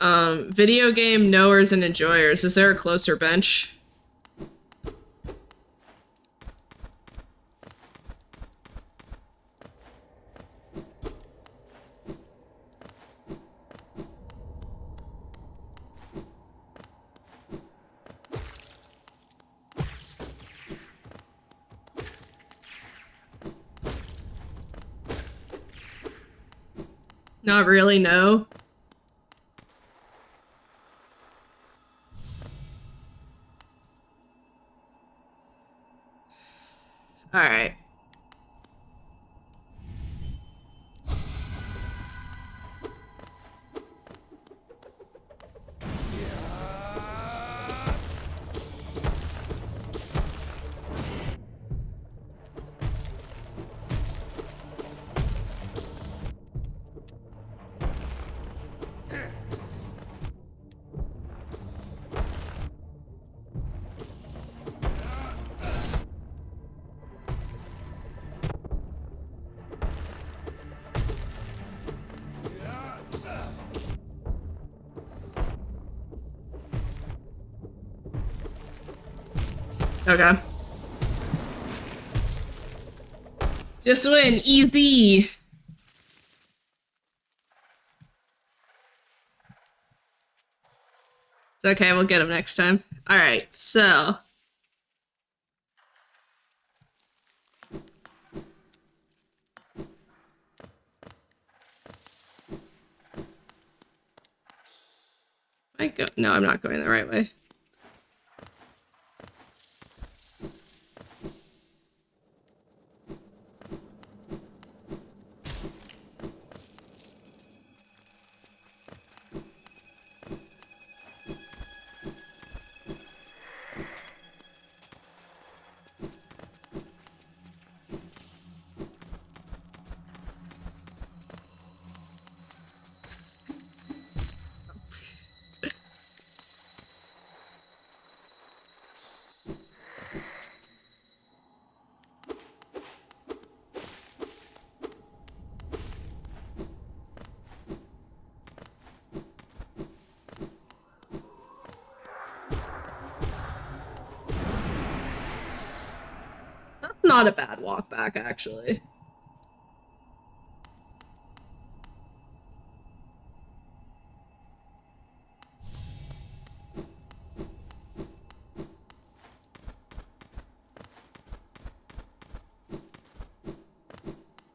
Video game knowers and enjoyers. Is there a closer bench? Not really, no. Alright. Okay. Just win. Easy. It's okay, we'll get him next time. Alright, so... I go... No, I'm not going the right way. not a bad walk back, actually.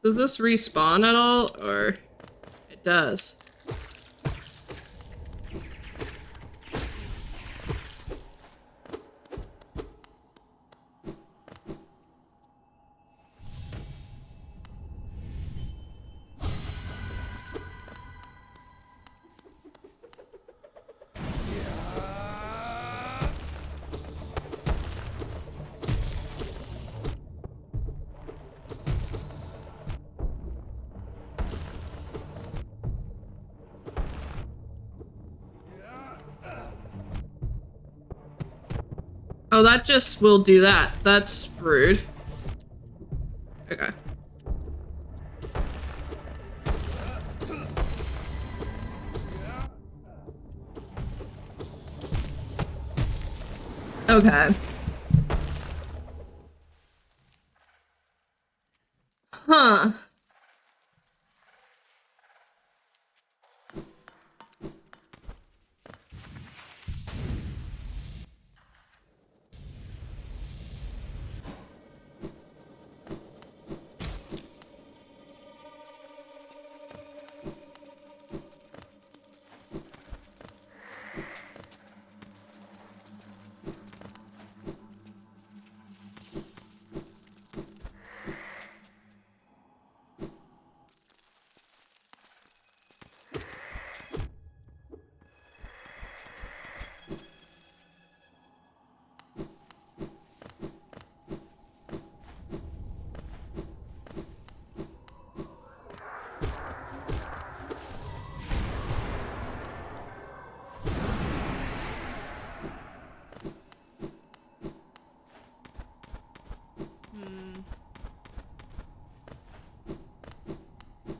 Does this respawn at all, or it does? Oh, that just will do that. That's rude. Okay. Okay. Huh.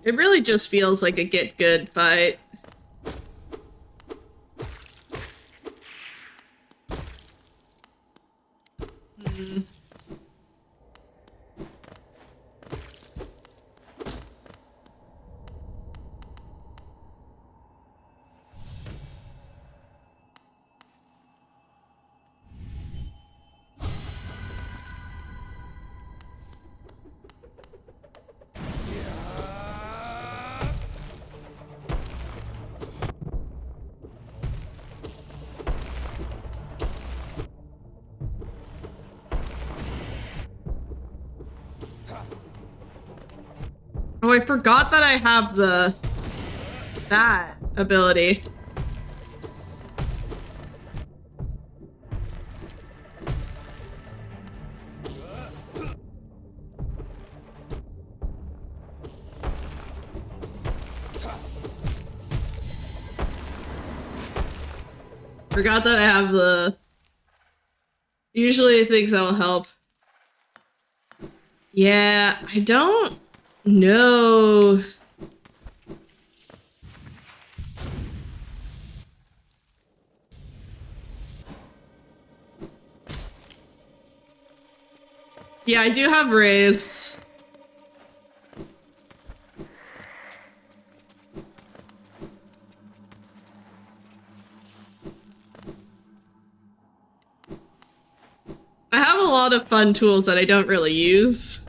It really just feels like a get good fight. Oh, I forgot that I have that ability. Forgot that I have usually things that'll help. Yeah, I don't know. Yeah, I do have wraiths. I have a lot of fun tools that I don't really use.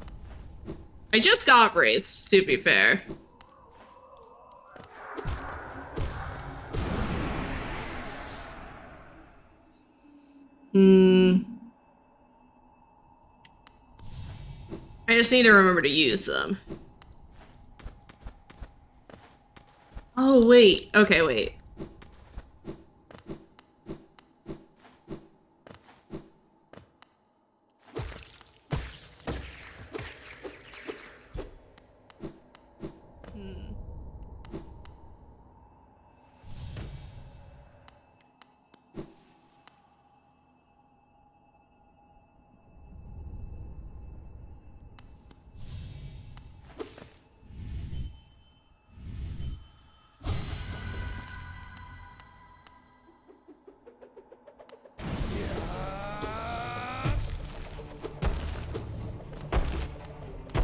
I just got wraiths, to be fair. I just need to remember to use them. Oh, wait. Okay, wait.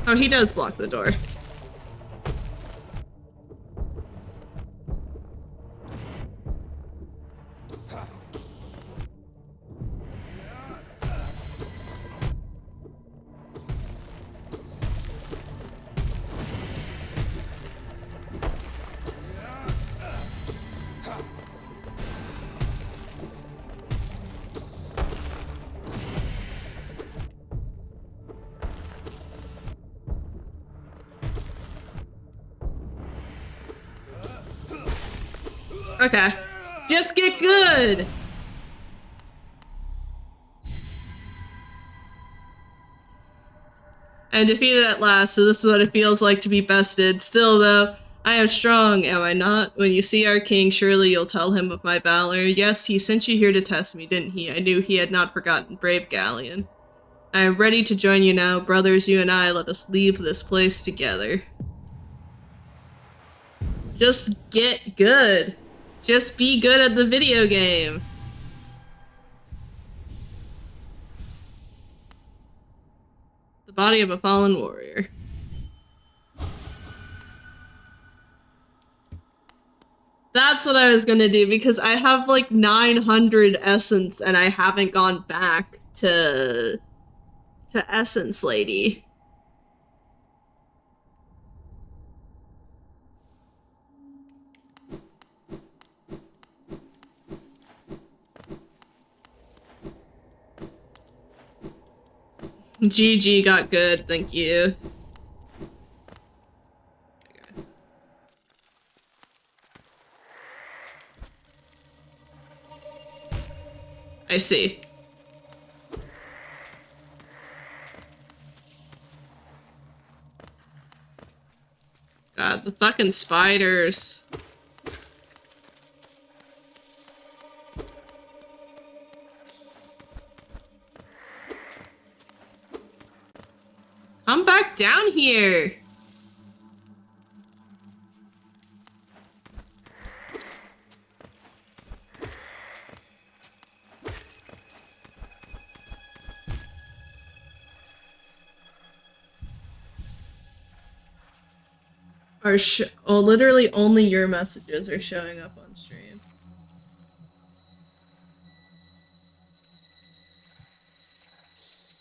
Oh, he does block the door. Okay. Just get good! I am defeated at last, so this is what it feels like to be bested. Still, though, I am strong, am I not? When you see our king, surely you'll tell him of my valor. Yes, he sent you here to test me, didn't he? I knew he had not forgotten brave Galleon. I am ready to join you now. Brothers, you and I, let us leave this place together. Just get good. Just be good at the video game. The body of a fallen warrior. That's what I was gonna do, because I have like 900 essence and I haven't gone back to Essence Lady. GG got good, thank you. I see. God, the fucking spiders. Come back down here. Oh, literally only your messages are showing up on stream.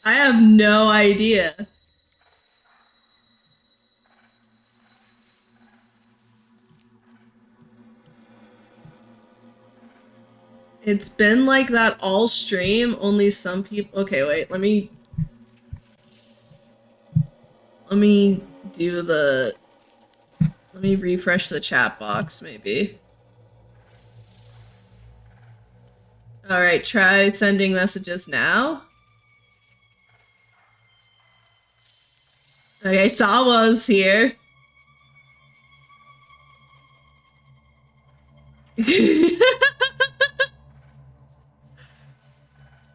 I have no idea. It's been like that all stream, only some people— okay, wait, let me do the— let me refresh the chat box, maybe. Alright, try sending messages now. Okay, Sawa's here.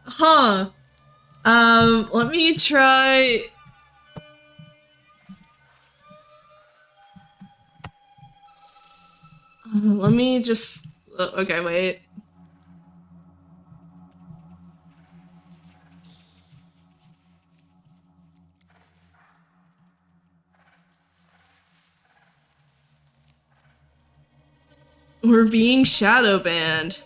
Huh. Let me try— let me just— okay, wait. We're being shadow banned.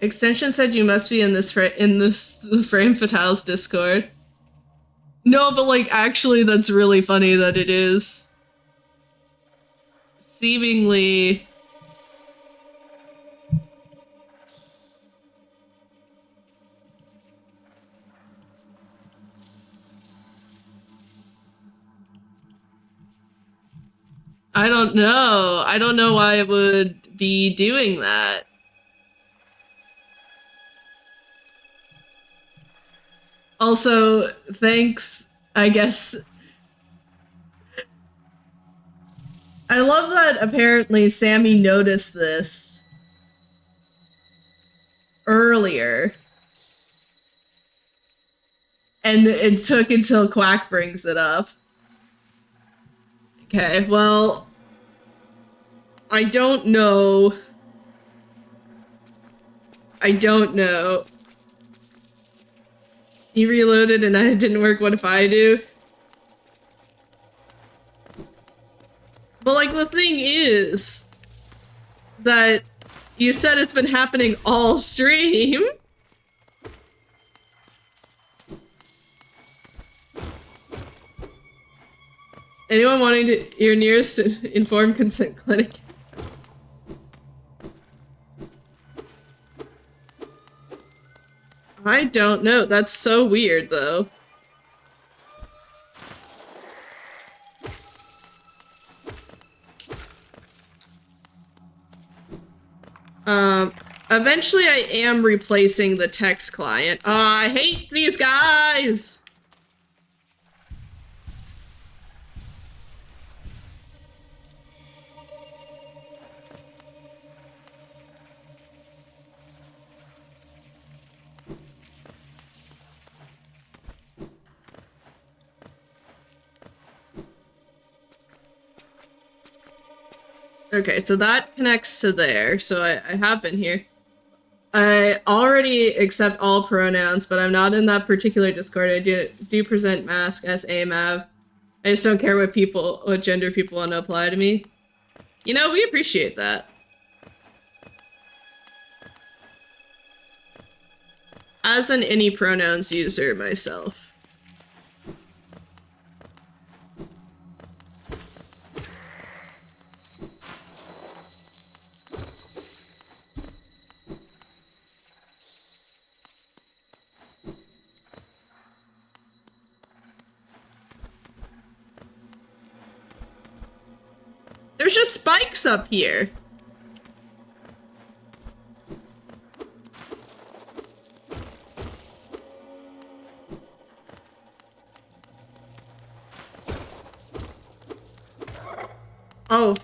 Extension said you must be in this the Frame Fatale's Discord. No, but like actually that's really funny that it is. Seemingly. I don't know. I don't know why it would be doing that. Also, thanks, I guess. I love that apparently Sammy noticed this earlier. And it took until Quack brings it up. Okay, well, I don't know. I don't know. He reloaded and it didn't work. What if I do? But like the thing is that you said it's been happening all stream. Anyone wanting to your nearest informed consent clinic? I don't know. That's so weird though. Eventually I am replacing the text client. I hate these guys! Okay, so that connects to there, so I have been here. I already accept all pronouns, but I'm not in that particular Discord. I do present mask as AMAV. I just don't care what gender people want to apply to me. You know, we appreciate that. As an any pronouns user myself. There's just spikes up here. Oh.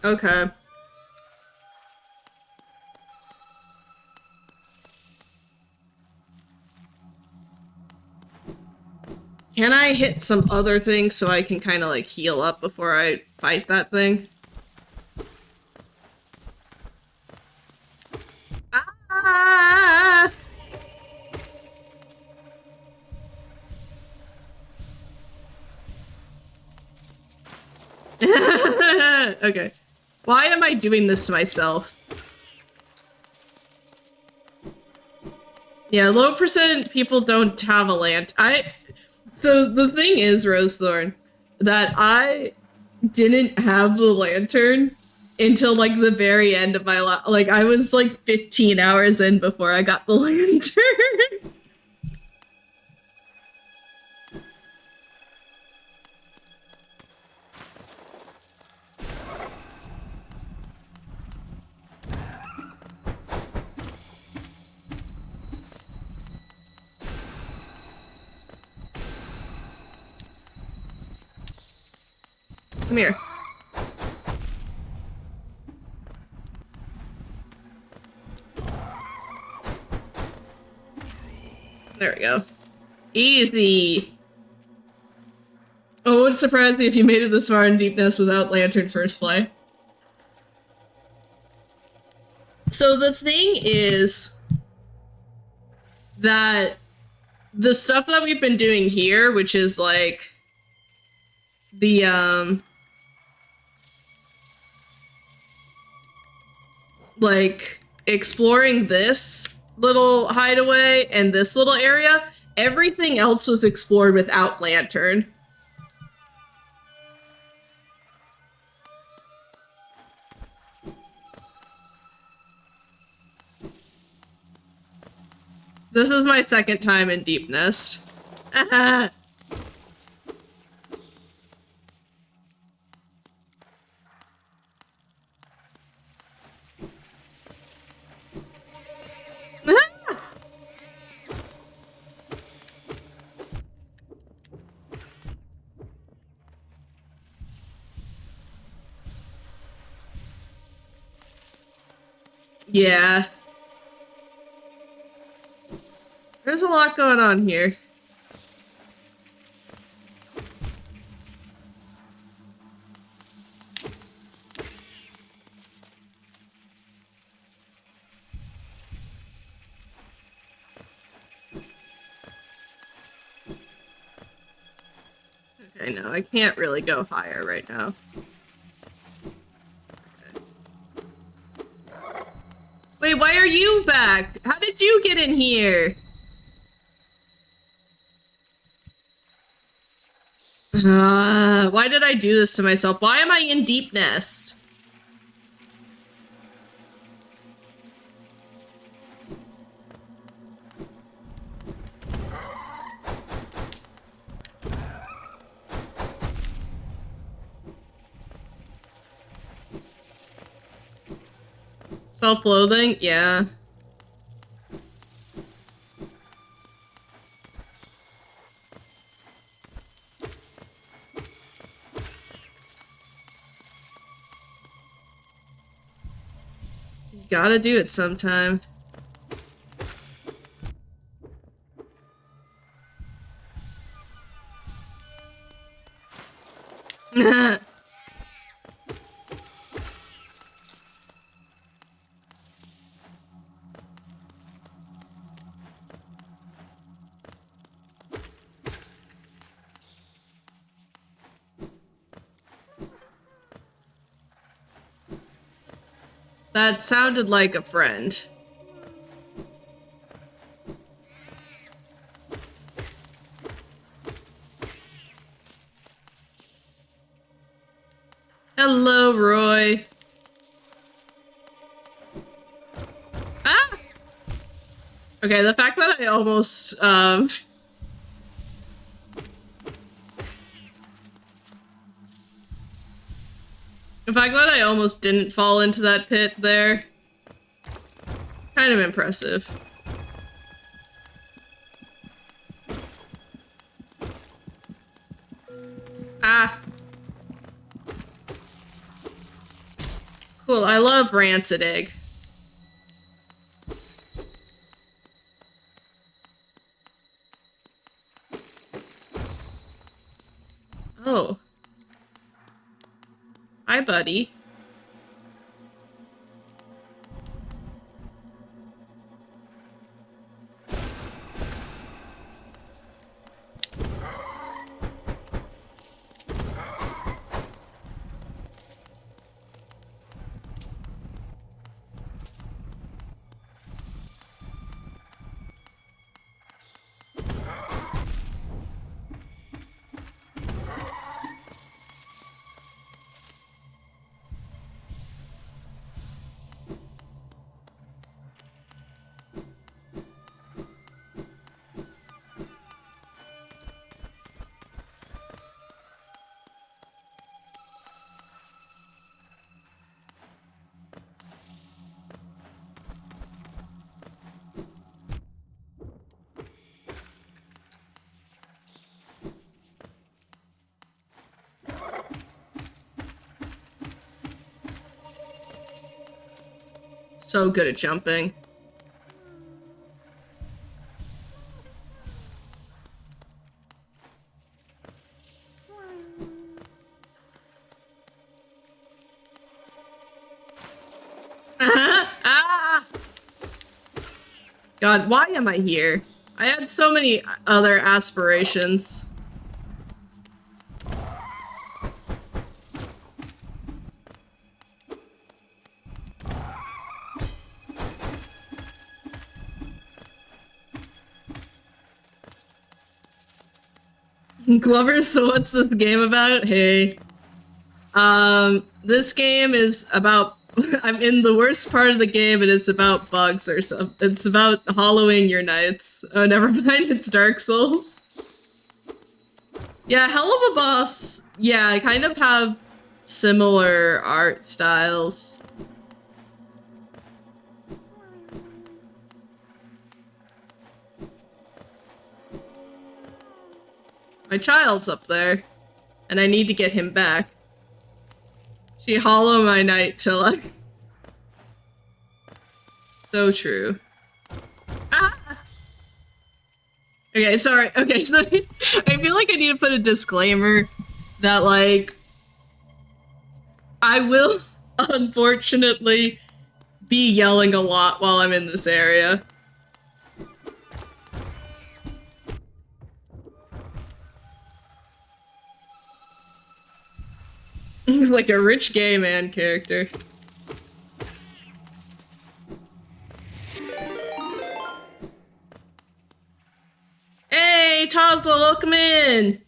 Okay. Can I hit some other things so I can kind of like heal up before I fight that thing? Ah! Okay. Why am I doing this to myself? Yeah, low percent people don't have a so the thing is, Rosethorn, that I didn't have the lantern until like the very end of my like I was like 15 hours in before I got the lantern. Come here. There we go. Easy. Oh, it would surprise me if you made it this far in Deepness without lantern first play. So the thing is that the stuff that we've been doing here, which is like the like exploring this little hideaway and this little area, everything else was explored without lantern. This is my second time in Deep Nest. Yeah. There's a lot going on here. Okay, no, I can't really go higher right now. Okay. Wait, why are you back? How did you get in here? Why did I do this to myself? Why am I in Deep Nest? Self-loathing? Yeah. You gotta do it sometime. That sounded like a friend. Hello, Roy. Ah! Okay, the fact that I almost, the fact that I almost didn't fall into that pit there, kind of impressive. Ah. Cool, I love rancid egg. Oh. Hi, buddy. So good at jumping. Ah! God, why am I here? I had so many other aspirations. Glover, so what's this game about? Hey. This game is about I'm in the worst part of the game and it's about bugs or something. It's about hollowing your nights. Oh, never mind, it's Dark Souls. Yeah, Hell of a Boss, yeah, I kind of have similar art styles. My child's up there, and I need to get him back. She hollow my night till I... So true. Ah! Okay, sorry. Okay, so I feel like I need to put a disclaimer that, like, I will unfortunately be yelling a lot while I'm in this area. He's like a rich gay man character. Hey, Tazzle, welcome in!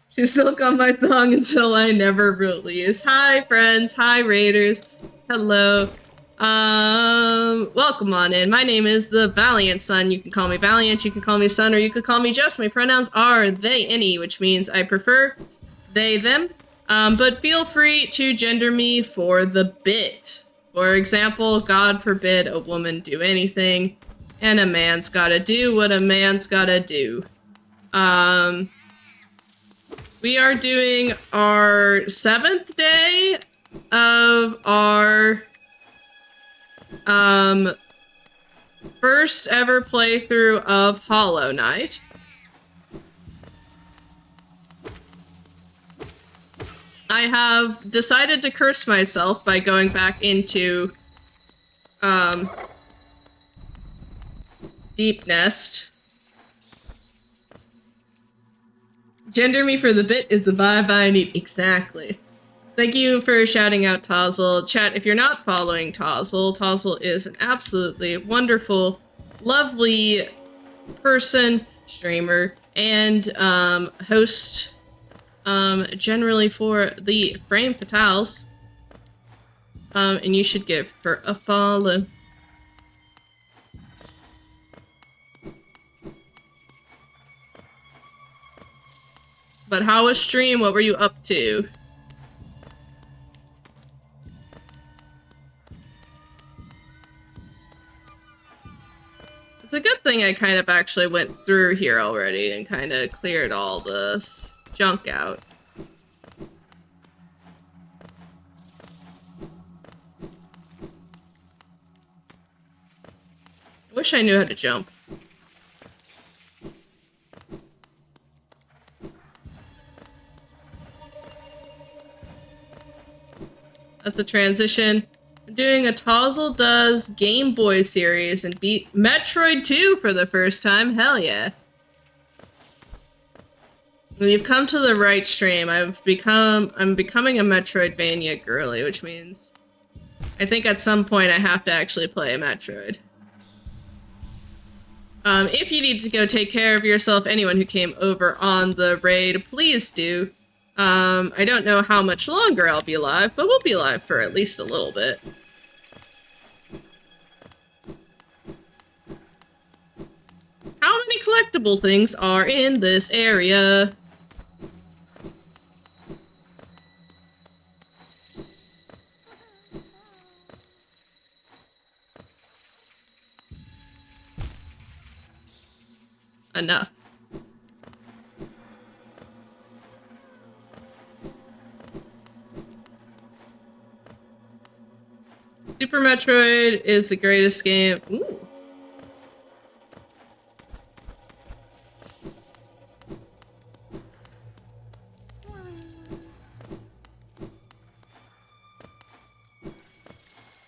She still got my song until I never release. Hi, friends. Hi, raiders. Hello. Welcome on in. My name is the Valiant Son. You can call me Valiant, you can call me Son, or you could call me Jess. My pronouns are they, any, which means I prefer they, them. But feel free to gender me for the bit. For example, God forbid a woman do anything, and a man's gotta do what a man's gotta do. We are doing our 7th day of our first ever playthrough of Hollow Knight. I have decided to curse myself by going back into Deep Nest. Gender me for the bit is the vibe I need. Exactly. Thank you for shouting out Tozzle. Chat, if you're not following Tozzle, Tozzle is an absolutely wonderful, lovely person, streamer, and host generally for the Frame Fatales. And you should give her a follow. But how was stream? What were you up to? It's a good thing I kind of actually went through here already and kind of cleared all this junk out. I wish I knew how to jump. That's a transition. I'm doing a Tozzle Does Game Boy series and beat Metroid 2 for the first time. Hell yeah. Well, you've come to the right stream. I'm becoming a Metroidvania girly, which means I think at some point I have to actually play a Metroid. If you need to go take care of yourself, anyone who came over on the raid, please do. I don't know how much longer I'll be alive, but we'll be alive for at least a little bit. How many collectible things are in this area? Enough. Super Metroid is the greatest game. Ooh.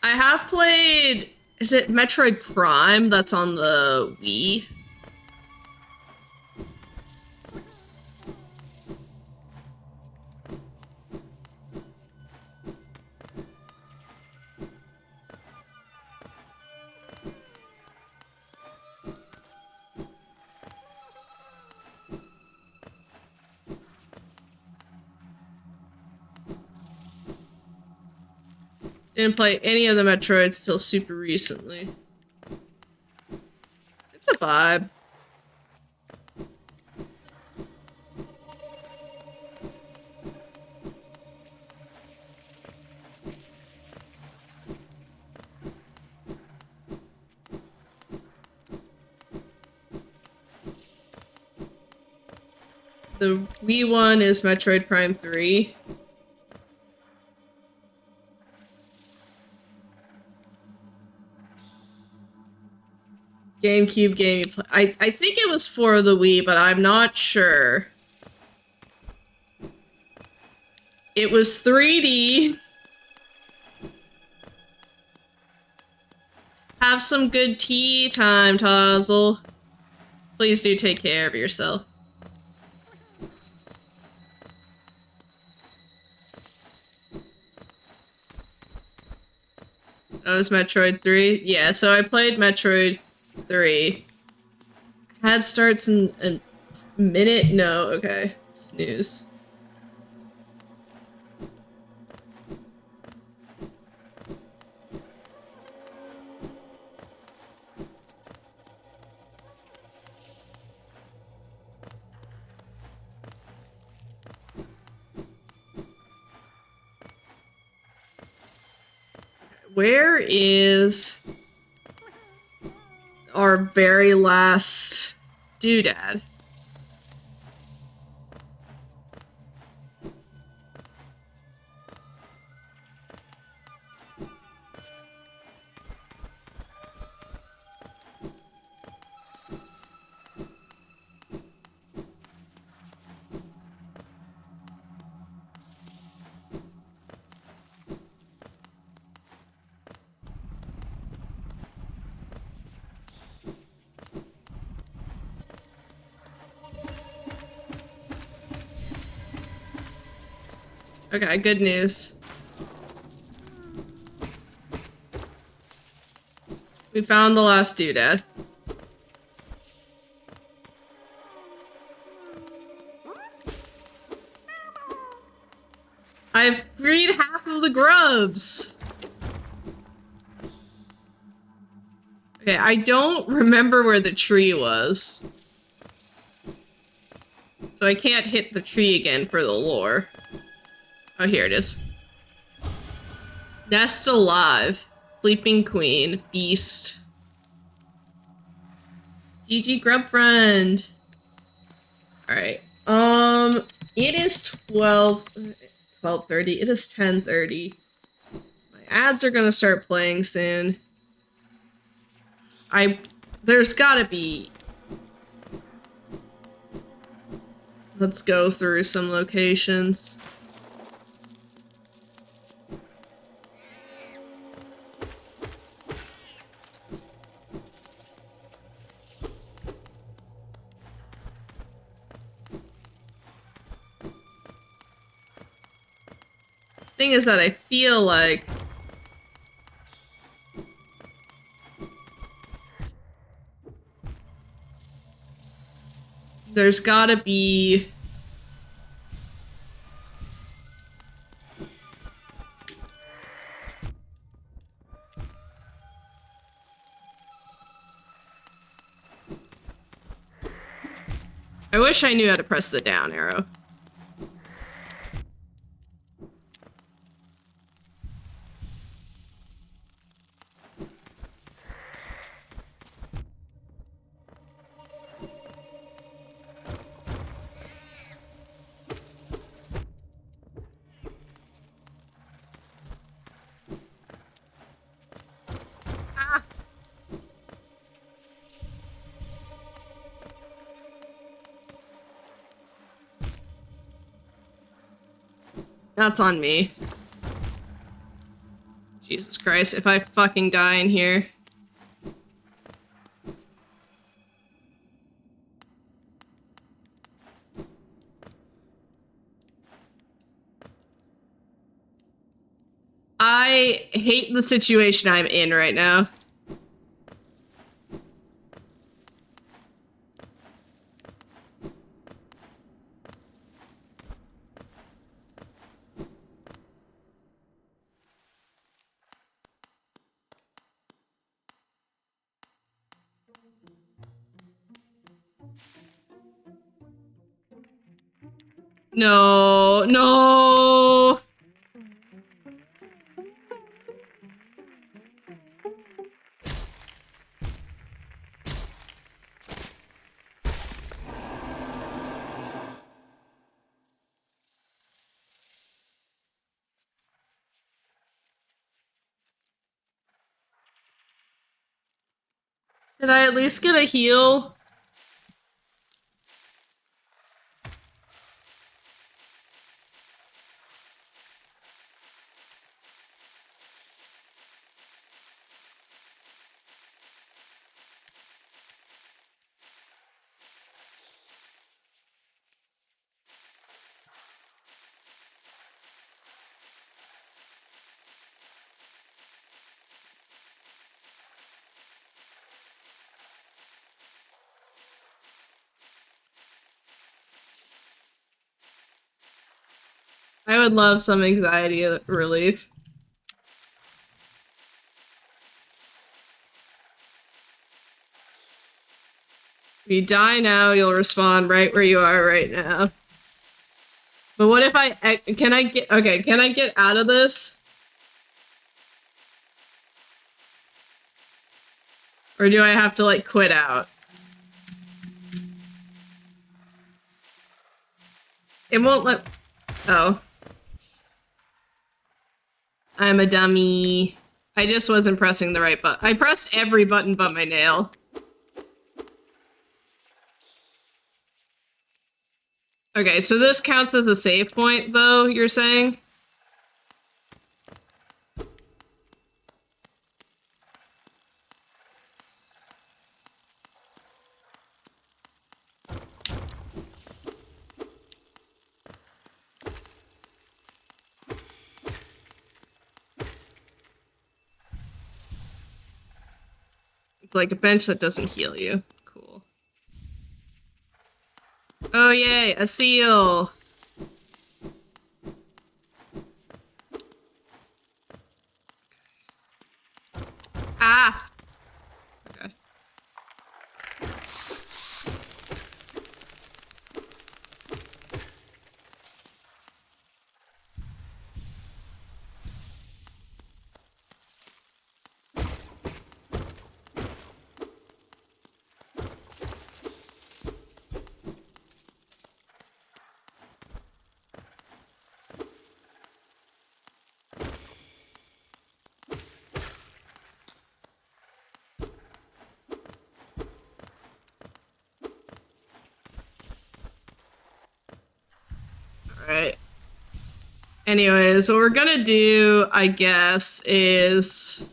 I have played, is it Metroid Prime that's on the Wii? Didn't play any of the Metroids till super recently. It's a vibe. The Wii one is Metroid Prime 3. GameCube game you play. I think it was for the Wii, but I'm not sure. It was 3D. Have some good tea time, Tozzle. Please do take care of yourself. That was Metroid 3? Yeah, so I played Metroid 3. Had starts in a minute? No, okay. Snooze. Where is our very last doodad? Okay, good news. We found the last doodad. I've freed half of the grubs! Okay, I don't remember where the tree was. So I can't hit the tree again for the lore. Oh, here it is. Nest alive. Sleeping queen. Beast. GG grub friend. Alright. It is 12:30. It is 10:30. My ads are gonna start playing soon. There's gotta be... Let's go through some locations. Thing is that I feel like there's gotta be... I wish I knew how to press the down arrow. That's on me. Jesus Christ, if I fucking die in here. I hate the situation I'm in right now. No, no. Did I at least get a heal? I would love some anxiety relief. If you die now, you'll respawn right where you are right now. But what if can I get out of this? Or do I have to, like, quit out? It won't let... Oh. I'm a dummy. I just wasn't pressing the right button. I pressed every button but my nail. Okay, so this counts as a save point, though, you're saying? It's like a bench that doesn't heal you. Cool. Oh, yay, a seal! Ah! Okay. Alright. Anyways, what we're gonna do, I guess, is...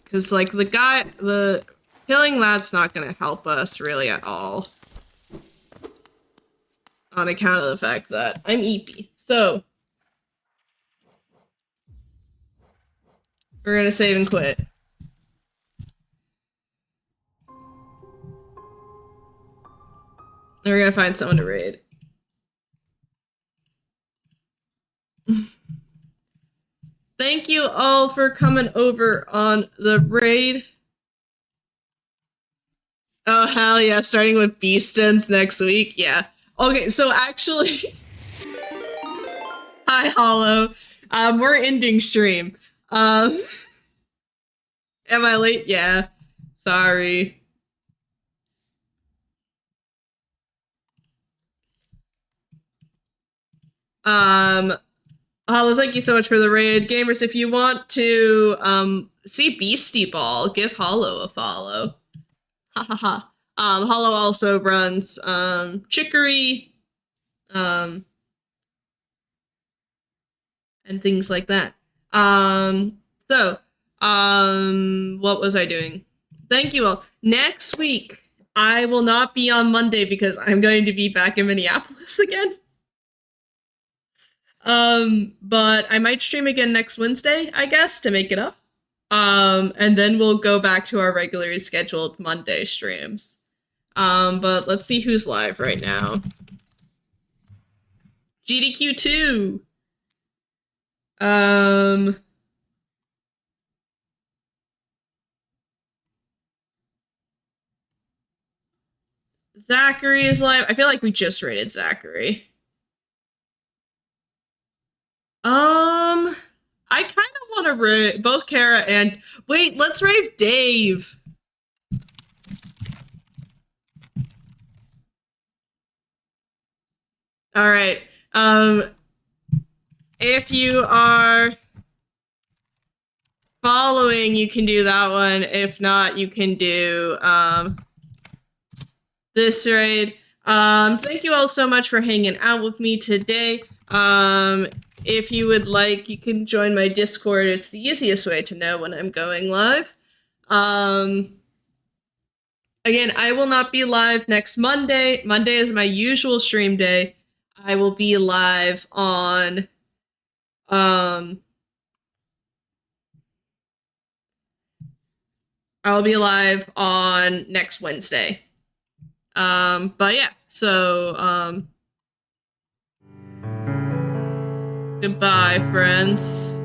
Because, like, the killing that's not gonna help us really at all. On account of the fact that I'm eepy. So, we're gonna save and quit. And we're gonna find someone to raid. Thank you all for coming over on the raid. Oh, hell yeah, starting with Beastons next week, yeah. Okay, so actually... Hi, Hollow. We're ending stream. Am I late? Yeah. Sorry. Hollow, thank you so much for the raid. Gamers, if you want to, see Beastie Ball, give Hollow a follow. Ha ha ha. Hollow also runs, Chicory, and things like that. What was I doing? Thank you all. Next week, I will not be on Monday because I'm going to be back in Minneapolis again. But I might stream again next Wednesday, I guess, to make it up. And then we'll go back to our regularly scheduled Monday streams. But let's see who's live right now. GDQ2. Zachary is live. I feel like we just rated Zachary. I kind of want to rave both Kara and... Wait, let's rave Dave. Alright. If you are following, you can do that one. If not, you can do this raid. Thank you all so much for hanging out with me today. If you would like, you can join my Discord. It's the easiest way to know when I'm going live. Again, I will not be live next Monday. Monday is my usual stream day. I will be live on I'll be live on next Wednesday. But yeah, so goodbye, friends.